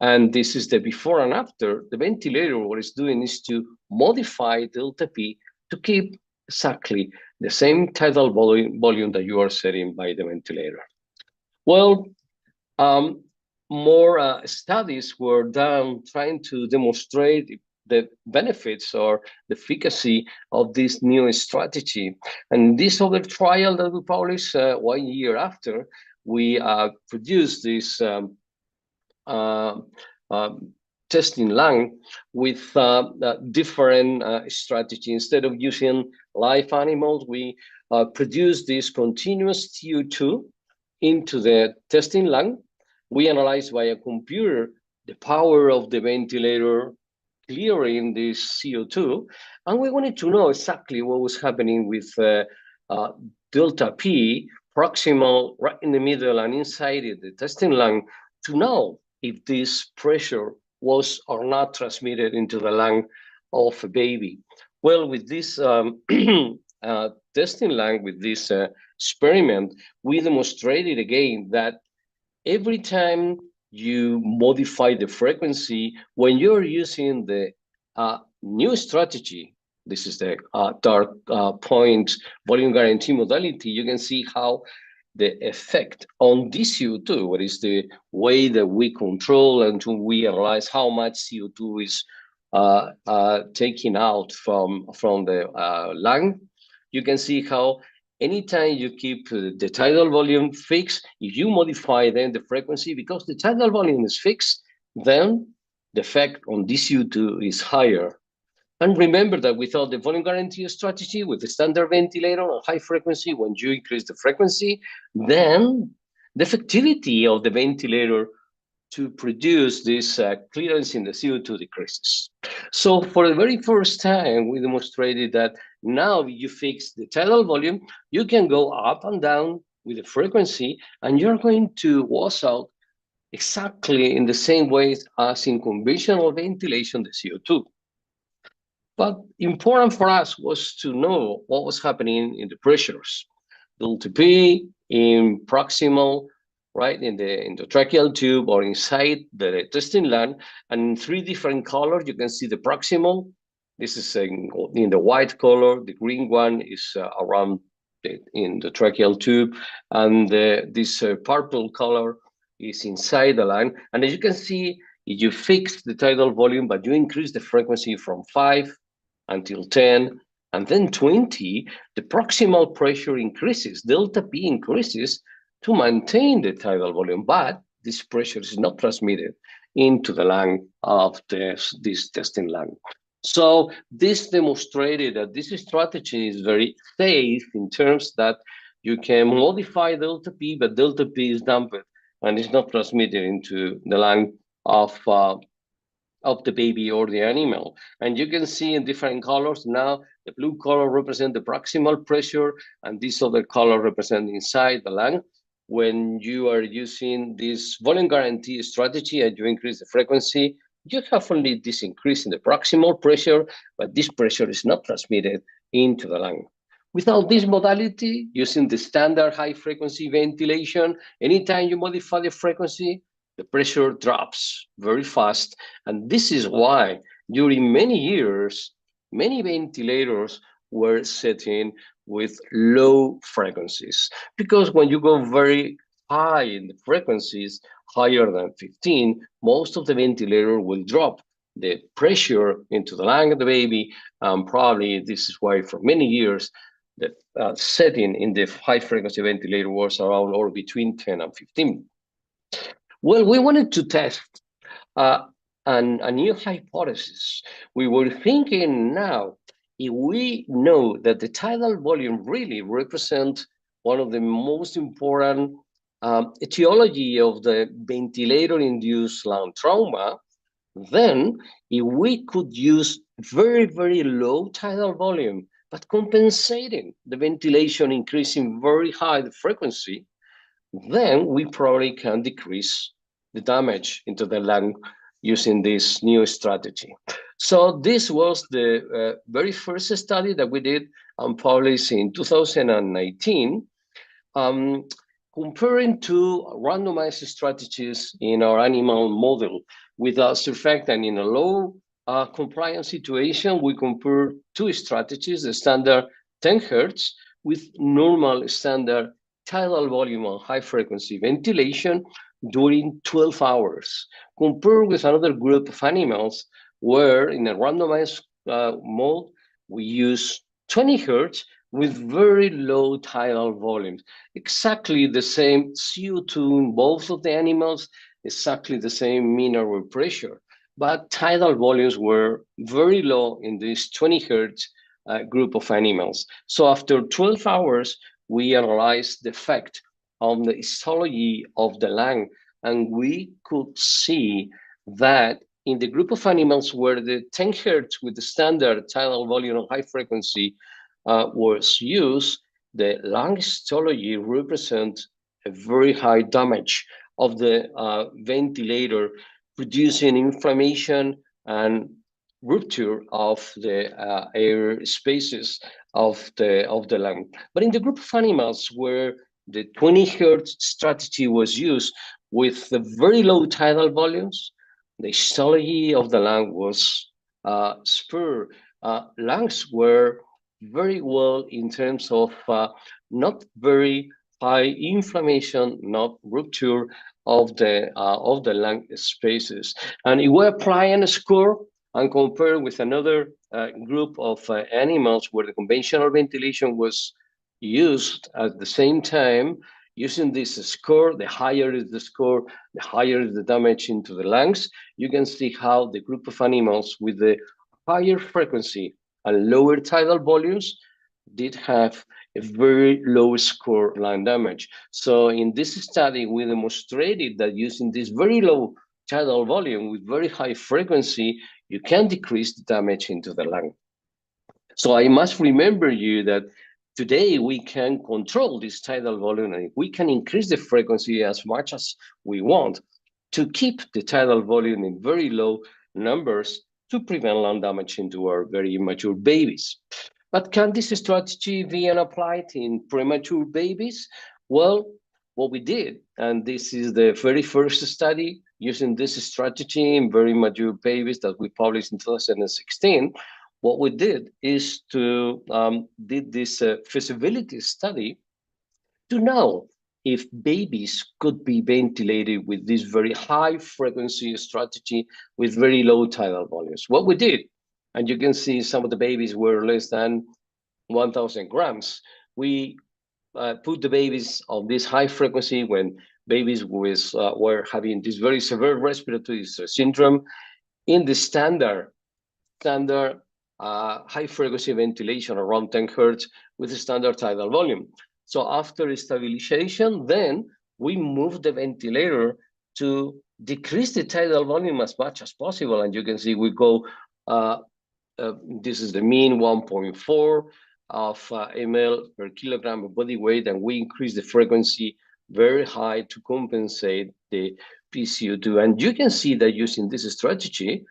And this is the before and after. The ventilator, what it's doing is to modify delta P to keep exactly the same tidal volume that you are setting by the ventilator. Well, more studies were done trying to demonstrate the benefits or the efficacy of this new strategy. And this other trial that we published 1 year after, we produced this testing lung with different strategy. Instead of using live animals, we produced this continuous CO2 into the testing lung. We analyzed by a computer the power of the ventilator clearing this CO2, and we wanted to know exactly what was happening with delta P, proximal, right in the middle and inside the testing lung, to know if this pressure was or not transmitted into the lung of a baby. Well, with this testing lung, with this experiment, we demonstrated again that every time you modify the frequency, when you're using the new strategy, this is the dark point volume guarantee modality, you can see how the effect on this CO2, what is the way that we control and we analyze how much CO2 is taken out from the lung. You can see how anytime you keep the tidal volume fixed, if you modify then the frequency, because the tidal volume is fixed, then the effect on this CO2 is higher. And remember that without the volume guarantee strategy, with the standard ventilator on high frequency, when you increase the frequency, then the effectivity of the ventilator to produce this clearance in the CO2 decreases. So for the very first time, we demonstrated that now you fix the tidal volume, you can go up and down with the frequency, and you're going to wash out exactly in the same way as in conventional ventilation, the CO2. But important for us was to know what was happening in the pressures. Delta P in proximal, right, in the endotracheal tube or inside the testing lung, and in 3 different colors, you can see the proximal. This is in the white color. The green one is around in the tracheal tube, and this purple color is inside the lung. And as you can see, if you fix the tidal volume, but you increase the frequency from 5 until 10, and then 20, the proximal pressure increases, delta P increases to maintain the tidal volume, but this pressure is not transmitted into the lung of this testing lung. So this demonstrated that this strategy is very safe in terms that you can modify delta P, but delta P is damped and is not transmitted into the lung of the baby or the animal. And you can see in different colors now, the blue color represents the proximal pressure, and this other color represents inside the lung. When you are using this volume guarantee strategy and you increase the frequency, you have only this increase in the proximal pressure, but this pressure is not transmitted into the lung. Without this modality, using the standard high frequency ventilation, anytime you modify the frequency, the pressure drops very fast. And this is why during many years, many ventilators were setting with low frequencies. Because when you go very high in the frequencies, higher than 15, most of the ventilator will drop the pressure into the lung of the baby. Probably this is why for many years, the setting in the high frequency ventilator was around or between 10 and 15. Well, we wanted to test a new hypothesis. We were thinking now, if we know that the tidal volume really represents one of the most important etiology of the ventilator-induced lung trauma, then if we could use very, very low tidal volume, but compensating the ventilation, increasing very high the frequency, then we probably can decrease the damage into the lung using this new strategy. So this was the very first study that we did and published in 2019, comparing two randomized strategies in our animal model with a surfactant in a low compliance situation. We compare 2 strategies, the standard 10 hertz with normal standard tidal volume and high frequency ventilation during 12 hours, compared with another group of animals where in a randomized mode, we use 20 hertz with very low tidal volumes, exactly the same CO2 in both of the animals, exactly the same mean airway pressure, but tidal volumes were very low in this 20 hertz group of animals. So after 12 hours, we analyzed the effect on the histology of the lung, and we could see that in the group of animals where the 10 hertz with the standard tidal volume of high frequency was used, the lung histology represents a very high damage of the ventilator, producing inflammation and rupture of the air spaces of the lung. But in the group of animals where the 20 hertz strategy was used with the very low tidal volumes, the histology of the lung was spur. Lungs were very well in terms of not very high inflammation, not rupture of the lung spaces. And if we apply a score and compare with another group of animals where the conventional ventilation was used at the same time, using this score, the higher is the score, the higher is the damage into the lungs. You can see how the group of animals with the higher frequency and lower tidal volumes did have a very low score lung damage. So in this study, we demonstrated that using this very low tidal volume with very high frequency, you can decrease the damage into the lung. So I must remember you that today we can control this tidal volume, and we can increase the frequency as much as we want to keep the tidal volume in very low numbers to prevent lung damage into our very immature babies. But can this strategy be applied in premature babies? Well, what we did, and this is the very first study using this strategy in very mature babies that we published in 2016, what we did is to did this feasibility study to know if babies could be ventilated with this very high frequency strategy with very low tidal volumes. What we did, and you can see some of the babies were less than 1,000 grams. We put the babies on this high frequency when babies with, were having this very severe respiratory syndrome in the standard high frequency ventilation around 10 hertz with a standard tidal volume. So after stabilization, then we move the ventilator to decrease the tidal volume as much as possible. And you can see we go, this is the mean 1.4 of ml per kilogram of body weight, and we increase the frequency very high to compensate the PCO2. And you can see that using this strategy,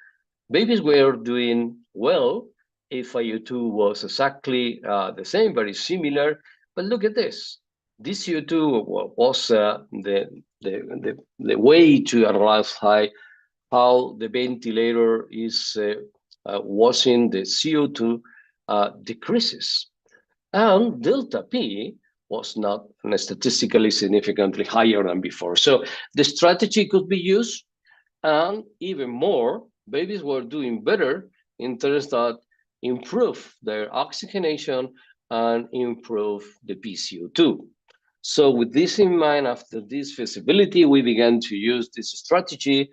babies were doing well. FiO2 was exactly the same, very similar. But look at this. This CO2 was the way to analyze how the ventilator is watching the CO2 decreases. And delta P was not statistically significantly higher than before. So the strategy could be used, and even more, babies were doing better in terms that improve their oxygenation and improve the PCO2. So with this in mind, after this feasibility, we began to use this strategy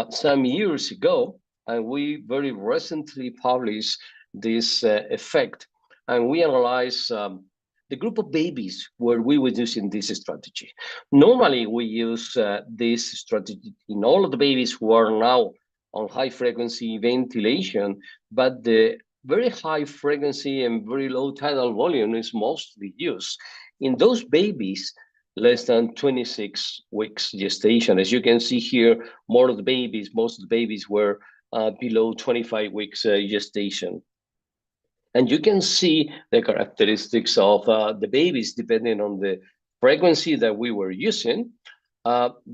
some years ago, and we very recently published this effect. And we analyzed the group of babies where we were using this strategy. Normally, we use this strategy in all of the babies who are now on high frequency ventilation, but the very high frequency and very low tidal volume is mostly used in those babies less than 26 weeks gestation. As you can see here, most of the babies were below 25 weeks gestation. And you can see the characteristics of the babies depending on the frequency that we were using.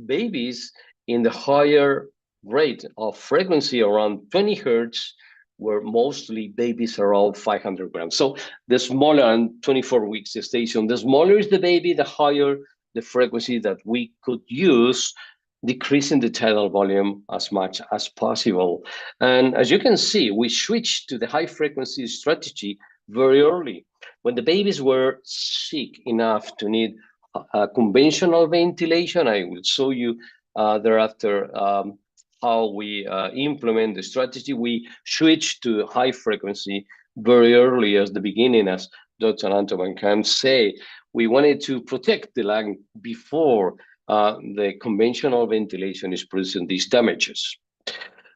Babies in the higher rate of frequency around 20 hertz were mostly babies around 500 grams. So the smaller, and 24 weeks gestation, the smaller is the baby, the higher the frequency that we could use, decreasing the tidal volume as much as possible. And as you can see, we switched to the high frequency strategy very early. When the babies were sick enough to need conventional ventilation, I will show you thereafter how we implement the strategy. We switched to high frequency very early as the beginning, as Dr. Anton and Kaam say. We wanted to protect the lung before the conventional ventilation is producing these damages.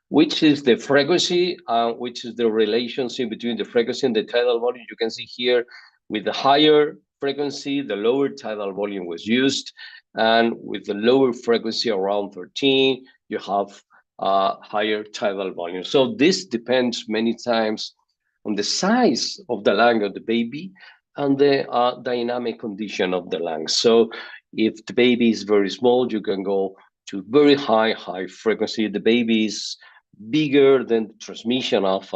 Which is the frequency, which is the relationship between the frequency and the tidal volume. You can see here with the higher frequency, the lower tidal volume was used, and with the lower frequency around 13, you have higher tidal volume. So this depends many times on the size of the lung of the baby and the dynamic condition of the lungs. So if the baby is very small, you can go to very high frequency. The baby is bigger, than the transmission of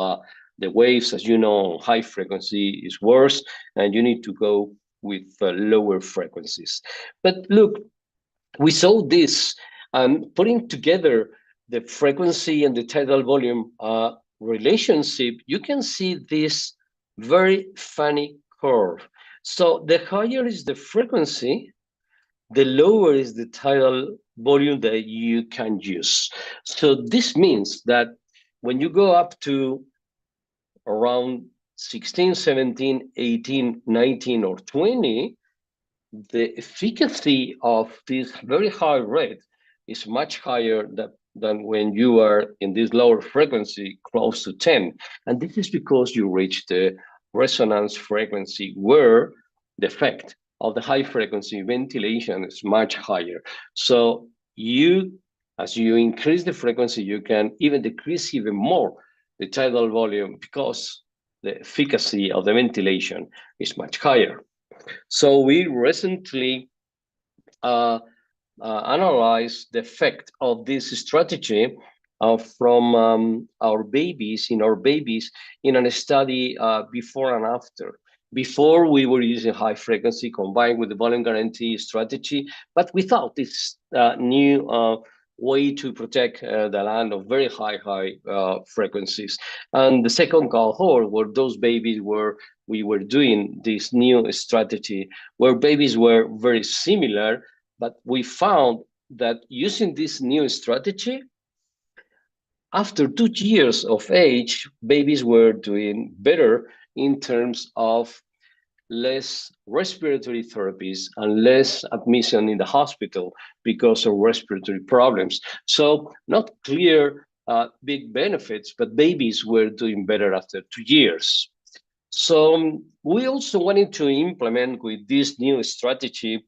the waves, as you know, high frequency is worse, and you need to go with lower frequencies. But look, we saw this, putting together the frequency and the tidal volume relationship, you can see this very funny curve. So the higher is the frequency, the lower is the tidal volume that you can use. So this means that when you go up to around 16, 17, 18, 19, or 20, the efficacy of this very high rate is much higher than when you are in this lower frequency, close to 10. And this is because you reach the resonance frequency where the effect of the high frequency ventilation is much higher. So as you increase the frequency, you can even decrease even more the tidal volume because the efficacy of the ventilation is much higher. So we recently analyzed the effect of this strategy from our babies in a study before and after. Before, we were using high frequency combined with the volume guarantee strategy, but without this new way to protect the land of very high frequencies. And the second cohort were those babies where we were doing this new strategy, where babies were very similar, but we found that using this new strategy, after 2 years of age, babies were doing better in terms of less respiratory therapies and less admission in the hospital because of respiratory problems. So not clear big benefits, but babies were doing better after 2 years. So we also wanted to implement with this new strategy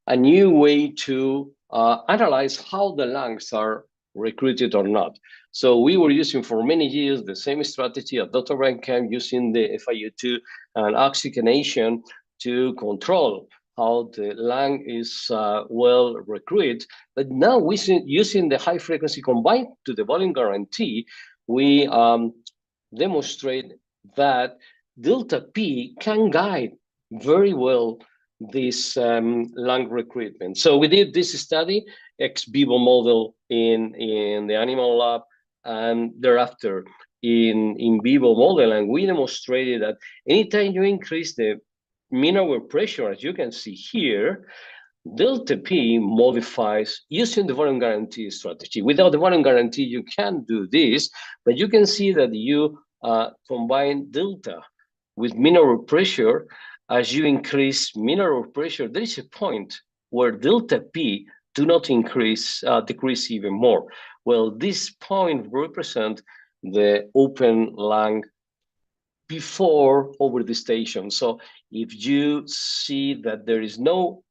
a new way to analyze how the lungs are recruited or not. So we were using for many years the same strategy at Dr. Kaam, using the FiO2 and oxygenation to control how the lung is well recruited. But now we using the high frequency combined to the volume guarantee, we demonstrate that delta P can guide very well this lung recruitment. So we did this study, ex vivo model in the animal lab, and thereafter in vivo model, and we demonstrated that anytime you increase the mean hour pressure, as you can see here, delta P modifies using the volume guarantee strategy. Without the volume guarantee, you can't do this, but you can see that you combine delta with mean hour pressure. As you increase mean hour pressure, there is a point where delta P do not decrease even more. Well, this point represents the open lung before overdistation. So if you see that there is no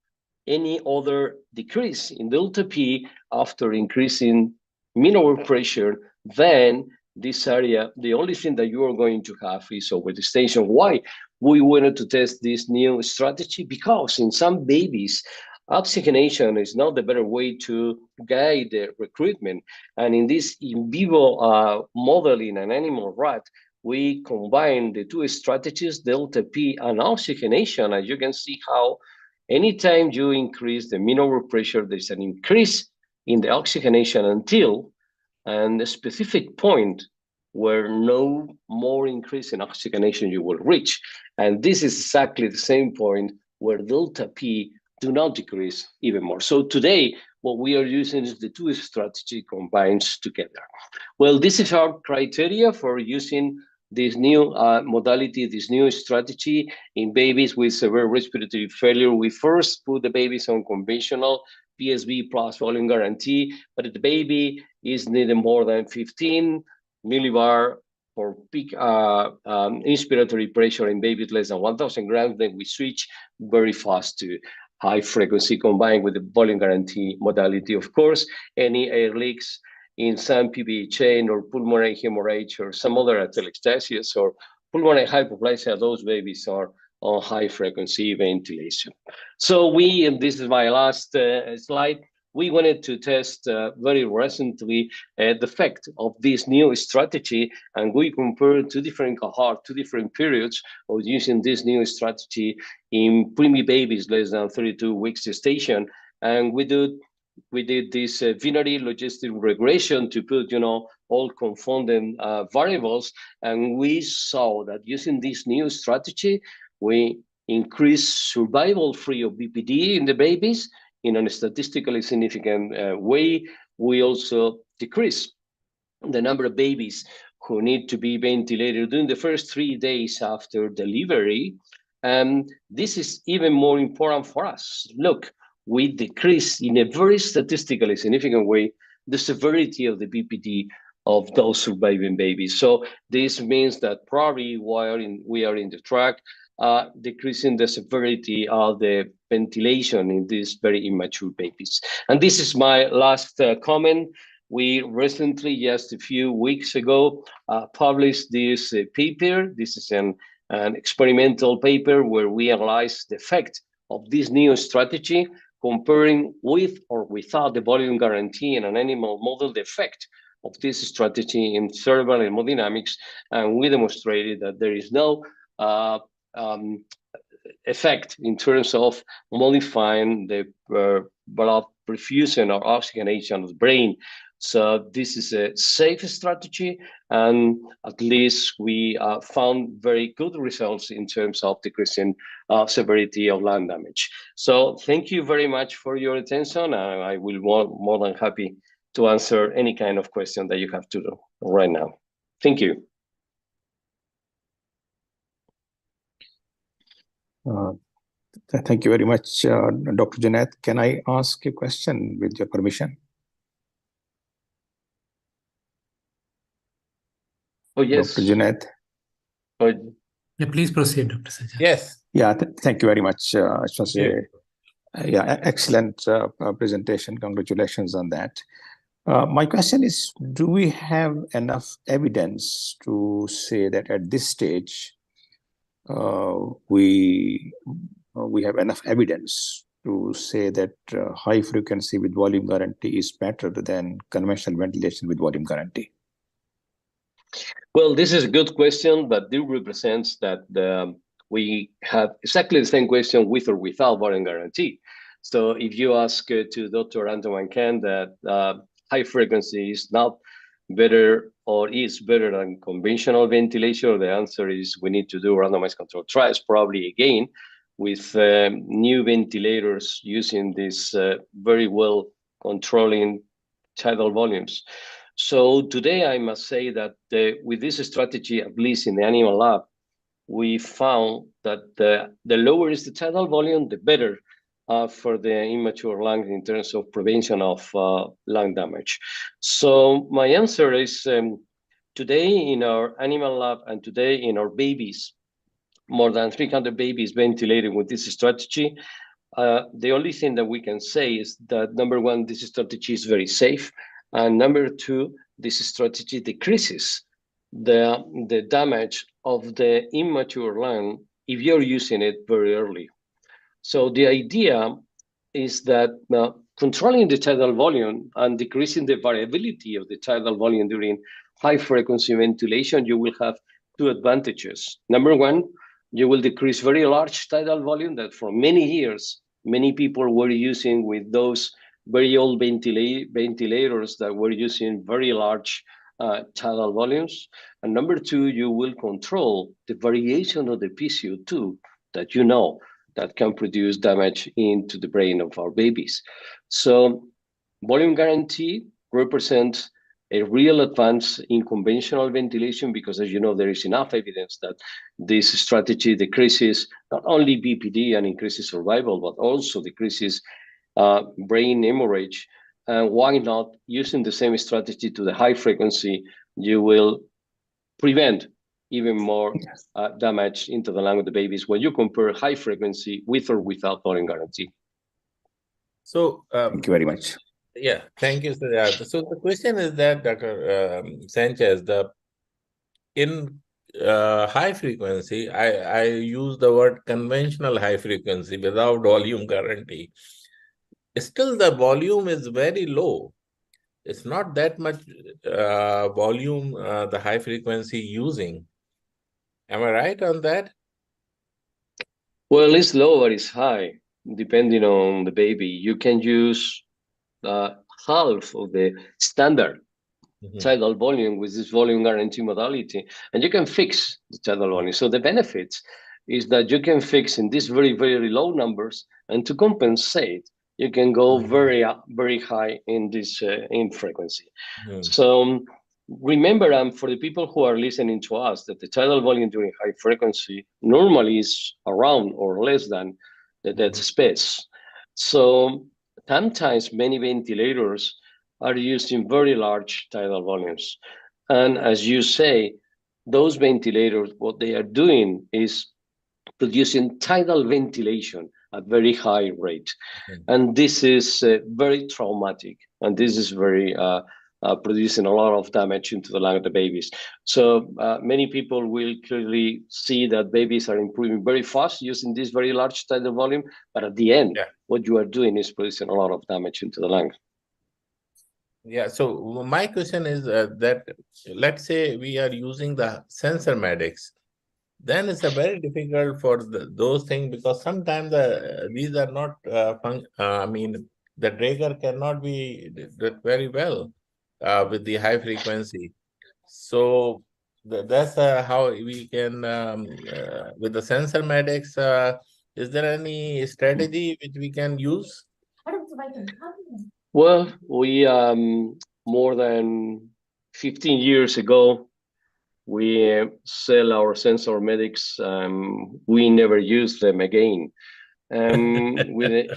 any other decrease in delta P after increasing mean hour pressure, then this area, the only thing that you are going to have is overdistation. Why we wanted to test this new strategy? Because in some babies, oxygenation is not the better way to guide the recruitment. And in this in vivo model in an animal rat, we combine the two strategies, delta P and oxygenation, and you can see how anytime you increase the mean overpressure, there's an increase in the oxygenation until a specific point where no more increase in oxygenation you will reach. And this is exactly the same point where delta P do not decrease even more. So today, what we are using is the two strategy combined together. Well, this is our criteria for using this new modality, this new strategy in babies with severe respiratory failure. We first put the babies on conventional PSV plus volume guarantee, but if the baby is needing more than 15 millibar for peak inspiratory pressure in babies less than 1,000 grams, then we switch very fast to high frequency combined with the volume guarantee modality. Of course, any air leaks in some PVA chain or pulmonary hemorrhage or some other atelectasis or pulmonary hypoplasia, those babies are on high frequency ventilation. So and this is my last slide, we wanted to test very recently the effect of this new strategy, and we compared two different cohorts, 2 different periods of using this new strategy in preemie babies less than 32 weeks gestation. And we did this binary logistic regression to put, all confounding variables, and we saw that using this new strategy, we increased survival free of BPD in the babies in a statistically significant way. We also decrease the number of babies who need to be ventilated during the first 3 days after delivery. And this is even more important for us. Look, we decrease in a very statistically significant way the severity of the BPD of those surviving babies. So this means that probably we are in the track decreasing the severity of the ventilation in these very immature babies. And this is my last comment. We recently, just a few weeks ago, published this paper. This is an experimental paper where we analyzed the effect of this new strategy, comparing with or without the volume guarantee in an animal model, the effect of this strategy in cerebral hemodynamics. And we demonstrated that there is no effect in terms of modifying the blood perfusion or oxygenation of the brain. So this is a safe strategy, and at least we found very good results in terms of decreasing severity of lung damage. So thank you very much for your attention. I will be more than happy to answer any kind of question that you have to do right now. Thank you. Thank you very much, Dr. Jeanette. Can I ask a question with your permission? Oh, yes. Dr. Jeanette. Oh. Yeah, please proceed, Dr. Sajjad. Yes. Yeah, thank you very much. It was excellent presentation. Congratulations on that. My question is, do we have enough evidence to say that at this stage, we have enough evidence to say that high frequency with volume guarantee is better than conventional ventilation with volume guarantee? Well, this is a good question, but it represents that we have exactly the same question with or without volume guarantee. So if you ask to Dr. Anton and Kaam that high frequency is not better or is better than conventional ventilation, the answer is we need to do randomized controlled trials, probably again, with new ventilators using this very well controlling tidal volumes. So today I must say that with this strategy, at least in the animal lab, we found that the lower is the tidal volume, the better for the immature lungs in terms of prevention of lung damage. So my answer is today in our animal lab and today in our babies, more than 300 babies ventilated with this strategy. The only thing that we can say is that, number one, this strategy is very safe. And number two, this strategy decreases the damage of the immature lung if you're using it very early. So the idea is that controlling the tidal volume and decreasing the variability of the tidal volume during high frequency ventilation, you will have two advantages. Number one, you will decrease very large tidal volume that for many years, many people were using with those very old ventilators that were using very large tidal volumes. And number two, you will control the variation of the PCO2 that you know that can produce damage into the brain of our babies. So volume guarantee represents a real advance in conventional ventilation because, as you know, there is enough evidence that this strategy decreases not only BPD and increases survival, but also decreases brain hemorrhage. And why not using the same strategy to the high frequency, you will prevent even more damage into the lung of the babies when you compare high frequency with or without volume guarantee. So Thank you very much. Yeah, thank you. So the question is that, Dr. Sánchez, in high frequency, I use the word conventional high frequency without volume guarantee. Still, the volume is very low. It's not that much volume the high frequency using. Am I right on that? Well, it's low or it's high, depending on the baby. You can use half of the standard tidal volume with this volume guarantee modality, and you can fix the tidal volume. So the benefits is that you can fix in these very, very low numbers, and to compensate, you can go very high in this in frequency. So remember, for the people who are listening to us, that the tidal volume during high frequency normally is around or less than the dead space. So sometimes many ventilators are used in very large tidal volumes. And as you say, those ventilators, what they are doing is producing tidal ventilation at very high rate. And this is very traumatic. And this is very producing a lot of damage into the lung of the babies. So many people will clearly see that babies are improving very fast using this very large tidal volume, but at the end, what you are doing is producing a lot of damage into the lung. Yeah, so my question is that, let's say we are using the sensor medics, then it's a very difficult for those things, because sometimes these are not, I mean, the trigger cannot be very well with the high frequency. So that's how we can, with the sensor medics, is there any strategy which we can use? Well, we, more than 15 years ago, we sell our sensor medics. We never use them again. With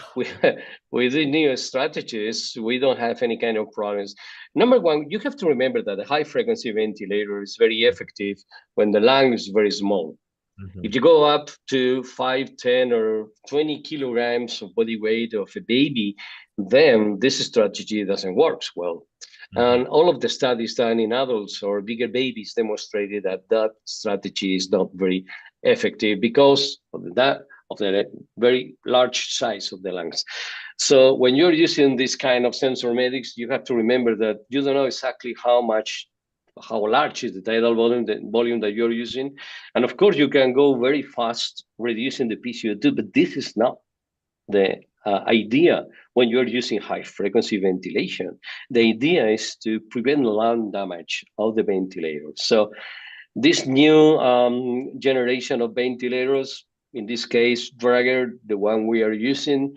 the new strategies, we don't have any kind of problems. Number one, you have to remember that a high frequency ventilator is very effective when the lung is very small. If you go up to 5, 10, or 20 kilograms of body weight of a baby, then this strategy doesn't work well. And all of the studies done in adults or bigger babies demonstrated that that strategy is not very effective because of the very large size of the lungs. So when you're using this kind of sensor medics, you have to remember that you don't know exactly how large is the tidal volume, the volume that you're using. And of course, you can go very fast reducing the PCO2, but this is not the idea when you're using high frequency ventilation. The idea is to prevent lung damage of the ventilator. So this new generation of ventilators, in this case, Drager, the one we are using,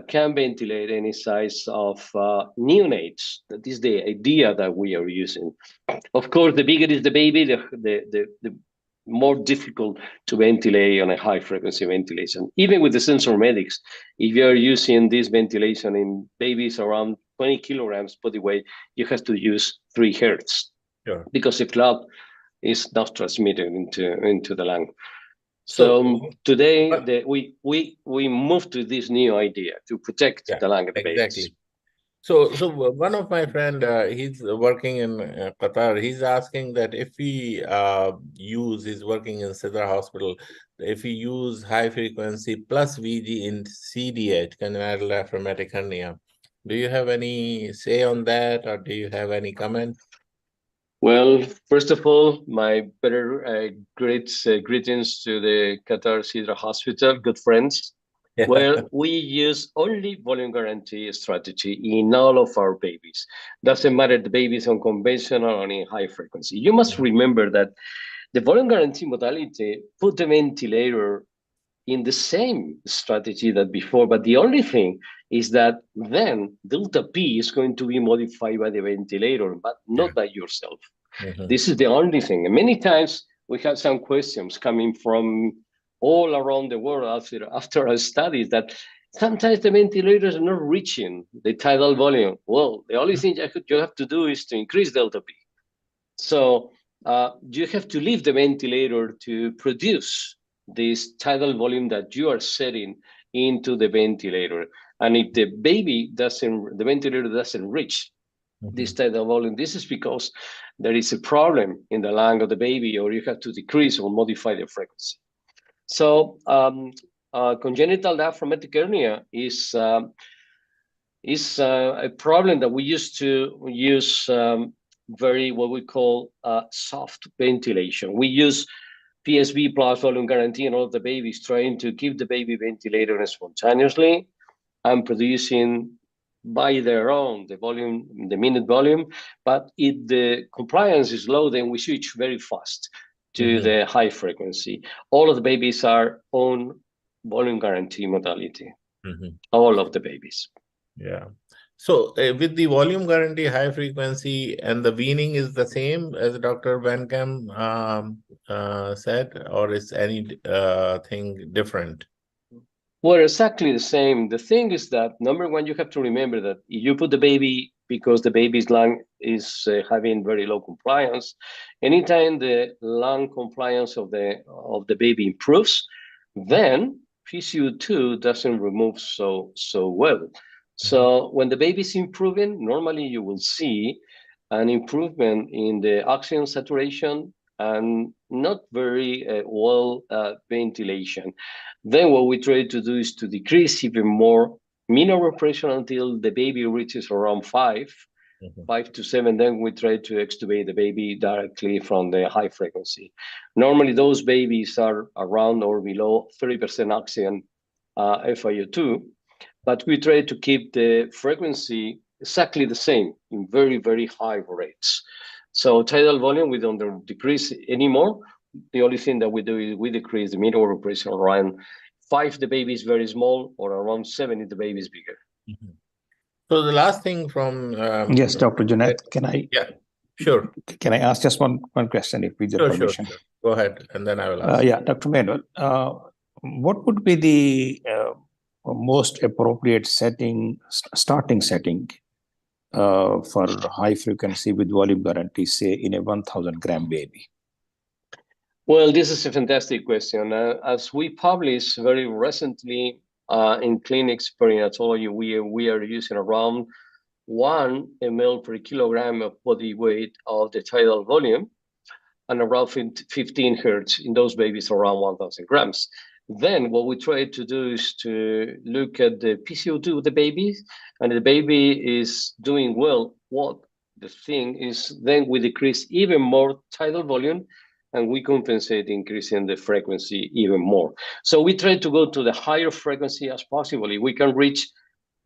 can ventilate any size of neonates. That is the idea that we are using. Of course, the bigger is the baby, the more difficult to ventilate on a high frequency ventilation. Even with the sensor medics, if you're using this ventilation in babies around 20 kilograms body weight, you have to use 3 hertz because the cloud is not transmitted into the lung. So today we moved to this new idea to protect the lung of the babies. So one of my friend, he's working in Qatar. He's asking that if we he's working in Cedar Hospital, if we use high frequency plus VG in CDH, congenital diaphragmatic hernia, do you have any say on that, or do you have any comment? Well, first of all, my greetings to the Qatar Cedar Hospital, good friends. Yeah. Well, we use only volume guarantee strategy in all of our babies. Doesn't matter the babies on conventional or in high frequency. You must remember that the volume guarantee modality put the ventilator in the same strategy that before, but the only thing is that then delta P is going to be modified by the ventilator, but not by yourself. This is the only thing. And many times we have some questions coming from all around the world after our studies that sometimes the ventilators are not reaching the tidal volume. Well, the only thing you have to do is to increase delta P. So you have to leave the ventilator to produce this tidal volume that you are setting into the ventilator. And if the the ventilator doesn't reach this tidal volume, this is because there is a problem in the lung of the baby, or you have to decrease or modify the frequency. So congenital diaphragmatic hernia is a problem that we used to use what we call soft ventilation. We use PSV plus volume guarantee in all of the babies, trying to keep the baby ventilated spontaneously and producing by their own the volume, the minute volume. But if the compliance is low, then we switch very fast to the high frequency. All of the babies are on volume guarantee modality. All of the babies. Yeah. So with the volume guarantee high frequency and the weaning is the same as Dr. Van Kam said, or is any thing different? Well, exactly the same. The thing is that, number one, you have to remember that if you put the baby, because the baby's lung is having very low compliance, anytime the lung compliance of the baby improves, then PCO2 doesn't remove so well. So when the baby is improving, normally you will see an improvement in the oxygen saturation and not very well ventilation. Then what we try to do is to decrease even more minor pressure until the baby reaches around 5 to 7. Then we try to extubate the baby directly from the high frequency. Normally those babies are around or below 30% oxygen FiO2. But we try to keep the frequency exactly the same in very, very high rates. So tidal volume, we don't decrease anymore. The only thing that we do is we decrease the minimum pressure around 5, the baby is very small, or around 7 if the baby is bigger. So the last thing from... yes, Dr. Junaid, can I... Yeah, sure. Can I ask just one question, if with your permission? Sure. Go ahead, and then I will ask. Yeah, Dr. Manuel, what would be the most appropriate starting setting for high frequency with volume guarantee, say in a 1,000 gram baby? Well, this is a fantastic question. As we published very recently in clinics per neonatology, we are using around 1 ml per kilogram of body weight of the tidal volume and around 15 hertz in those babies around 1,000 grams. Then what we try to do is to look at the PCO2 of the baby, and the baby is doing well. What the thing is, then we decrease even more tidal volume, and we compensate increasing the frequency even more. So we try to go to the higher frequency as possible. If we can reach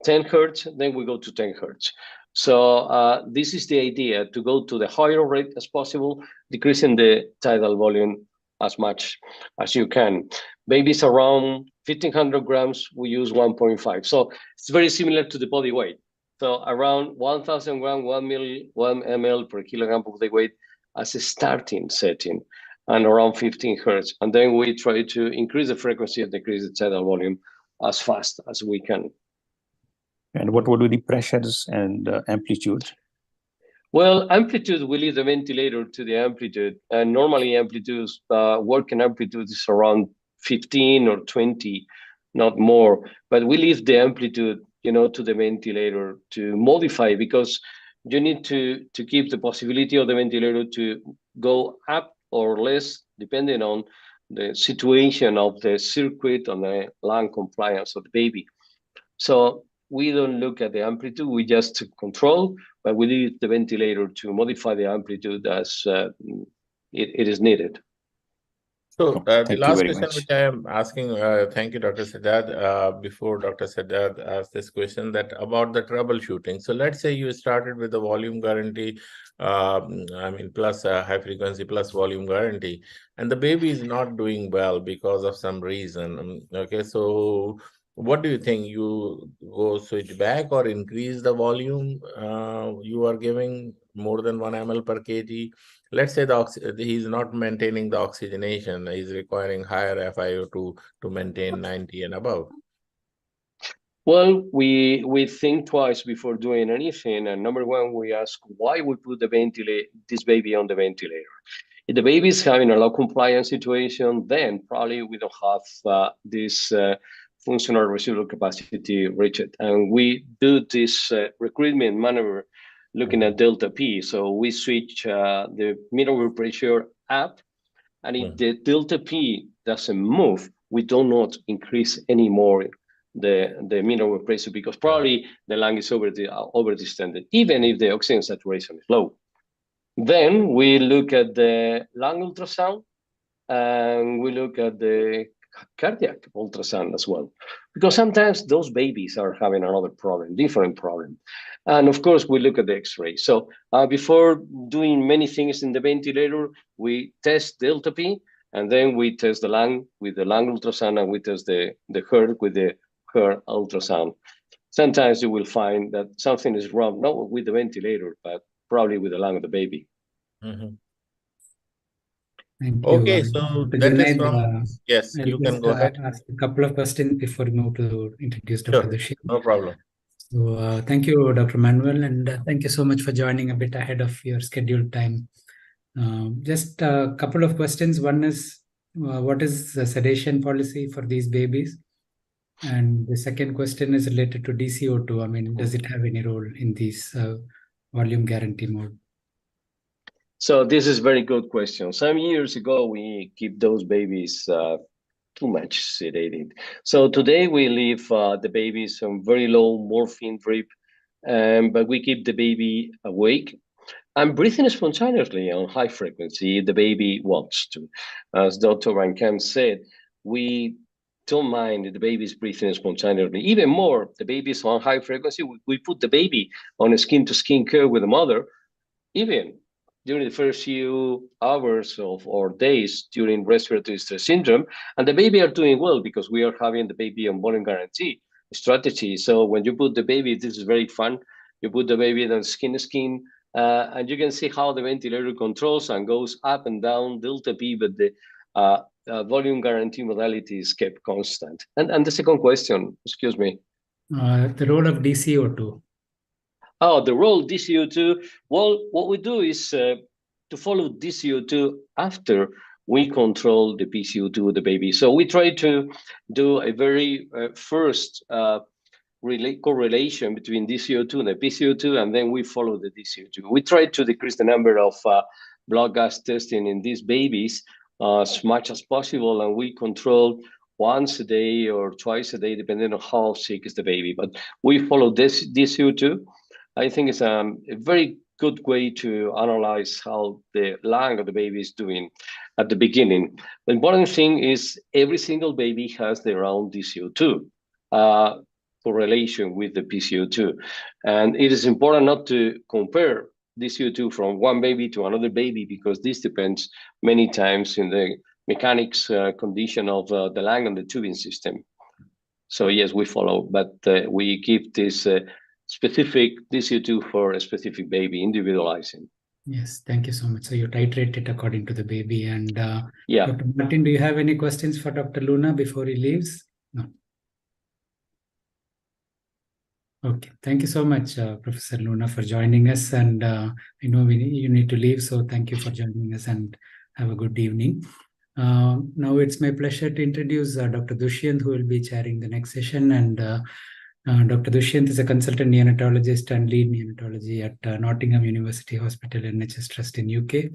10 hertz, then we go to 10 hertz. So this is the idea, to go to the higher rate as possible, decreasing the tidal volume as much as you can. Babies around 1,500 grams, we use 1.5. So it's very similar to the body weight. So around 1,000 grams, 1 ml per kilogram of the weight as a starting setting, and around 15 hertz. And then we try to increase the frequency and decrease the tidal volume as fast as we can. And what would be the pressures and amplitude? Well, amplitude, we leave the ventilator to the amplitude. And normally amplitudes, working amplitude is around 15 or 20, not more. But we leave the amplitude to the ventilator to modify, because you need to keep the possibility of the ventilator to go up or less, depending on the situation of the circuit and the lung compliance of the baby. So we don't look at the amplitude, we just control, but we leave the ventilator to modify the amplitude as it is needed. So the last question much. which I am asking, thank you, Dr. Sadat. Before Dr. Sadat asked this question, that about the troubleshooting. So let's say you started with the volume guarantee, plus high frequency plus volume guarantee, and the baby is not doing well because of some reason. Okay, so what do you think? You go switch back or increase the volume you are giving more than 1 ml per kg? Let's say he's not maintaining the oxygenation, he's requiring higher FiO2 to maintain 90 and above. Well, we think twice before doing anything. And number one, we ask why we put this baby on the ventilator. If the baby is having a low compliance situation, then probably we don't have this functional residual capacity reached. And we do this recruitment maneuver looking at delta P. So we switch the middle pressure up, and if the delta P doesn't move, we do not increase anymore the middle pressure, because probably the lung is over-distended, even if the oxygen saturation is low. Then we look at the lung ultrasound, and we look at the cardiac ultrasound as well, because sometimes those babies are having another problem, different problem. And of course, we look at the X-ray. So before doing many things in the ventilator, we test delta P, and then we test the lung with the lung ultrasound, and we test the heart with the heart ultrasound. Sometimes you will find that something is wrong, not with the ventilator, but probably with the lung of the baby. Thank you. Okay, so that is from, yes, you can go ahead. Ask a couple of questions before we move to introduce Dr. Dushi. No problem. So thank you, Dr. Manuel, and thank you so much for joining a bit ahead of your scheduled time. Just a couple of questions. One is, what is the sedation policy for these babies? And the second question is related to DCO2. I mean, does it have any role in this volume guarantee mode? So this is a very good question. Some years ago, we keep those babies too much sedated. So today we leave the babies on very low morphine drip, but we keep the baby awake and breathing spontaneously on high frequency if the baby wants to. As Dr. Van Kaam said, we don't mind if the baby is breathing spontaneously. Even more, the baby is on high frequency. We put the baby on a skin-to-skin care with the mother, even during the first few hours or days during respiratory distress syndrome, and the baby are doing well because we are having the baby on volume guarantee strategy. So when you put the baby, this is very fun. You put the baby on skin-to-skin, and you can see how the ventilator controls and goes up and down delta P, but the volume guarantee modality is kept constant. And the second question, excuse me. The role of DCO2. Oh, the role of DCO2. Well, what we do is to follow DCO2 after we control the PCO2 of the baby. So we try to do a very first correlation between DCO2 and the PCO2, and then we follow the DCO2. We try to decrease the number of blood gas testing in these babies as much as possible, and we control once a day or twice a day, depending on how sick is the baby. But we follow this DCO2. I think it's a very good way to analyze how the lung of the baby is doing at the beginning. The important thing is every single baby has their own DCO2 correlation with the PCO2. And it is important not to compare DCO2 from one baby to another baby, because this depends many times in the mechanics condition of the lung and the tubing system. So yes, we follow, but we keep this specific DCO2 for a specific baby, individualizing. Yes, thank you so much. So you titrate it according to the baby. And yeah. Dr. Martin, do you have any questions for Dr. Luna before he leaves? No. Okay, thank you so much, Professor Luna, for joining us. And I know you need to leave, so thank you for joining us and have a good evening. Now it's my pleasure to introduce Dr. Dushyant, who will be chairing the next session. And Dr. Dushyant is a consultant neonatologist and lead neonatology at Nottingham University Hospital NHS Trust in UK.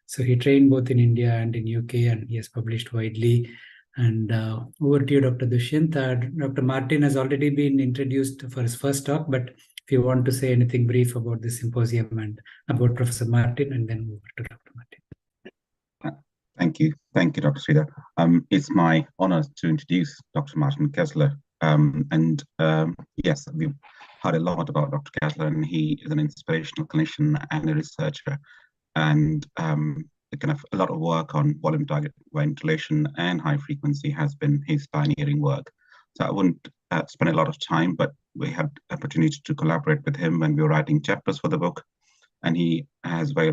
So he trained both in India and in UK, and he has published widely. And over to you, Dr. Dushyant. Dr. Martin has already been introduced for his first talk, but if you want to say anything brief about the symposium and about Professor Martin, and then over to Dr. Martin. Thank you, Dr. Sridhar. It's my honor to introduce Dr. Martin Keszler. Yes, we've heard a lot about Dr. Keszler, and he is an inspirational clinician and a researcher, and kind of a lot of work on volume target ventilation and high frequency has been his pioneering work. So I wouldn't spend a lot of time, but we had opportunity to collaborate with him when we were writing chapters for the book, and he has very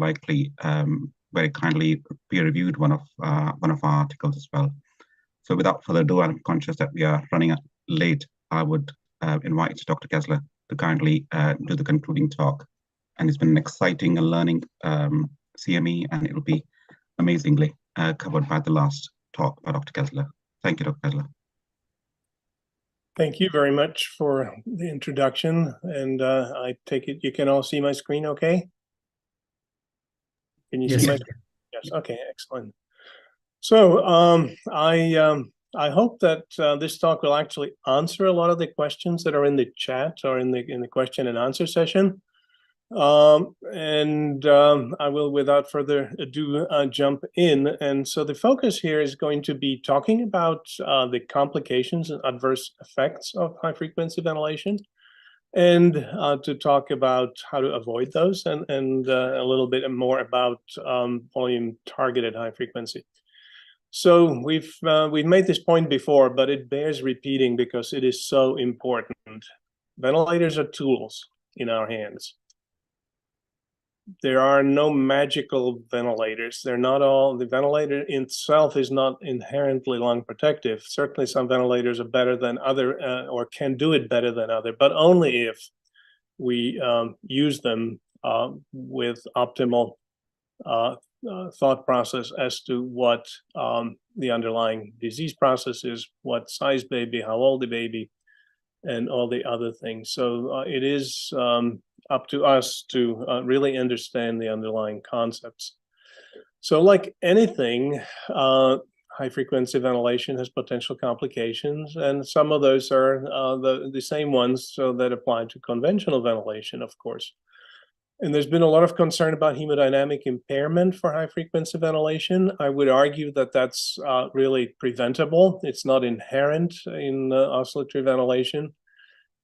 kindly peer-reviewed one of our articles as well. So without further ado, I'm conscious that we are running late. I would invite Dr. Keszler to kindly do the concluding talk. And it's been an exciting and learning CME, and it will be amazingly covered by the last talk by Dr. Keszler. Thank you, Dr. Keszler. Thank you very much for the introduction. And I take it you can all see my screen okay? Can you see my screen? Yes, okay, excellent. So I hope that this talk will actually answer a lot of the questions that are in the chat or in the question and answer session. I will, without further ado, jump in. And so the focus here is going to be talking about the complications and adverse effects of high-frequency ventilation, and to talk about how to avoid those, and a little bit more about volume-targeted high-frequency. So we've made this point before, but it bears repeating because it is so important. Ventilators are tools in our hands. There are no magical ventilators. They're not all, the ventilator itself is not inherently lung protective. Certainly some ventilators are better than other, or can do it better than other, but only if we use them with optimal thought process as to what the underlying disease process is, what size baby, how old the baby, and all the other things. So it is up to us to really understand the underlying concepts. So like anything, high-frequency ventilation has potential complications, and some of those are the same ones that apply to conventional ventilation, of course. And there's been a lot of concern about hemodynamic impairment for high-frequency ventilation. I would argue that that's really preventable. It's not inherent in oscillatory ventilation.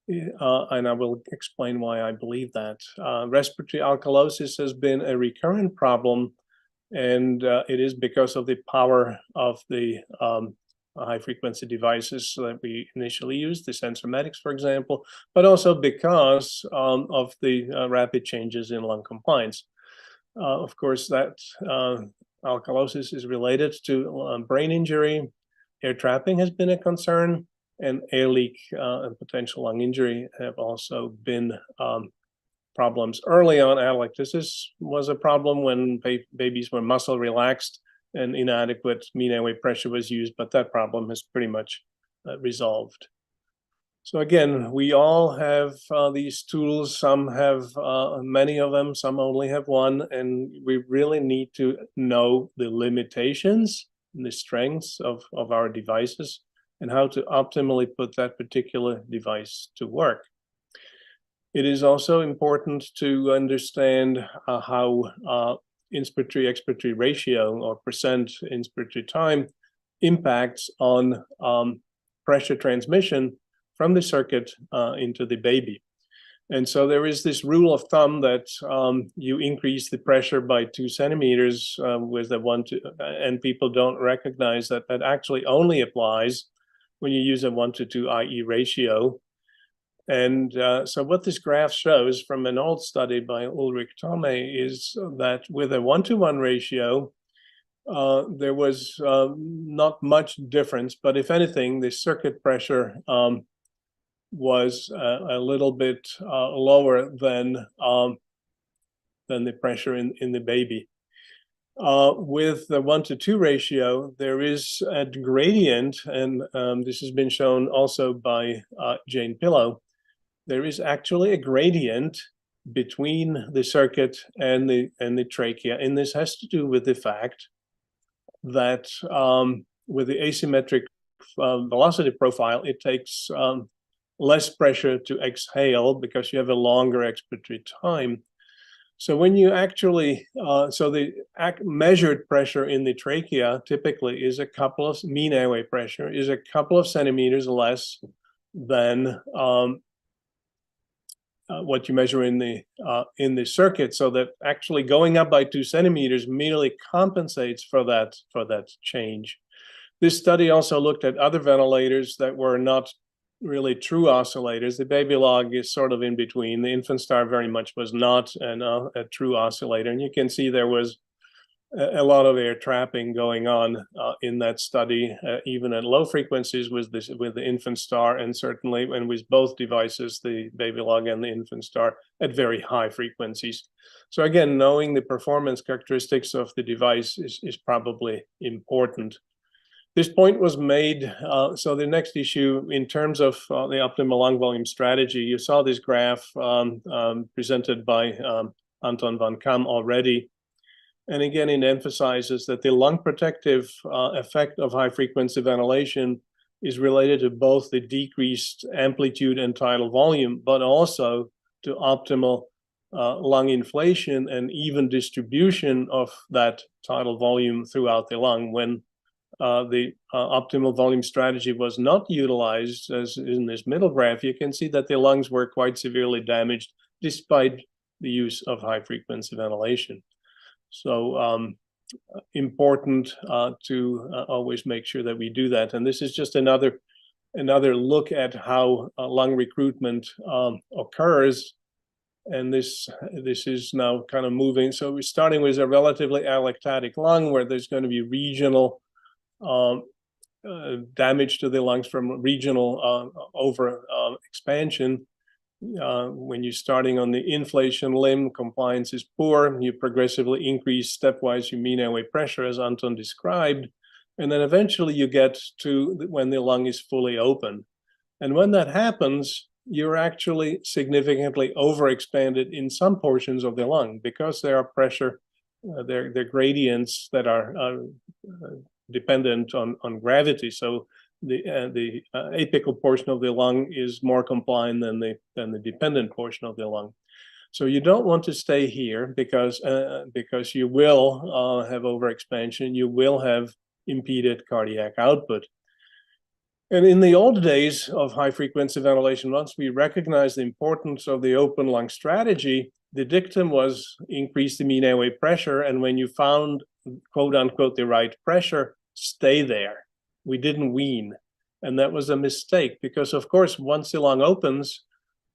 And I will explain why I believe that. Respiratory alkalosis has been a recurrent problem, and it is because of the power of the high-frequency devices that we initially used, the sensormatics, for example, but also because of the rapid changes in lung compliance. Of course, that alkalosis is related to brain injury. Air trapping has been a concern, and air leak and potential lung injury have also been problems. Early on, atelectasis was a problem when babies were muscle relaxed and inadequate mean airway pressure was used, but that problem has pretty much resolved. So again, we all have these tools. Some have many of them, some only have one, and we really need to know the limitations and the strengths of our devices and how to optimally put that particular device to work. It is also important to understand how inspiratory-expiratory ratio, or percent inspiratory time, impacts on pressure transmission from the circuit into the baby. And so there is this rule of thumb that you increase the pressure by 2 centimeters with a 1-to, and people don't recognize that that actually only applies when you use a 1-to-2 IE ratio. And so what this graph shows from an old study by Ulrich Thome is that with a 1-to-1 ratio, there was not much difference, but if anything, the circuit pressure was a little bit lower than the pressure in the baby. With the 1-to-2 ratio, there is a gradient, and this has been shown also by Jane Pillow, there is actually a gradient between the circuit and the trachea, and this has to do with the fact that with the asymmetric velocity profile, it takes less pressure to exhale because you have a longer expiratory time. So when you actually, so the measured pressure in the trachea typically is a couple of, mean airway pressure is a couple of centimeters less than what you measure in the circuit. So that actually going up by 2 centimeters merely compensates for that change. This study also looked at other ventilators that were not really true oscillators. The baby log is sort of in between. The infant star very much was not a true oscillator. And you can see there was a lot of air trapping going on in that study, even at low frequencies with the infant star, and certainly when with both devices, the baby log and the infant star, at very high frequencies. So again, knowing the performance characteristics of the device is probably important. This point was made, so the next issue in terms of the optimal lung volume strategy, you saw this graph presented by Anton van Kaam already. And again, it emphasizes that the lung protective effect of high frequency ventilation is related to both the decreased amplitude and tidal volume, but also to optimal lung inflation and even distribution of that tidal volume throughout the lung. When the optimal volume strategy was not utilized, as in this middle graph, you can see that the lungs were quite severely damaged despite the use of high frequency ventilation. So important to always make sure that we do that. And this is just another look at how lung recruitment occurs. And this is now kind of moving. So we're starting with a relatively allostatic lung where there's going to be regional damage to the lungs from regional expansion. When you're starting on the inflation limb, compliance is poor. You progressively increase stepwise your mean airway pressure, as Anton described, and then eventually you get to when the lung is fully open. And when that happens, you're actually significantly overexpanded in some portions of the lung because there are pressure, there are gradients that are dependent on gravity. So the apical portion of the lung is more compliant than the dependent portion of the lung. So you don't want to stay here because you will have overexpansion. You will have impeded cardiac output. And in the old days of high frequency ventilation, once we recognized the importance of the open lung strategy, the dictum was increase the mean airway pressure. And when you found, quote unquote, the right pressure, stay there. We didn't wean. And that was a mistake because, of course, once the lung opens,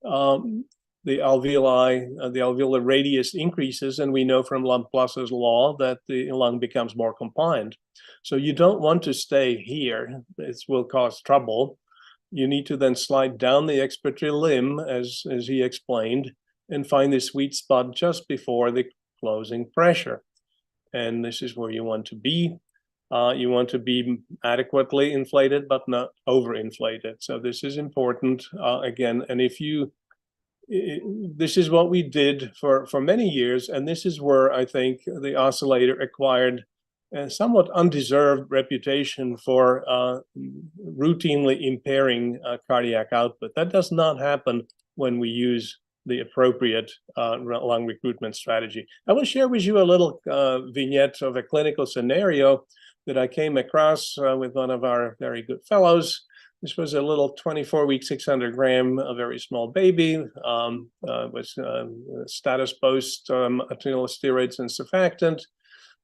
the alveolar radius increases, and we know from Laplace's law that the lung becomes more compliant. So you don't want to stay here. It will cause trouble. You need to then slide down the expiratory limb, as he explained, and find the sweet spot just before the closing pressure. And this is where you want to be. You want to be adequately inflated, but not overinflated. So this is important again. And this is what we did for many years. And this is where I think the oscillator acquired a somewhat undeserved reputation for routinely impairing cardiac output. That does not happen when we use the appropriate lung recruitment strategy. I will share with you a little vignette of a clinical scenario that I came across with one of our very good fellows. This was a little 24-week, 600-gram, a very small baby, was status post arterial steroids and surfactant,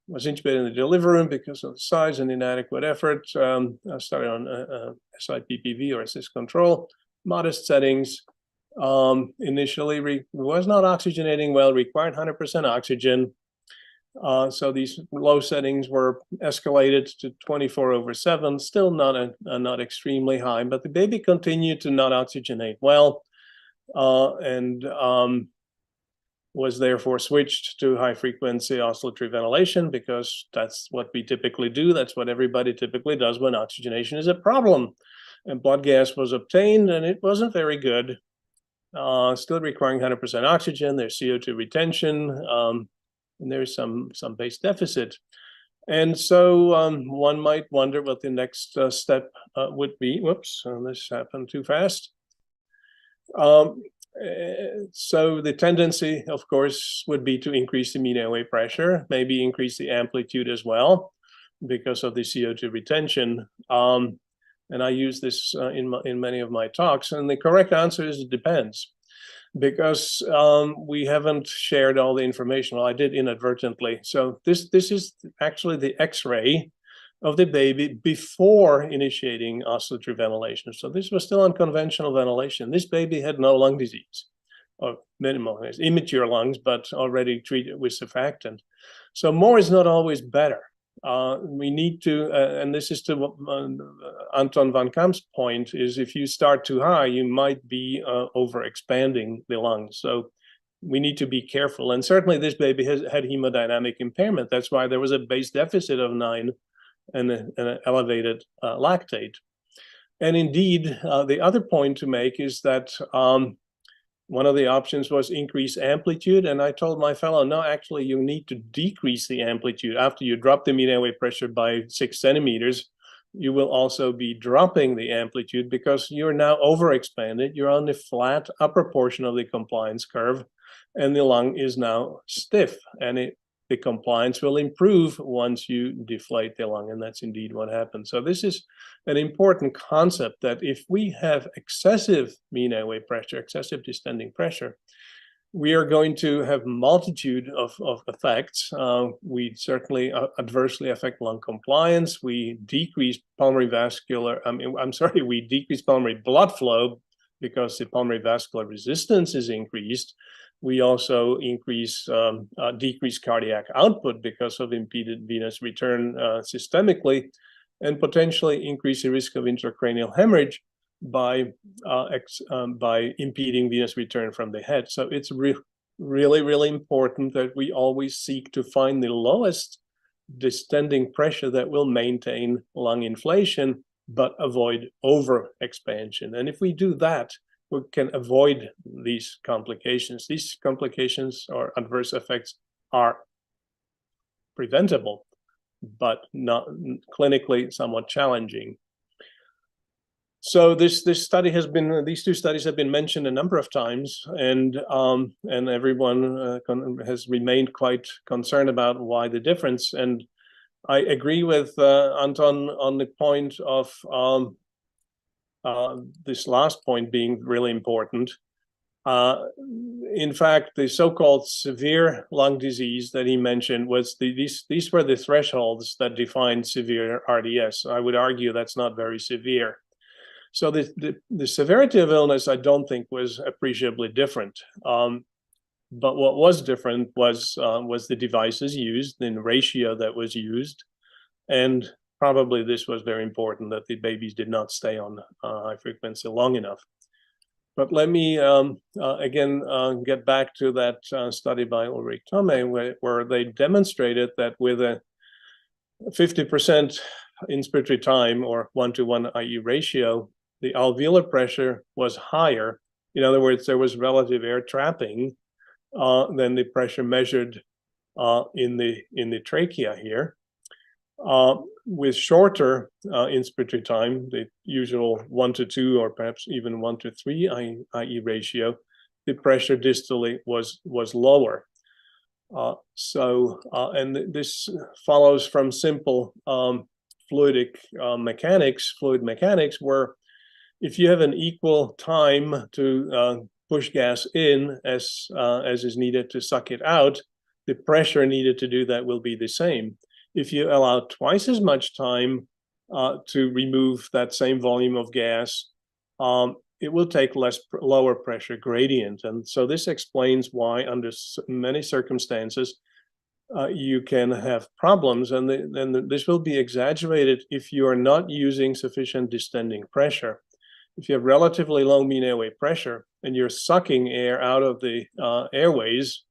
was intubated in the delivery room because of the size and inadequate effort. Started on SIPPV or assist control, modest settings. Initially was not oxygenating well, required 100% oxygen. So these low settings were escalated to 24/7, still not extremely high, but the baby continued to not oxygenate well, and was therefore switched to high frequency oscillatory ventilation because that's what we typically do. That's what everybody typically does when oxygenation is a problem. And blood gas was obtained, and it wasn't very good. still requiring 100% oxygen. There's CO2 retention, and there's some base deficit. And so one might wonder what the next step would be. Whoops, this happened too fast. So the tendency, of course, would be to increase the mean airway pressure, maybe increase the amplitude as well because of the CO2 retention. And I use this in many of my talks. And the correct answer is it depends, because we haven't shared all the information. Well, I did inadvertently. So this is actually the X-ray of the baby before initiating oscillatory ventilation. So this was still unconventional ventilation. This baby had no lung disease, or minimal, immature lungs, but already treated with surfactant. So more is not always better. We need to, and this is to Anton van Kaam's point, is if you start too high, you might be overexpanding the lungs. So we need to be careful. And certainly this baby had hemodynamic impairment. That's why there was a base deficit of 9 and an elevated lactate. And indeed, the other point to make is that one of the options was increase amplitude. And I told my fellow, no, actually, you need to decrease the amplitude. After you drop the mean airway pressure by 6 centimeters, you will also be dropping the amplitude because you're now overexpanded. You're on the flat upper portion of the compliance curve, and the lung is now stiff. And the compliance will improve once you deflate the lung, and that's indeed what happens. So this is an important concept, that if we have excessive mean airway pressure, excessive distending pressure, we are going to have multitude of effects. We certainly adversely affect lung compliance. We decrease pulmonary we decrease pulmonary blood flow because the pulmonary vascular resistance is increased. We also decrease cardiac output because of impeded venous return systemically, and potentially increase the risk of intracranial hemorrhage by impeding venous return from the head. So it's really important that we always seek to find the lowest distending pressure that will maintain lung inflation, but avoid over expansion. And if we do that, we can avoid these complications. These complications or adverse effects are preventable, but not clinically somewhat challenging. So these two studies have been mentioned a number of times, and everyone has remained quite concerned about why the difference. And I agree with Anton on the point of this last point being really important. In fact, the so-called severe lung disease that he mentioned was these were the thresholds that defined severe RDS. I would argue that's not very severe. So the severity of illness, I don't think, was appreciably different. But what was different was the devices used, the ratio that was used, and probably this was very important, that the babies did not stay on high frequency long enough. But let me again get back to that study by Ulrich Thome, where they demonstrated that with a 50% inspiratory time or 1-to-1 IE ratio, the alveolar pressure was higher. In other words, there was relative air trapping than the pressure measured in the trachea here. With shorter inspiratory time, the usual 1-to-2 or perhaps even 1-to-3 IE ratio, the pressure distally was lower. And this follows from simple fluid mechanics, where if you have an equal time to push gas in as is needed to suck it out, the pressure needed to do that will be the same. If you allow twice as much time to remove that same volume of gas, it will take lower pressure gradient. And so this explains why under many circumstances you can have problems. And then this will be exaggerated if you are not using sufficient distending pressure. If you have relatively low mean airway pressure and you're sucking air out of the airways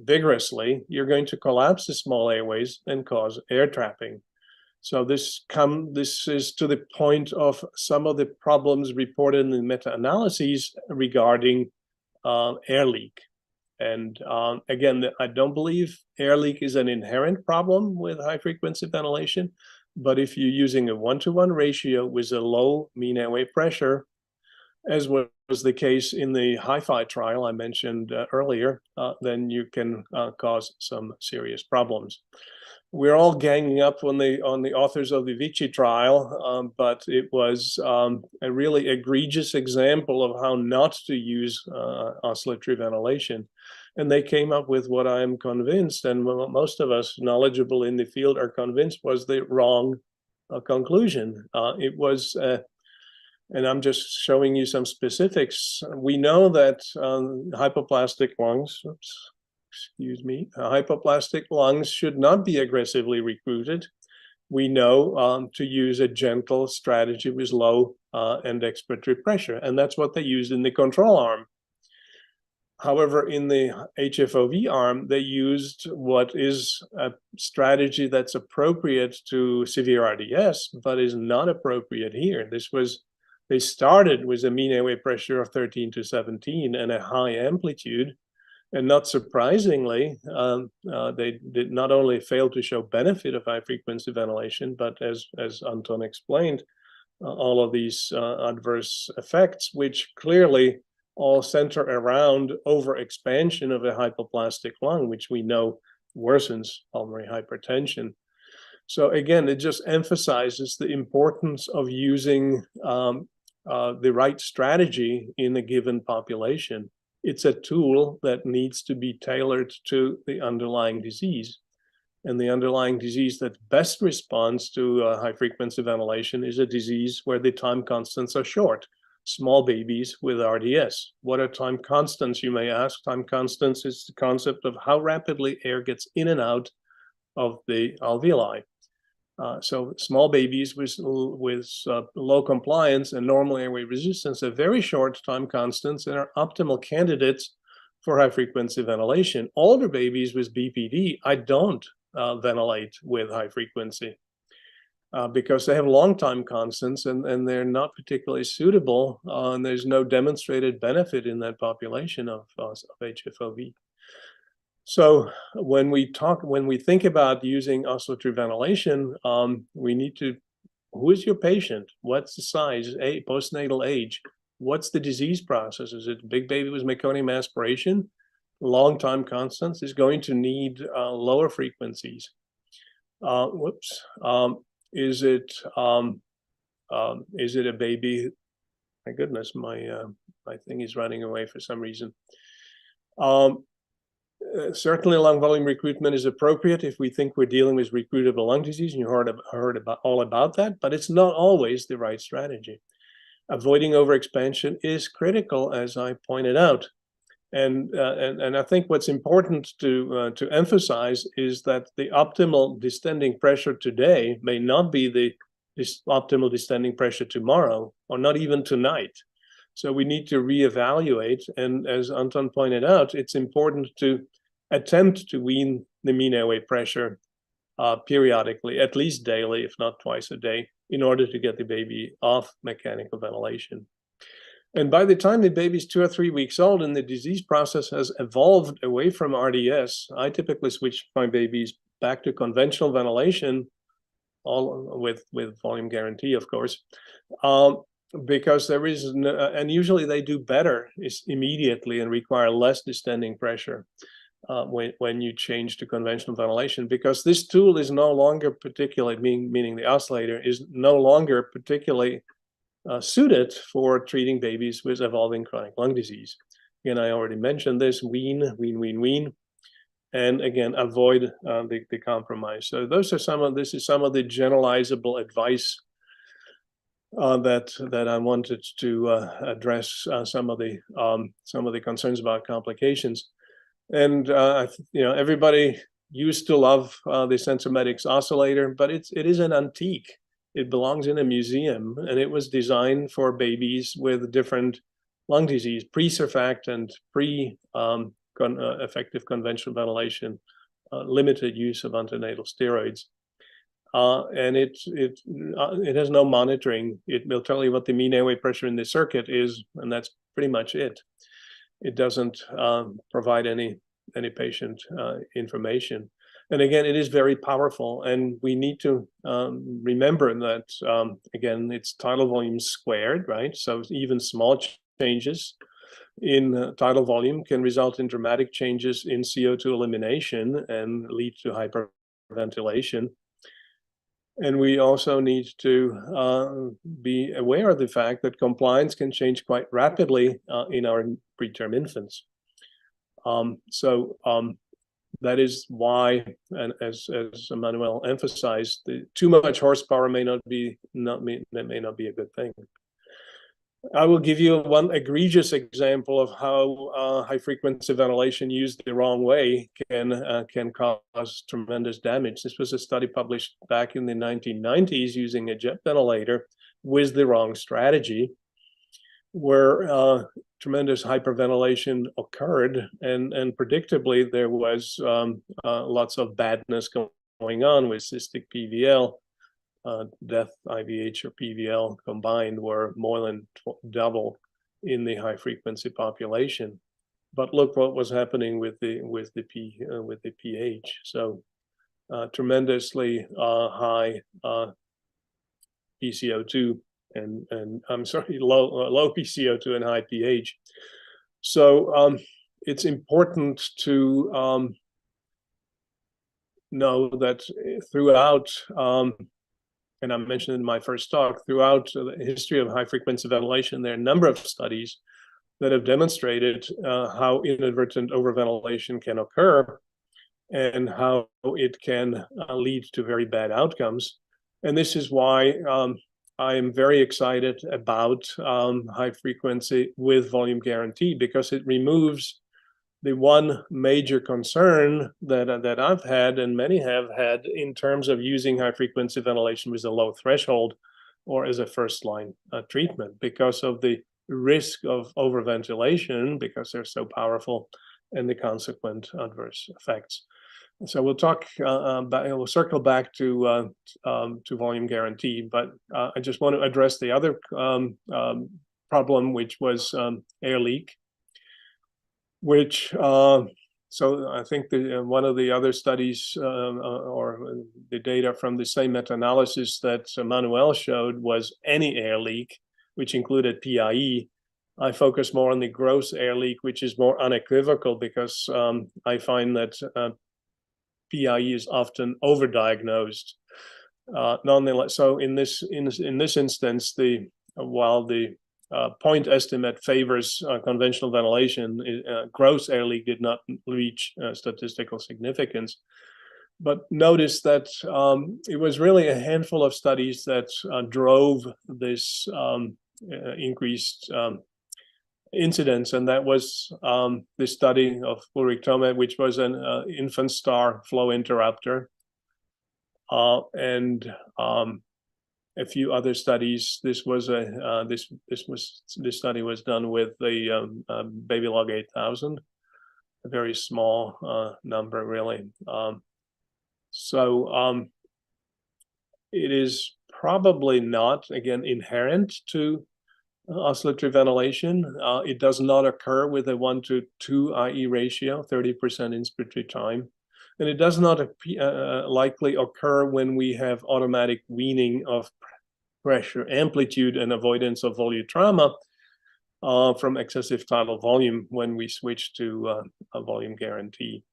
vigorously, you're going to collapse the small airways and cause air trapping. So this is to the point of some of the problems reported in the meta-analyses regarding air leak. And again, I don't believe air leak is an inherent problem with high-frequency ventilation, but if you're using a 1-to-1 ratio with a low mean airway pressure, as was the case in the HiFi trial I mentioned earlier, then you can cause some serious problems. We're all ganging up on the authors of the Vici trial, but it was a really egregious example of how not to use oscillatory ventilation. And they came up with what I am convinced, and most of us knowledgeable in the field are convinced, was the wrong conclusion. It was, and I'm just showing you some specifics. We know that hypoplastic lungs, hypoplastic lungs should not be aggressively recruited. We know to use a gentle strategy with low end expiratory pressure, and that's what they used in the control arm. However, in the HFOV arm, they used what is a strategy that's appropriate to severe RDS, but is not appropriate here. They started with a mean airway pressure of 13 to 17 and a high amplitude. And not surprisingly, they did not only fail to show benefit of high-frequency ventilation, but as Anton explained, all of these adverse effects, which clearly all center around overexpansion of a hypoplastic lung, which we know worsens pulmonary hypertension. So again, it just emphasizes the importance of using the right strategy in a given population. It's a tool that needs to be tailored to the underlying disease. And the underlying disease that best responds to high-frequency ventilation is a disease where the time constants are short. Small babies with RDS. What are time constants, you may ask? Time constants is the concept of how rapidly air gets in and out of the alveoli. So small babies with low compliance and normal airway resistance have very short time constants and are optimal candidates for high-frequency ventilation. Older babies with BPD, I don't ventilate with high frequency because they have long time constants and they're not particularly suitable, and there's no demonstrated benefit in that population of HFOV. So when we think about using oscillatory ventilation, we need to, who is your patient? What's the size, postnatal age? What's the disease process? Is it a big baby with meconium aspiration? Long time constants is going to need lower frequencies. Is it a baby? My goodness, my thing is running away for some reason. Certainly lung volume recruitment is appropriate if we think we're dealing with recruitable lung disease, and you heard all about that, but it's not always the right strategy. Avoiding overexpansion is critical, as I pointed out. And I think what's important to emphasize is that the optimal distending pressure today may not be the optimal distending pressure tomorrow, or not even tonight. So we need to reevaluate. And as Anton pointed out, it's important to attempt to wean the mean airway pressure periodically, at least daily, if not twice a day, in order to get the baby off mechanical ventilation. And by the time the baby's 2 or 3 weeks old and the disease process has evolved away from RDS, I typically switch my babies back to conventional ventilation, all with volume guarantee, of course, because there is, and usually they do better immediately and require less distending pressure when you change to conventional ventilation, because this tool is no longer particularly, meaning the oscillator is no longer particularly suited for treating babies with evolving chronic lung disease. Again, I already mentioned this: wean, and again, avoid the compromise. So this is some of the generalizable advice that I wanted to address some of the concerns about complications. And everybody used to love the Sensormedics oscillator, but it is an antique. It belongs in a museum, and it was designed for babies with different lung disease, pre-surfactant, effective conventional ventilation, limited use of antenatal steroids. and it has no monitoring. It will tell you what the mean airway pressure in the circuit is, and that's pretty much it. It doesn't provide any patient information. And again, it is very powerful, and we need to remember that, again, it's tidal volume squared, right? So even small changes in tidal volume can result in dramatic changes in CO2 elimination and lead to hyperventilation. And we also need to be aware of the fact that compliance can change quite rapidly in our preterm infants. That is why, and as Manuel emphasized, too much horsepower may not be a good thing. I will give you one egregious example of how high frequency ventilation used the wrong way can cause tremendous damage. This was a study published back in the 1990s using a jet ventilator with the wrong strategy, where tremendous hyperventilation occurred, and predictably there was lots of badness going on with cystic PVL. Death IVH or PVL combined were more than double in the high frequency population. But look what was happening with the pH. So tremendously high PCO2 and I'm sorry, low PCO2 and high pH. So it's important to know that throughout, and I mentioned in my first talk, throughout the history of high-frequency ventilation, there are a number of studies that have demonstrated how inadvertent overventilation can occur and how it can lead to very bad outcomes. And this is why I am very excited about high frequency with volume guarantee, because it removes the one major concern that I've had and many have had in terms of using high frequency ventilation with a low threshold or as a first line treatment, because of the risk of overventilation, because they're so powerful, and the consequent adverse effects. So we'll talk we'll circle back to volume guarantee, but I just want to address the other problem, which was air leak, which so I think one of the other studies or the data from the same meta-analysis that Manuel showed was any air leak, which included PIE. I focus more on the gross air leak, which is more unequivocal, because I find that PIE is often overdiagnosed. Nonetheless, so in this instance, while the point estimate favors conventional ventilation, gross air leak did not reach statistical significance. But notice that it was really a handful of studies that drove this increased incidence, and that was the study of Ulrich Thome, which was an infant star flow interrupter, and a few other studies. This study was done with the Babylog 8000, a very small number, really. It is probably not, again, inherent to oscillatory ventilation. It does not occur with a 1:2 IE ratio, 30% inspiratory time. And it does not likely occur when we have automatic weaning of pressure amplitude and avoidance of volutrauma from excessive tidal volume when we switch to a volume guarantee.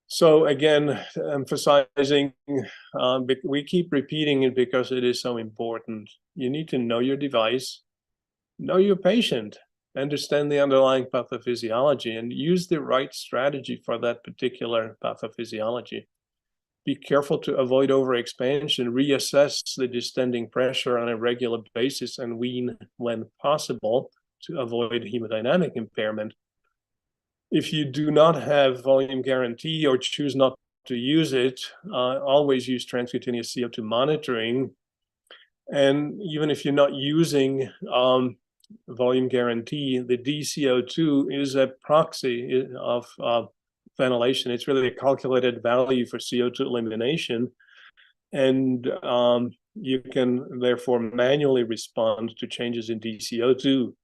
So again, emphasizing, we keep repeating it because it is so important. You need to know your device, know your patient, understand the underlying pathophysiology, and use the right strategy for that particular pathophysiology. Be careful to avoid overexpansion, reassess the distending pressure on a regular basis, and wean when possible to avoid hemodynamic impairment. If you do not have volume guarantee or choose not to use it, always use transcutaneous CO2 monitoring. And even if you're not using volume guarantee, the DCO2 is a proxy of ventilation. It's really a calculated value for CO2 elimination. And you can therefore manually respond to changes in DCO2.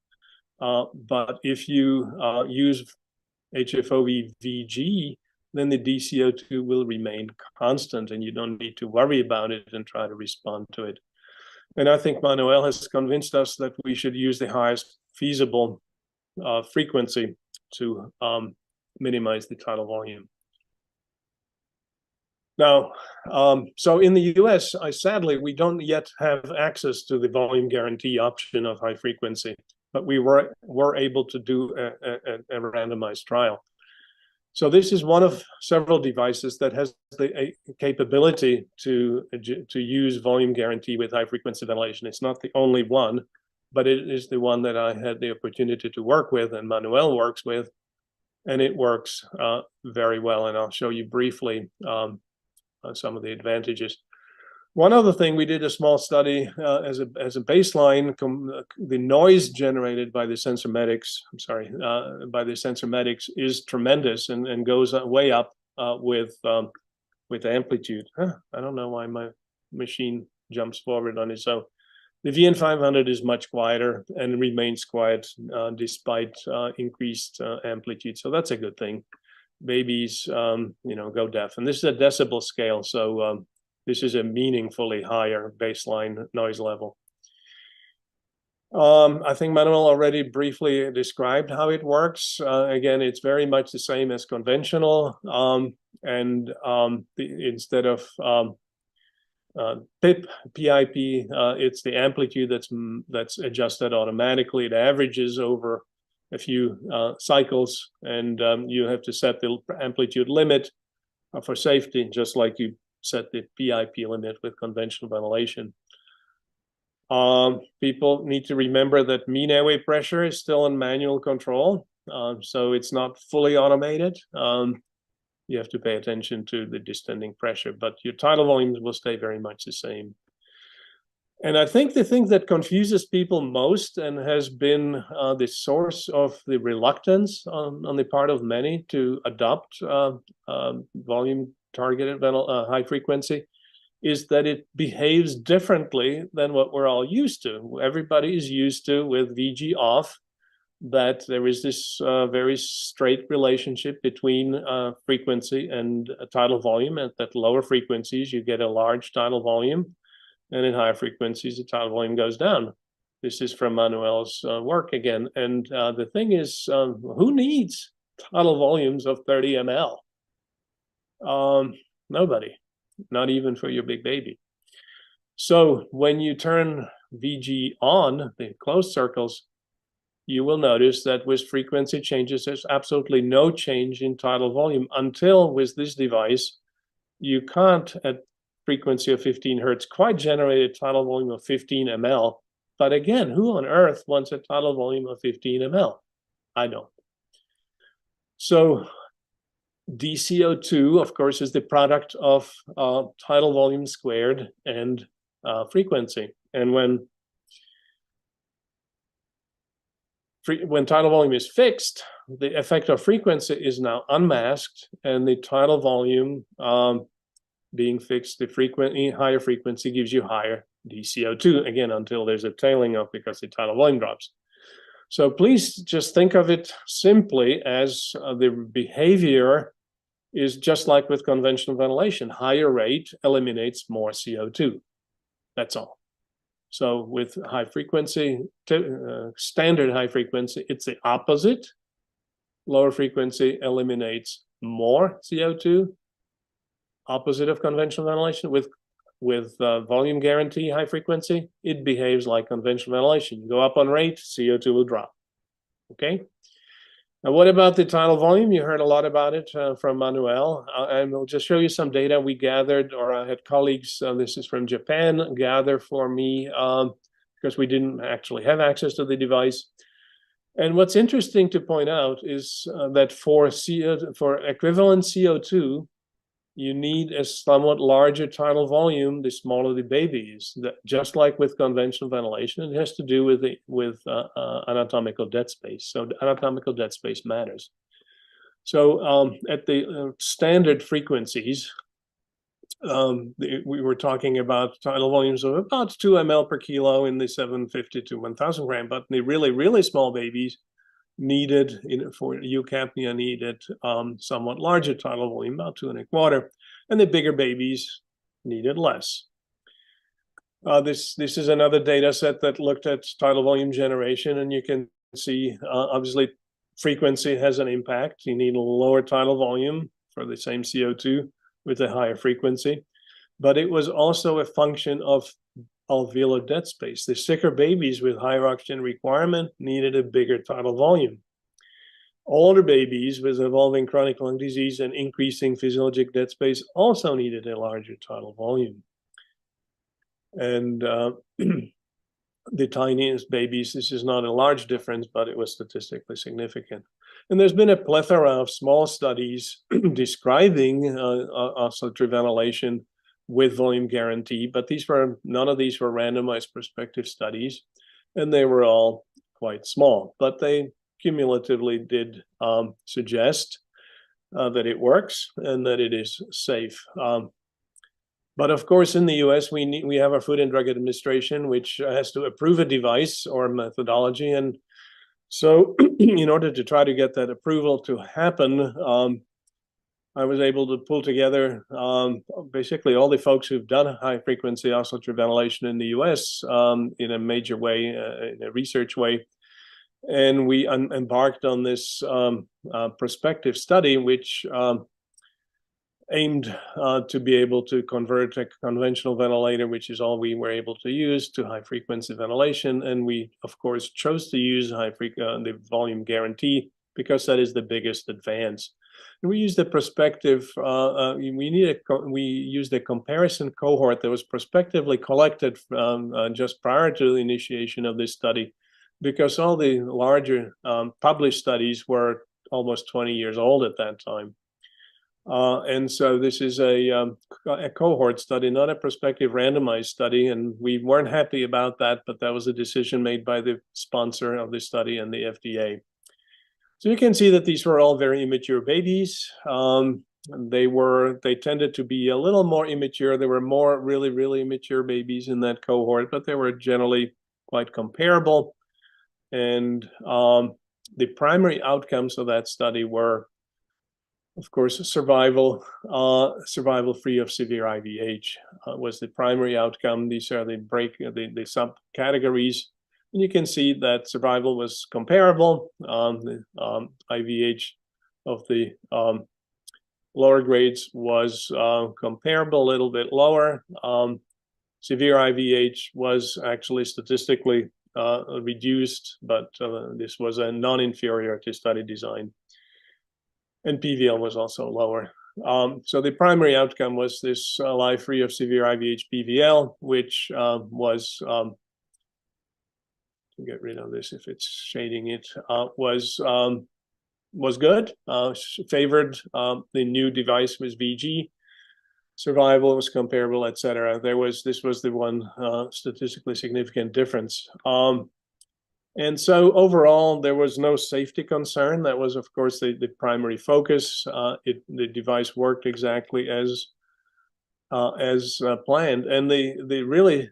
But if you use HFOV-VG, then the DCO2 will remain constant and you don't need to worry about it and try to respond to it. And I think Manuel has convinced us that we should use the highest feasible frequency to minimize the tidal volume. Now, so in the US, sadly, we don't yet have access to the volume guarantee option of high frequency, but we were able to do a randomized trial. So this is one of several devices that has the capability to use volume guarantee with high frequency ventilation. It's not the only one, but it is the one that I had the opportunity to work with and Manuel works with, and it works very well. And I'll show you briefly some of the advantages. One other thing, we did a small study as a baseline. The noise generated by the sensormatics, is tremendous and goes way up with amplitude. I don't know why my machine jumps forward on its own. The VN500 is much quieter and remains quiet despite increased amplitude. So that's a good thing. Babies, go deaf. And this is a decibel scale. So this is a meaningfully higher baseline noise level. I think Manuel already briefly described how it works. Again, it's very much the same as conventional. Instead of PIP, it's the amplitude that's adjusted automatically. It averages over a few cycles, and you have to set the amplitude limit for safety, just like you set the PIP limit with conventional ventilation. People need to remember that mean airway pressure is still in manual control, so it's not fully automated. You have to pay attention to the distending pressure, but your tidal volumes will stay very much the same. And I think the thing that confuses people most and has been the source of the reluctance on the part of many to adopt volume targeted high frequency is that it behaves differently than what we're all used to. Everybody is used to with VG off that there is this very straight relationship between frequency and tidal volume. At lower frequencies, you get a large tidal volume, and in higher frequencies, the tidal volume goes down. This is from Manuel's work again. And the thing is, who needs tidal volumes of 30 ml? Nobody, not even for your big baby. So when you turn VG on, the closed circles, you will notice that with frequency changes, there's absolutely no change in tidal volume until with this device, you can't at frequency of 15 hertz quite generate a tidal volume of 15 ml. But again, who on earth wants a tidal volume of 15 ml? I don't. So DCO2, of course, is the product of tidal volume squared and frequency. And when tidal volume is fixed, the effect of frequency is now unmasked, and the tidal volume being fixed, the higher frequency gives you higher DCO2, again, until there's a tailing off because the tidal volume drops. So please just think of it simply as the behavior is just like with conventional ventilation. Higher rate eliminates more CO2. That's all. So with high frequency, standard high frequency, it's the opposite. Lower frequency eliminates more CO2. Opposite of conventional ventilation. With volume guarantee high frequency, it behaves like conventional ventilation. You go up on rate, CO2 will drop. Okay. Now, what about the tidal volume? You heard a lot about it from Manuel. And we'll just show you some data we gathered, or I had colleagues, this is from Japan, gather for me because we didn't actually have access to the device. And what's interesting to point out is that for equivalent CO2, you need a somewhat larger tidal volume the smaller the baby is. Just like with conventional ventilation, it has to do with anatomical dead space. So the anatomical dead space matters. So at the standard frequencies, we were talking about tidal volumes of about 2 ml per kilo in the 750 to 1000 gram, but the really, really small babies needed, for eucapnia, needed somewhat larger tidal volume, about 2¼ and the bigger babies needed less. This is another data set that looked at tidal volume generation, and you can see obviously frequency has an impact. You need a lower tidal volume for the same CO2 with a higher frequency, but it was also a function of alveolar dead space. The sicker babies with higher oxygen requirement needed a bigger tidal volume. Older babies with evolving chronic lung disease and increasing physiologic dead space also needed a larger tidal volume. And the tiniest babies, this is not a large difference, but it was statistically significant. And there's been a plethora of small studies describing oscillatory ventilation with volume guarantee, but none of these were randomized prospective studies, and they were all quite small. But they cumulatively did suggest that it works and that it is safe. But of course, in the US, we have our Food and Drug Administration, which has to approve a device or methodology. And so in order to try to get that approval to happen, I was able to pull together basically all the folks who've done high-frequency oscillatory ventilation in the US in a major way, in a research way. And we embarked on this prospective study, which aimed to be able to convert a conventional ventilator, which is all we were able to use, to high-frequency ventilation. And we, of course, chose to use the volume guarantee because that is the biggest advance. And we used a prospective, we used a comparison cohort that was prospectively collected just prior to the initiation of this study, because all the larger published studies were almost 20 years old at that time. And so this is a cohort study, not a prospective randomized study, and we weren't happy about that, but that was a decision made by the sponsor of the study and the FDA. So you can see that these were all very immature babies. They tended to be a little more immature. There were more really, really immature babies in that cohort, but they were generally quite comparable. And the primary outcomes of that study were, of course, survival free of severe IVH was the primary outcome. These are the subcategories. And you can see that survival was comparable. The IVH of the lower grades was comparable, a little bit lower. Severe IVH was actually statistically reduced, but this was a non-inferiority study design. And PVL was also lower. So the primary outcome was this life free of severe IVH PVL, which was, to get rid of this if it's shading it, was good, favored the new device with VG. Survival was comparable, etc. This was the one statistically significant difference. And so overall, there was no safety concern. That was, of course, the primary focus. The device worked exactly as planned. And the really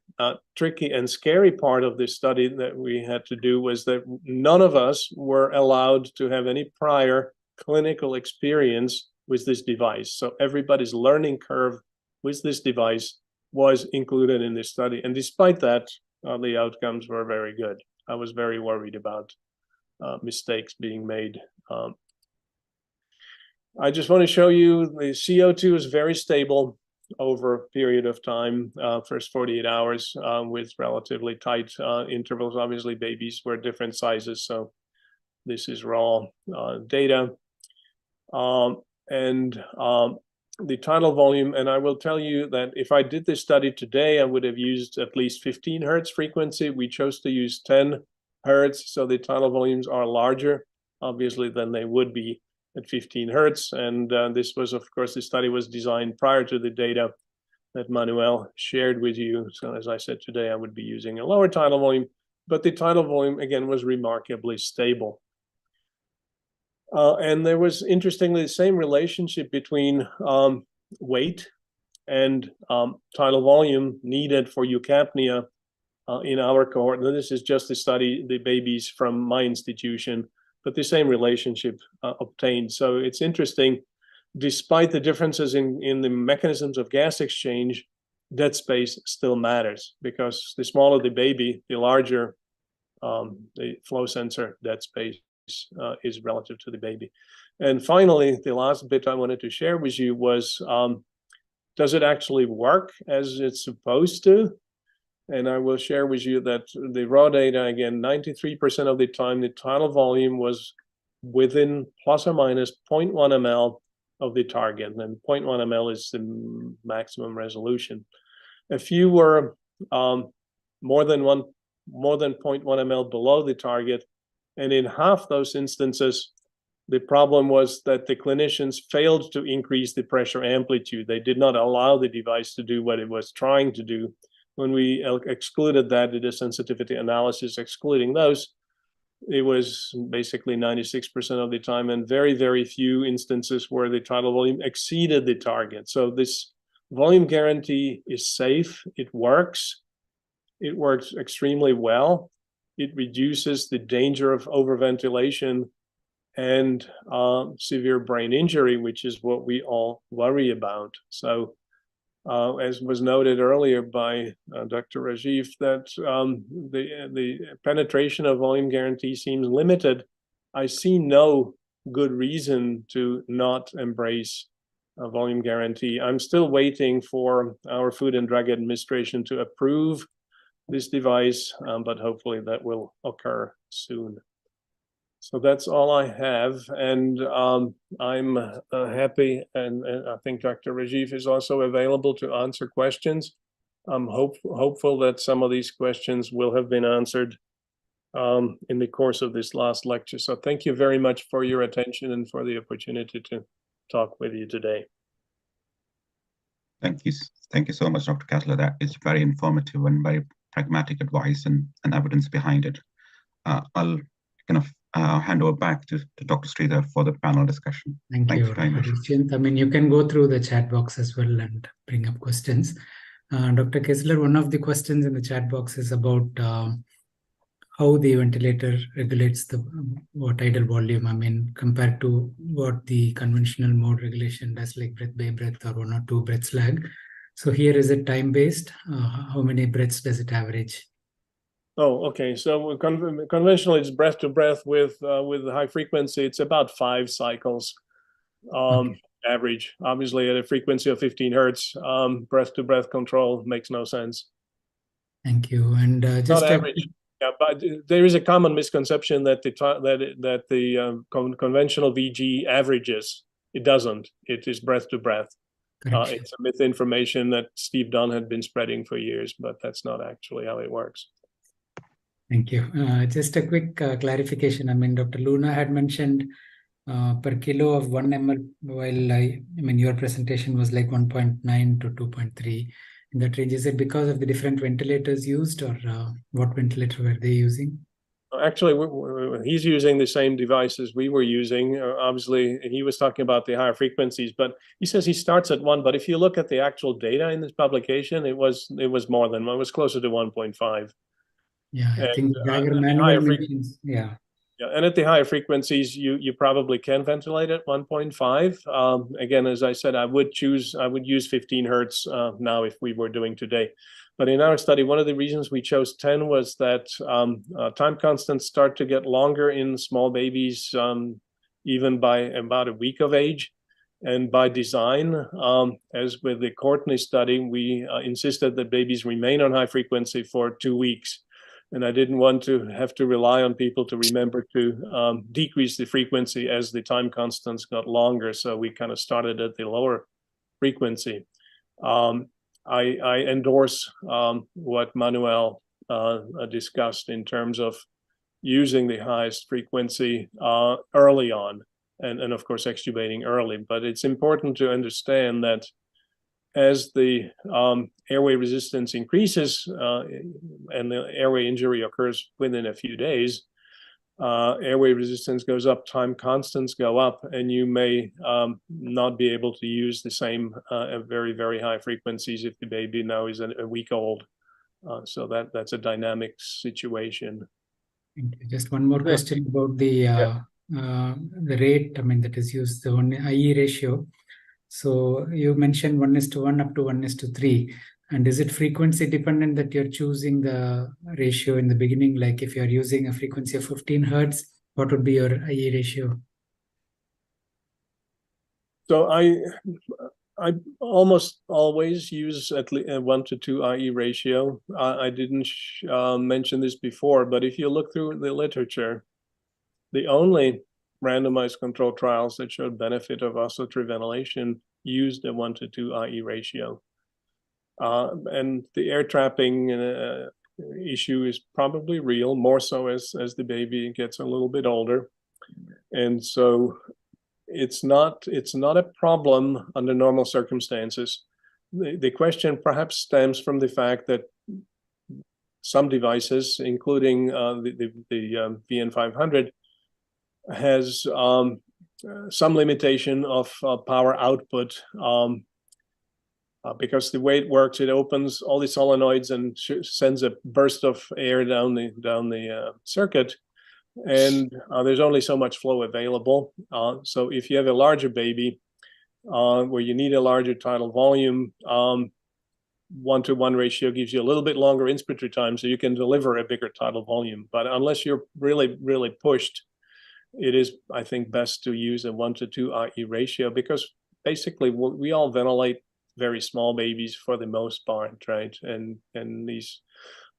tricky and scary part of this study that we had to do was that none of us were allowed to have any prior clinical experience with this device. So everybody's learning curve with this device was included in this study. And despite that, the outcomes were very good. I was very worried about mistakes being made. I just want to show you the CO2 is very stable over a period of time, first 48 hours with relatively tight intervals. Obviously, babies were different sizes, so this is raw data. The tidal volume, and I will tell you that if I did this study today, I would have used at least 15 hertz frequency. We chose to use 10 hertz, so the tidal volumes are larger, obviously, than they would be at 15 hertz. And this was, of course, the study was designed prior to the data that Manuel shared with you. So as I said today, I would be using a lower tidal volume, but the tidal volume, again, was remarkably stable. And there was, interestingly, the same relationship between weight and tidal volume needed for eucapnia in our cohort. Now, this is just to study the babies from my institution, but the same relationship obtained. So it's interesting, despite the differences in the mechanisms of gas exchange, dead space still matters, because the smaller the baby, the larger the flow sensor dead space is relative to the baby. And finally, the last bit I wanted to share with you was, does it actually work as it's supposed to? And I will share with you that the raw data, again, 93% of the time, the tidal volume was within plus or minus 0.1 ml of the target. And 0.1 ml is the maximum resolution. A few were more than 0.1 ml below the target. And in half those instances, the problem was that the clinicians failed to increase the pressure amplitude. They did not allow the device to do what it was trying to do. When we excluded that, did a sensitivity analysis excluding those, it was basically 96% of the time, and very, very few instances where the tidal volume exceeded the target. So this volume guarantee is safe. It works extremely well. It reduces the danger of overventilation and severe brain injury, which is what we all worry about. So as was noted earlier by Dr. Rajiv, that the penetration of volume guarantee seems limited. I see no good reason to not embrace a volume guarantee. I'm still waiting for our Food and Drug Administration to approve this device, but hopefully that will occur soon. So that's all I have, and I'm happy, and I think Dr. Rajiv is also available to answer questions. I'm hopeful that some of these questions will have been answered in the course of this last lecture. So thank you very much for your attention and for the opportunity to talk with you today. Thank you so much, Dr. Keszler. That is very informative and very pragmatic advice and evidence behind it. I'll kind of hand over back to Dr. Sridhar for the panel discussion. Thank you very much. I mean, you can go through the chat box as well and bring up questions. Dr. Keszler, one of the questions in the chat box is about how the ventilator regulates the tidal volume. I mean, compared to what the conventional mode regulation does, like breath by breath or 1 or 2 breaths lag. So here, is it time-based? How many breaths does it average? Oh, okay. So conventionally, it's breath to breath. With high frequency, it's about 5 cycles average. Obviously, at a frequency of 15 hertz, breath to breath control makes no sense. Thank you. And just not average. Yeah, but there is a common misconception that the conventional VG averages. It doesn't. It is breath to breath. It's a myth information that Steve Dunn had been spreading for years, but that's not actually how it works. Thank you. Just a quick clarification. I mean, Dr. Luna had mentioned per kilo of 1 ml, while I mean, your presentation was like 1.9 to 2.3. In that range, is it because of the different ventilators used, or what ventilator were they using? Actually, he's using the same devices we were using. Obviously, he was talking about the higher frequencies, but he says he starts at 1. But if you look at the actual data in this publication, it was more than 1. It was closer to 1.5. Yeah, I think Manuel mentions, yeah. Yeah, and at the higher frequencies, you probably can ventilate at 1.5. Again, as I said, I would use 15 hertz now if we were doing today. But in our study, one of the reasons we chose 10 was that time constants start to get longer in small babies, even by about a week of age. And by design, as with the Courtney study, we insisted that babies remain on high frequency for 2 weeks. And I didn't want to have to rely on people to remember to decrease the frequency as the time constants got longer. So we kind of started at the lower frequency. I endorse what Manuel discussed in terms of using the highest frequency early on, and of course extubating early. But it's important to understand that as the airway resistance increases and the airway injury occurs within a few days, airway resistance goes up, time constants go up, and you may not be able to use the same very, very high frequencies if the baby now is a week old. So that's a dynamic situation. Just one more question about the rate, I mean, that is used, the one IE ratio. So you mentioned 1:1 up to 1:3. And is it frequency dependent that you're choosing the ratio in the beginning? Like if you're using a frequency of 15 Hertz, what would be your IE ratio? So I almost always use at least a 1:2 IE ratio. I didn't mention this before, but if you look through the literature, the only randomized control trials that showed benefit of oscillatory ventilation used a 1:2 IE ratio. And the air trapping issue is probably real, more so as the baby gets a little bit older. And so it's not a problem under normal circumstances. The question perhaps stems from the fact that some devices, including the VN500, has some limitation of power output, because the way it works, it opens all the solenoids and sends a burst of air down the circuit, and there's only so much flow available. So if you have a larger baby where you need a larger tidal volume, 1:1 ratio gives you a little bit longer inspiratory time, so you can deliver a bigger tidal volume. But unless you're really, really pushed, it is, I think, best to use a 1:2 IE ratio, because basically we all ventilate very small babies for the most part, right? And these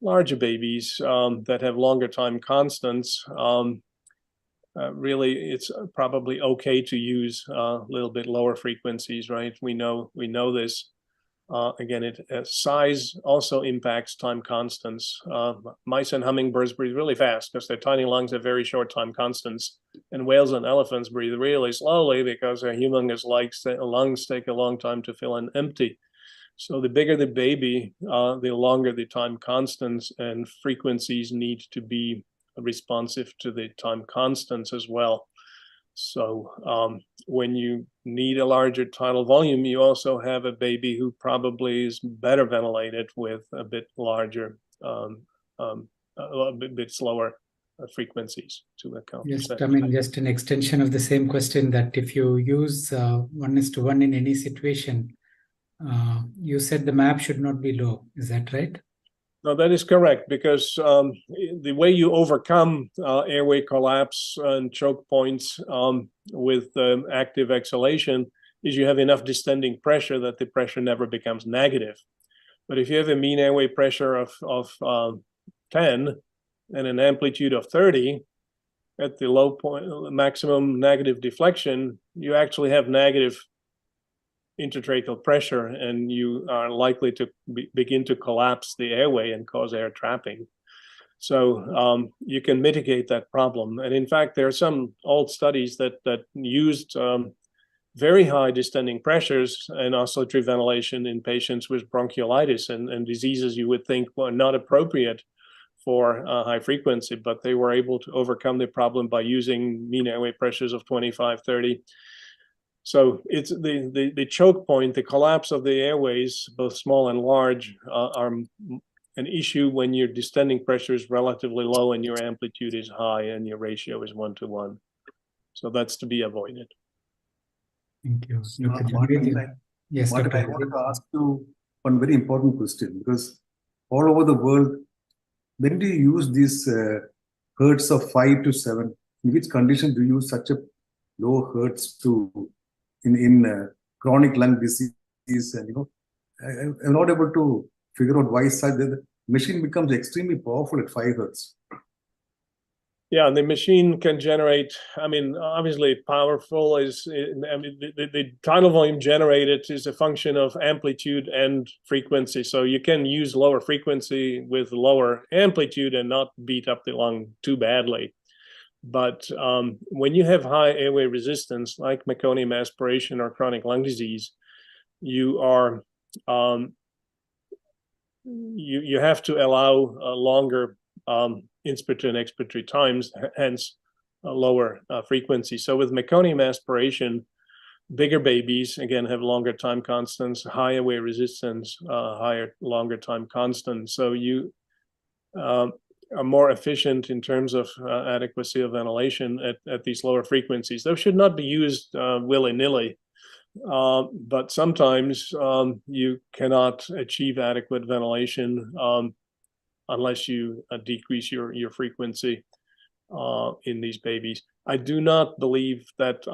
larger babies that have longer time constants, really it's probably okay to use a little bit lower frequencies, right? We know this. Again, size also impacts time constants. Mice and hummingbirds breathe really fast because their tiny lungs have very short time constants, and whales and elephants breathe really slowly because their humongous lungs take a long time to fill and empty. So the bigger the baby, the longer the time constants, and frequencies need to be responsive to the time constants as well. So when you need a larger tidal volume, you also have a baby who probably is better ventilated with a bit larger, a bit slower frequencies to account. Just, I mean, just an extension of the same question, that if you use 1:1 in any situation, you said the MAP should not be low. Is that right? No, that is correct, because the way you overcome airway collapse and choke points with active exhalation is you have enough distending pressure that the pressure never becomes negative. But if you have a mean airway pressure of 10 and an amplitude of 30, at the low point, maximum negative deflection, you actually have negative intertracheal pressure, and you are likely to begin to collapse the airway and cause air trapping. So you can mitigate that problem. And in fact, there are some old studies that used very high distending pressures and oscillatory ventilation in patients with bronchiolitis and diseases you would think were not appropriate for high frequency, but they were able to overcome the problem by using mean airway pressures of 25, 30. So it's the choke point, the collapse of the airways, both small and large, are an issue when your distending pressure is relatively low and your amplitude is high and your ratio is 1:1. So that's to be avoided. Thank you. Martin, Yes, Martin, Dr. I want to ask you one very important question, because all over the world, when do you use these hertz of 5 to 7? In which condition do you use such a low hertz to in chronic lung disease? And I'm not able to figure out why such the machine becomes extremely powerful at 5 hertz. Yeah, the machine can generate, I mean, obviously powerful is, I mean, the tidal volume generated is a function of amplitude and frequency. So you can use lower frequency with lower amplitude and not beat up the lung too badly. But when you have high airway resistance, like meconium aspiration or chronic lung disease, you are you have to allow longer inspiratory and expiratory times, hence a lower frequency. So with meconium aspiration, bigger babies, again, have longer time constants, higher wear resistance, longer time constant. So you are more efficient in terms of adequacy of ventilation at these lower frequencies. Those should not be used willy-nilly, but sometimes you cannot achieve adequate ventilation unless you decrease your frequency in these babies. I do not believe that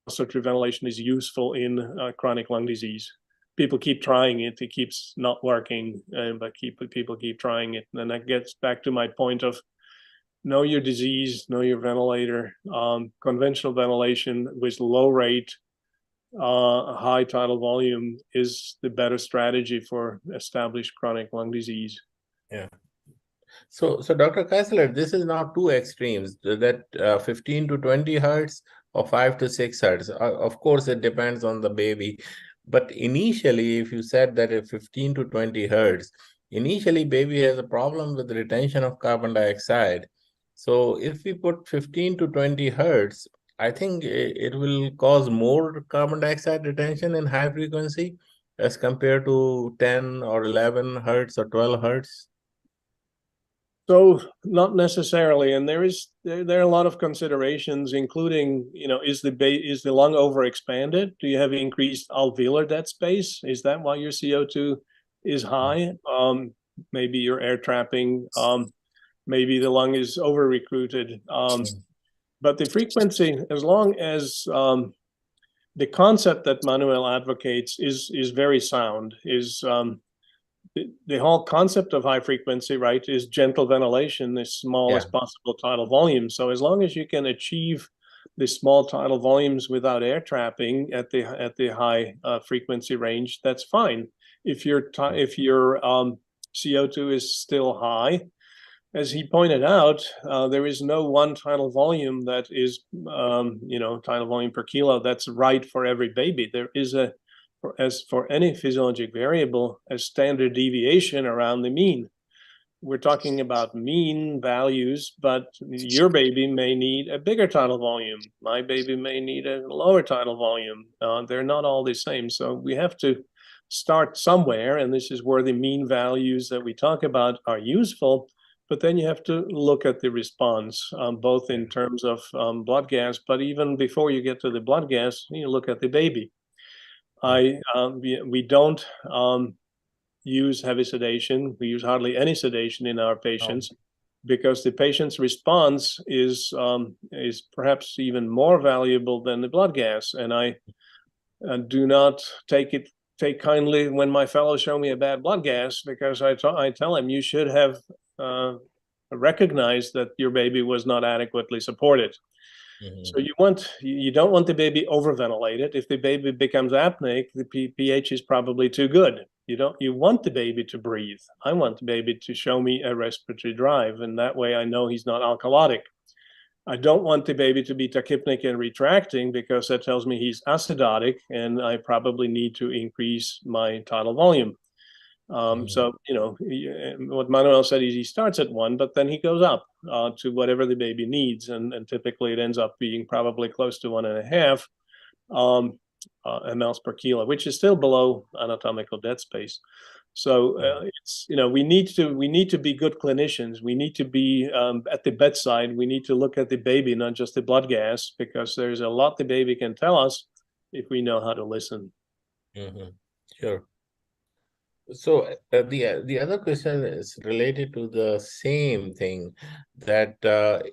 oscillatory ventilation is useful in chronic lung disease. People keep trying it. It keeps not working, but people keep trying it. And that gets back to my point of know your disease, know your ventilator. Conventional ventilation with low rate, high tidal volume is the better strategy for established chronic lung disease. Yeah. So Dr. Keszler, this is not two extremes, that 15 to 20 hertz or 5 to 6 hertz. Of course, it depends on the baby. But initially, if you said that at 15 to 20 hertz, initially baby has a problem with retention of carbon dioxide. So if we put 15 to 20 hertz, I think it will cause more carbon dioxide retention in high frequency as compared to 10 or 11 hertz or 12 hertz. So not necessarily, and there are a lot of considerations, including, is the lung overexpanded? Do you have increased alveolar dead space? Is that why your CO2 is high? Maybe you're air trapping. Maybe the lung is over recruited. But the frequency, as long as the concept that Manuel advocates is very sound, the whole concept of high frequency, right, is gentle ventilation, the smallest possible tidal volume. So as long as you can achieve the small tidal volumes without air trapping at the high frequency range, that's fine. If your CO2 is still high, as he pointed out, there is no one tidal volume that is, tidal volume per kilo that's right for every baby. There is as for any physiologic variable, a standard deviation around the mean. We're talking about mean values, but your baby may need a bigger tidal volume. My baby may need a lower tidal volume. They're not all the same. So we have to start somewhere, and this is where the mean values that we talk about are useful. But then you have to look at the response, both in terms of blood gas, but even before you get to the blood gas, you look at the baby. We don't use heavy sedation. We use hardly any sedation in our patients because the patient's response is perhaps even more valuable than the blood gas. And I do not take kindly when my fellows show me a bad blood gas, because I tell them you should have recognized that your baby was not adequately supported. So you don't want the baby overventilated. If the baby becomes apneic, the pH is probably too good. You want the baby to breathe. I want the baby to show me a respiratory drive, and that way I know he's not alkalotic. I don't want the baby to be tachypnic and retracting, because that tells me he's acidotic, and I probably need to increase my tidal volume. So, what Manuel said is he starts at 1, but then he goes up to whatever the baby needs. And typically it ends up being probably close to 1.5 mLs per kilo, which is still below anatomical dead space. So we need to be good clinicians. We need to be at the bedside. We need to look at the baby, not just the blood gas, because there's a lot the baby can tell us if we know how to listen. Sure. So the other question is related to the same thing, that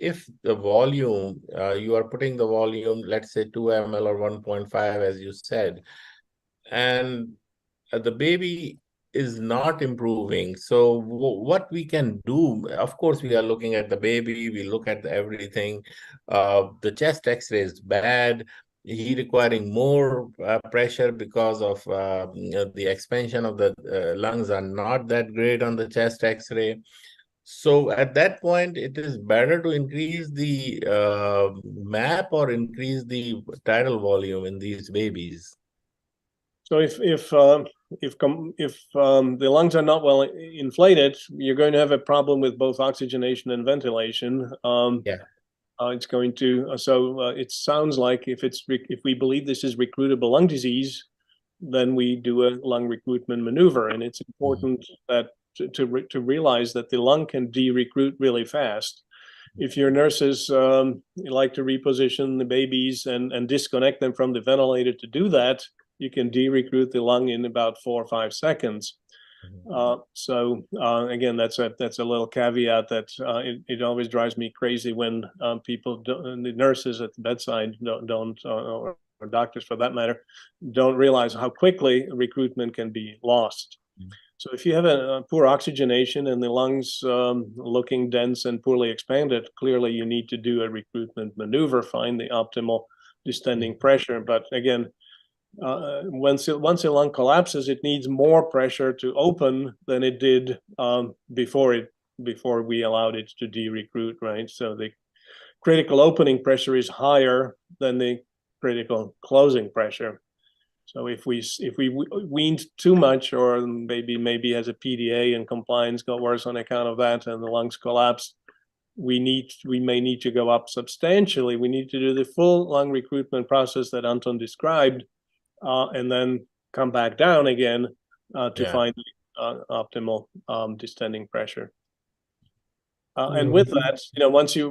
if the volume, you are putting the volume, let's say 2 ml or 1.5, as you said, and the baby is not improving. So what we can do, of course, we are looking at the baby, we look at everything. The chest X-ray is bad. He requiring more pressure because of the expansion of the lungs are not that great on the chest X-ray. So at that point, it is better to increase the MAP or increase the tidal volume in these babies. So if if the lungs are not well inflated, you're going to have a problem with both oxygenation and ventilation. It's going to it sounds like if we believe this is recruitable lung disease, then we do a lung recruitment maneuver, and it's important that to realize that the lung can de-recruit really fast. If your nurses like to reposition the babies and disconnect them from the ventilator to do that, you can de-recruit the lung in about 4 or 5 seconds. Again, that's a little caveat that it always drives me crazy when the nurses at the bedside don't or doctors for that matter, don't realize how quickly recruitment can be lost. So if you have a poor oxygenation and the lungs looking dense and poorly expanded, clearly you need to do a recruitment maneuver, find the optimal distending pressure. But again, once a lung collapses, it needs more pressure to open than it did before we allowed it to de-recruit, right? So the critical opening pressure is higher than the critical closing pressure. So if we weaned too much, or maybe as a PDA and compliance got worse on account of that, and the lungs collapsed, we may need to go up substantially. We need to do the full lung recruitment process that Anton described, and then come back down again to find the optimal distending pressure. And with that, once you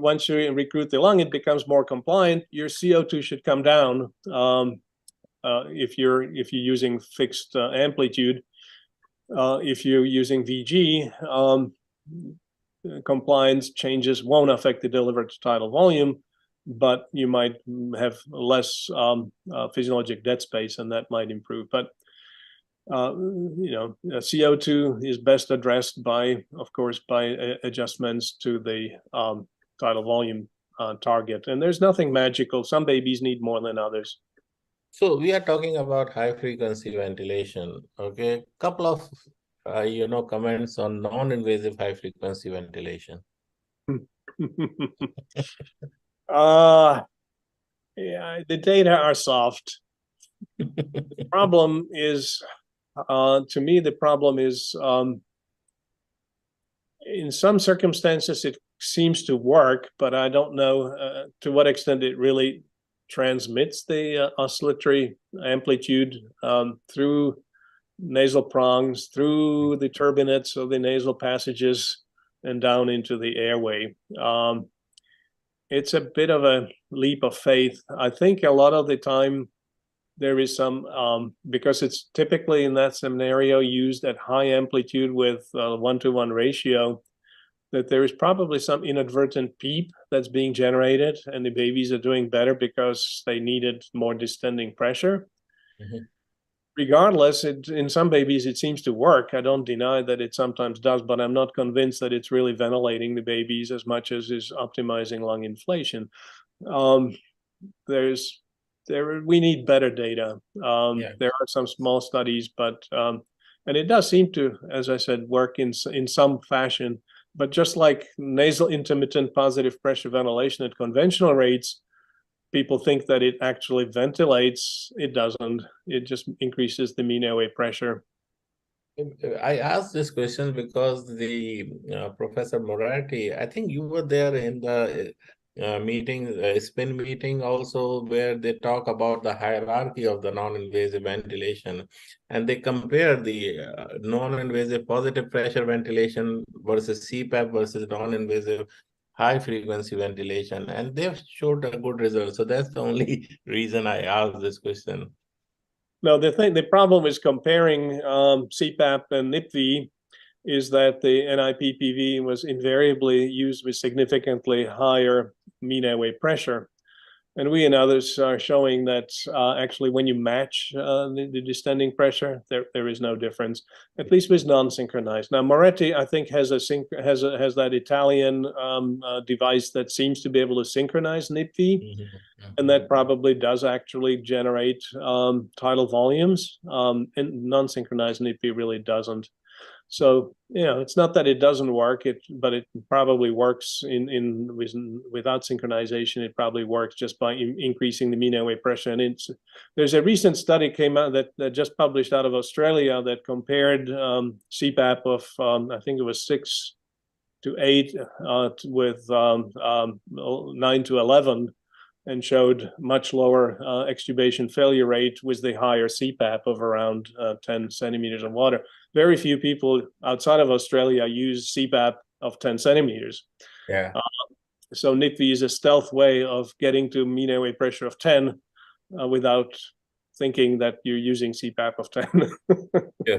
recruit the lung, it becomes more compliant. Your CO2 should come down. If you're using fixed amplitude, if you're using VG, compliance changes won't affect the delivered tidal volume, but you might have less physiologic dead space, and that might improve. But CO2 is best addressed by adjustments to the tidal volume target. And there's nothing magical. Some babies need more than others. So we are talking about high frequency ventilation. Okay, couple of comments on non-invasive high frequency ventilation. The data are soft. The problem is, to me, in some circumstances it seems to work, but I don't know to what extent it really transmits the oscillatory amplitude through nasal prongs, through the turbinates of the nasal passages, and down into the airway. It's a bit of a leap of faith. I think a lot of the time there is some, because it's typically in that scenario used at high amplitude with 1-to-1 ratio, that there is probably some inadvertent PEEP that's being generated, and the babies are doing better because they needed more distending pressure. Regardless, in some babies it seems to work. I don't deny that it sometimes does, but I'm not convinced that it's really ventilating the babies as much as is optimizing lung inflation. We need better data. There are some small studies, but and it does seem to, as I said, work in some fashion. But just like nasal intermittent positive pressure ventilation at conventional rates, people think that it actually ventilates. It doesn't. It just increases the mean airway pressure. I asked this question because the Professor Moratti, I think you were there in the SPIN meeting also, where they talk about the hierarchy of the non-invasive ventilation, and they compare the non-invasive positive pressure ventilation versus CPAP versus non-invasive high frequency ventilation, and they've showed a good result. So that's the only reason I asked this question. No, the problem is comparing CPAP and NIPV is that the NIPPV was invariably used with significantly higher mean airway pressure. And we and others are showing that actually when you match the distending pressure, there is no difference, at least with non-synchronized. Now, Moretti, I think, has that Italian device that seems to be able to synchronize NIPV, and that probably does actually generate tidal volumes, and non-synchronized NIPV really doesn't. So, it's not that it doesn't work, but it probably works without synchronization. It probably works just by increasing the mean airway pressure. And there's a recent study came out that just published out of Australia that compared CPAP of I think it was 6 to 8 with 9 to 11, and showed much lower extubation failure rate with the higher CPAP of around 10 centimeters of water. Very few people outside of Australia use CPAP of 10 centimeters. Yeah. So NICV is a stealth way of getting to mean airway pressure of 10 without thinking that you're using CPAP of 10. Yeah.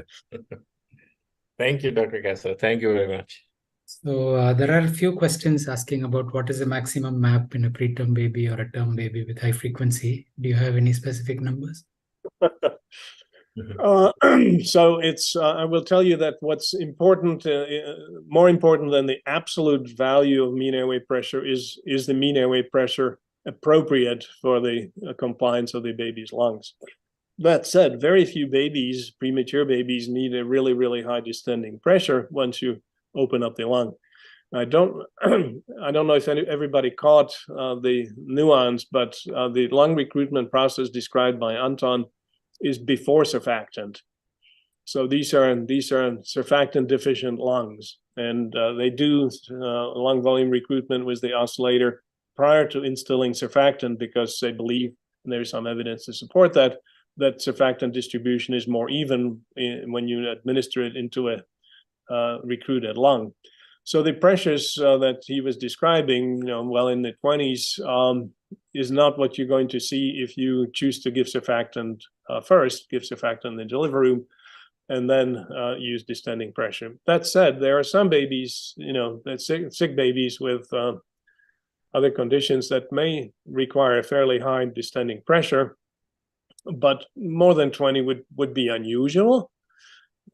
Thank you, Dr. Keszler. Thank you very much. So there are a few questions asking about what is the maximum MAP in a preterm baby or a term baby with high frequency. Do you have any specific numbers? So it's, I will tell you that what's important, more important than the absolute value of mean airway pressure is the mean airway pressure appropriate for the compliance of the baby's lungs. That said, very few babies, premature babies, need a really, really high distending pressure once you open up the lung. I don't know if everybody caught the nuance, but the lung recruitment process described by Anton is before surfactant. So these are surfactant deficient lungs, and they do lung volume recruitment with the oscillator prior to instilling surfactant, because they believe, and there's some evidence to support that surfactant distribution is more even when you administer it into a recruited lung. So the pressures that he was describing, well in the 20s, is not what you're going to see if you choose to give surfactant first, give surfactant in the delivery room, and then use distending pressure. That said, there are some babies, sick babies with other conditions that may require a fairly high distending pressure, but more than 20 would be unusual.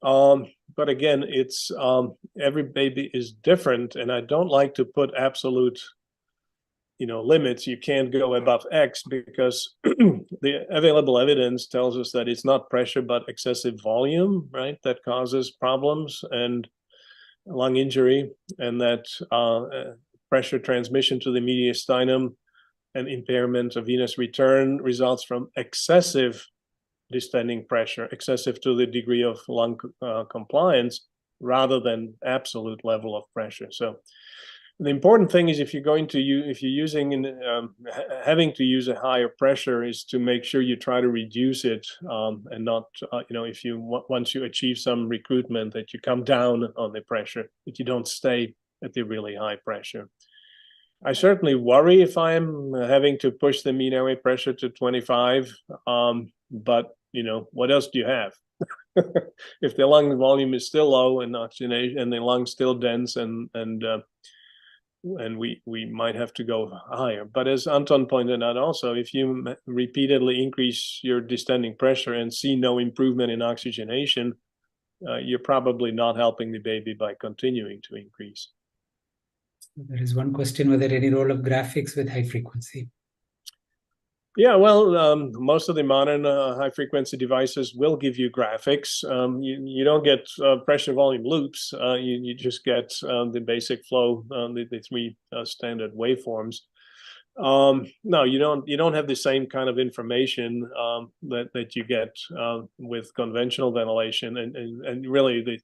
But again, it's every baby is different, and I don't like to put absolute limits. You can't go above X, because the available evidence tells us that it's not pressure but excessive volume, right, that causes problems and lung injury, and that pressure transmission to the mediastinum and impairment of venous return results from excessive distending pressure, excessive to the degree of lung compliance, rather than absolute level of pressure. So the important thing is, if you're having to use a higher pressure, is to make sure you try to reduce it, and not, once you achieve some recruitment, that you come down on the pressure, that you don't stay at the really high pressure. I certainly worry if I'm having to push the mean airway pressure to 25, but what else do you have? If the lung volume is still low and oxygenation, and the lung's still dense, and we might have to go higher. But as Anton pointed out also, if you repeatedly increase your distending pressure and see no improvement in oxygenation, you're probably not helping the baby by continuing to increase. There is one question: whether any role of graphics with high frequency? Yeah, well, most of the modern high-frequency devices will give you graphics. You don't get pressure volume loops. You just get the basic flow, the three standard waveforms. No, you don't have the same kind of information that you get with conventional ventilation, and really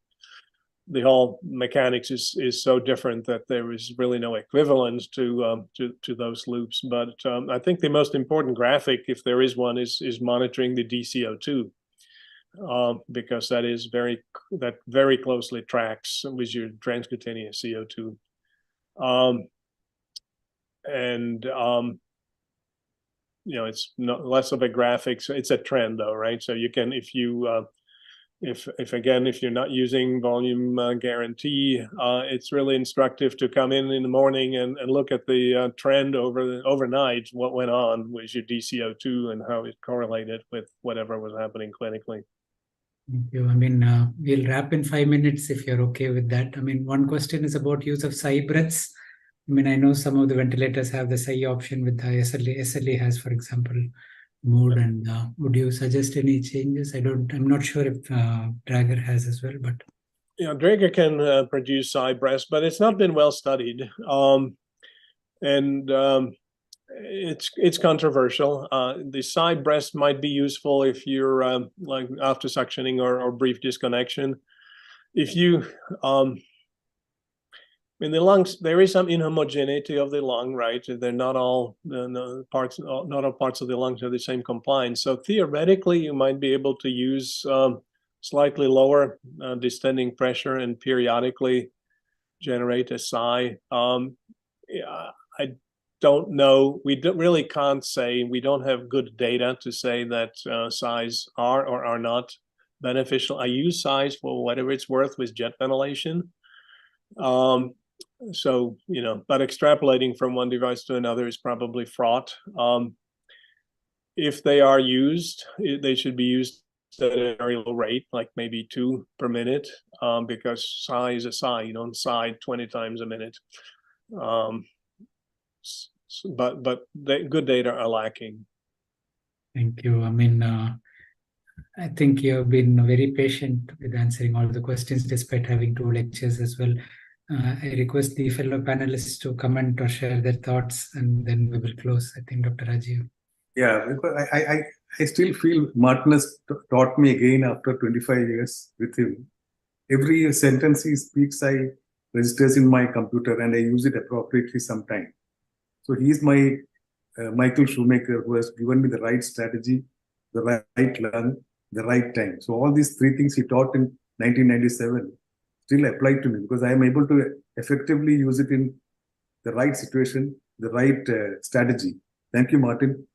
the whole mechanics is so different that there is really no equivalent to those loops. But I think the most important graphic, if there is one, is monitoring the DCO2, because that very closely tracks with your transcutaneous CO2. It's less of a graphic, so it's a trend though, right? So you can, if you're not using volume guarantee, it's really instructive to come in the morning and look at the trend overnight, what went on with your DCO2 and how it correlated with whatever was happening clinically. Thank you. We'll wrap in 5 minutes if you're okay with that. One question is about use of sigh breaths. I know some of the ventilators have the sigh option with the SLA has, for example, mode, and would you suggest any changes? I'm not sure if Drager has as well, but Draeger can produce psi breast, but it's not been well studied. It's controversial. The psi breast might be useful if you're like after suctioning or brief disconnection. If you in the lungs, there is some inhomogeneity of the lung, right? They're not all parts, not all parts of the lungs have the same compliance. So theoretically, you might be able to use slightly lower distending pressure and periodically generate a psi. I don't know. We really can't say. We don't have good data to say that psis are or are not beneficial. I use psis for whatever it's worth with jet ventilation. So, but extrapolating from one device to another is probably fraught. If they are used, they should be used at a very low rate, like maybe 2 per minute, because psi is a psi. You don't psi 20 times a minute. But the good data are lacking. Thank you. I think you have been very patient with answering all the questions despite having 2 lectures as well. I request the fellow panelists to comment or share their thoughts, and then we will close. I think Dr. Rajiv. Yeah, because I still feel Martin has taught me again after 25 years with him. Every sentence he speaks, I registers in my computer and I use it appropriately sometime. So he is my Michael Shoemaker, who has given me the right strategy, the right lung, the right time. So all these 3 things he taught in 1997 still apply to me because I am able to effectively use it in the right situation, the right strategy. Thank you, Martin.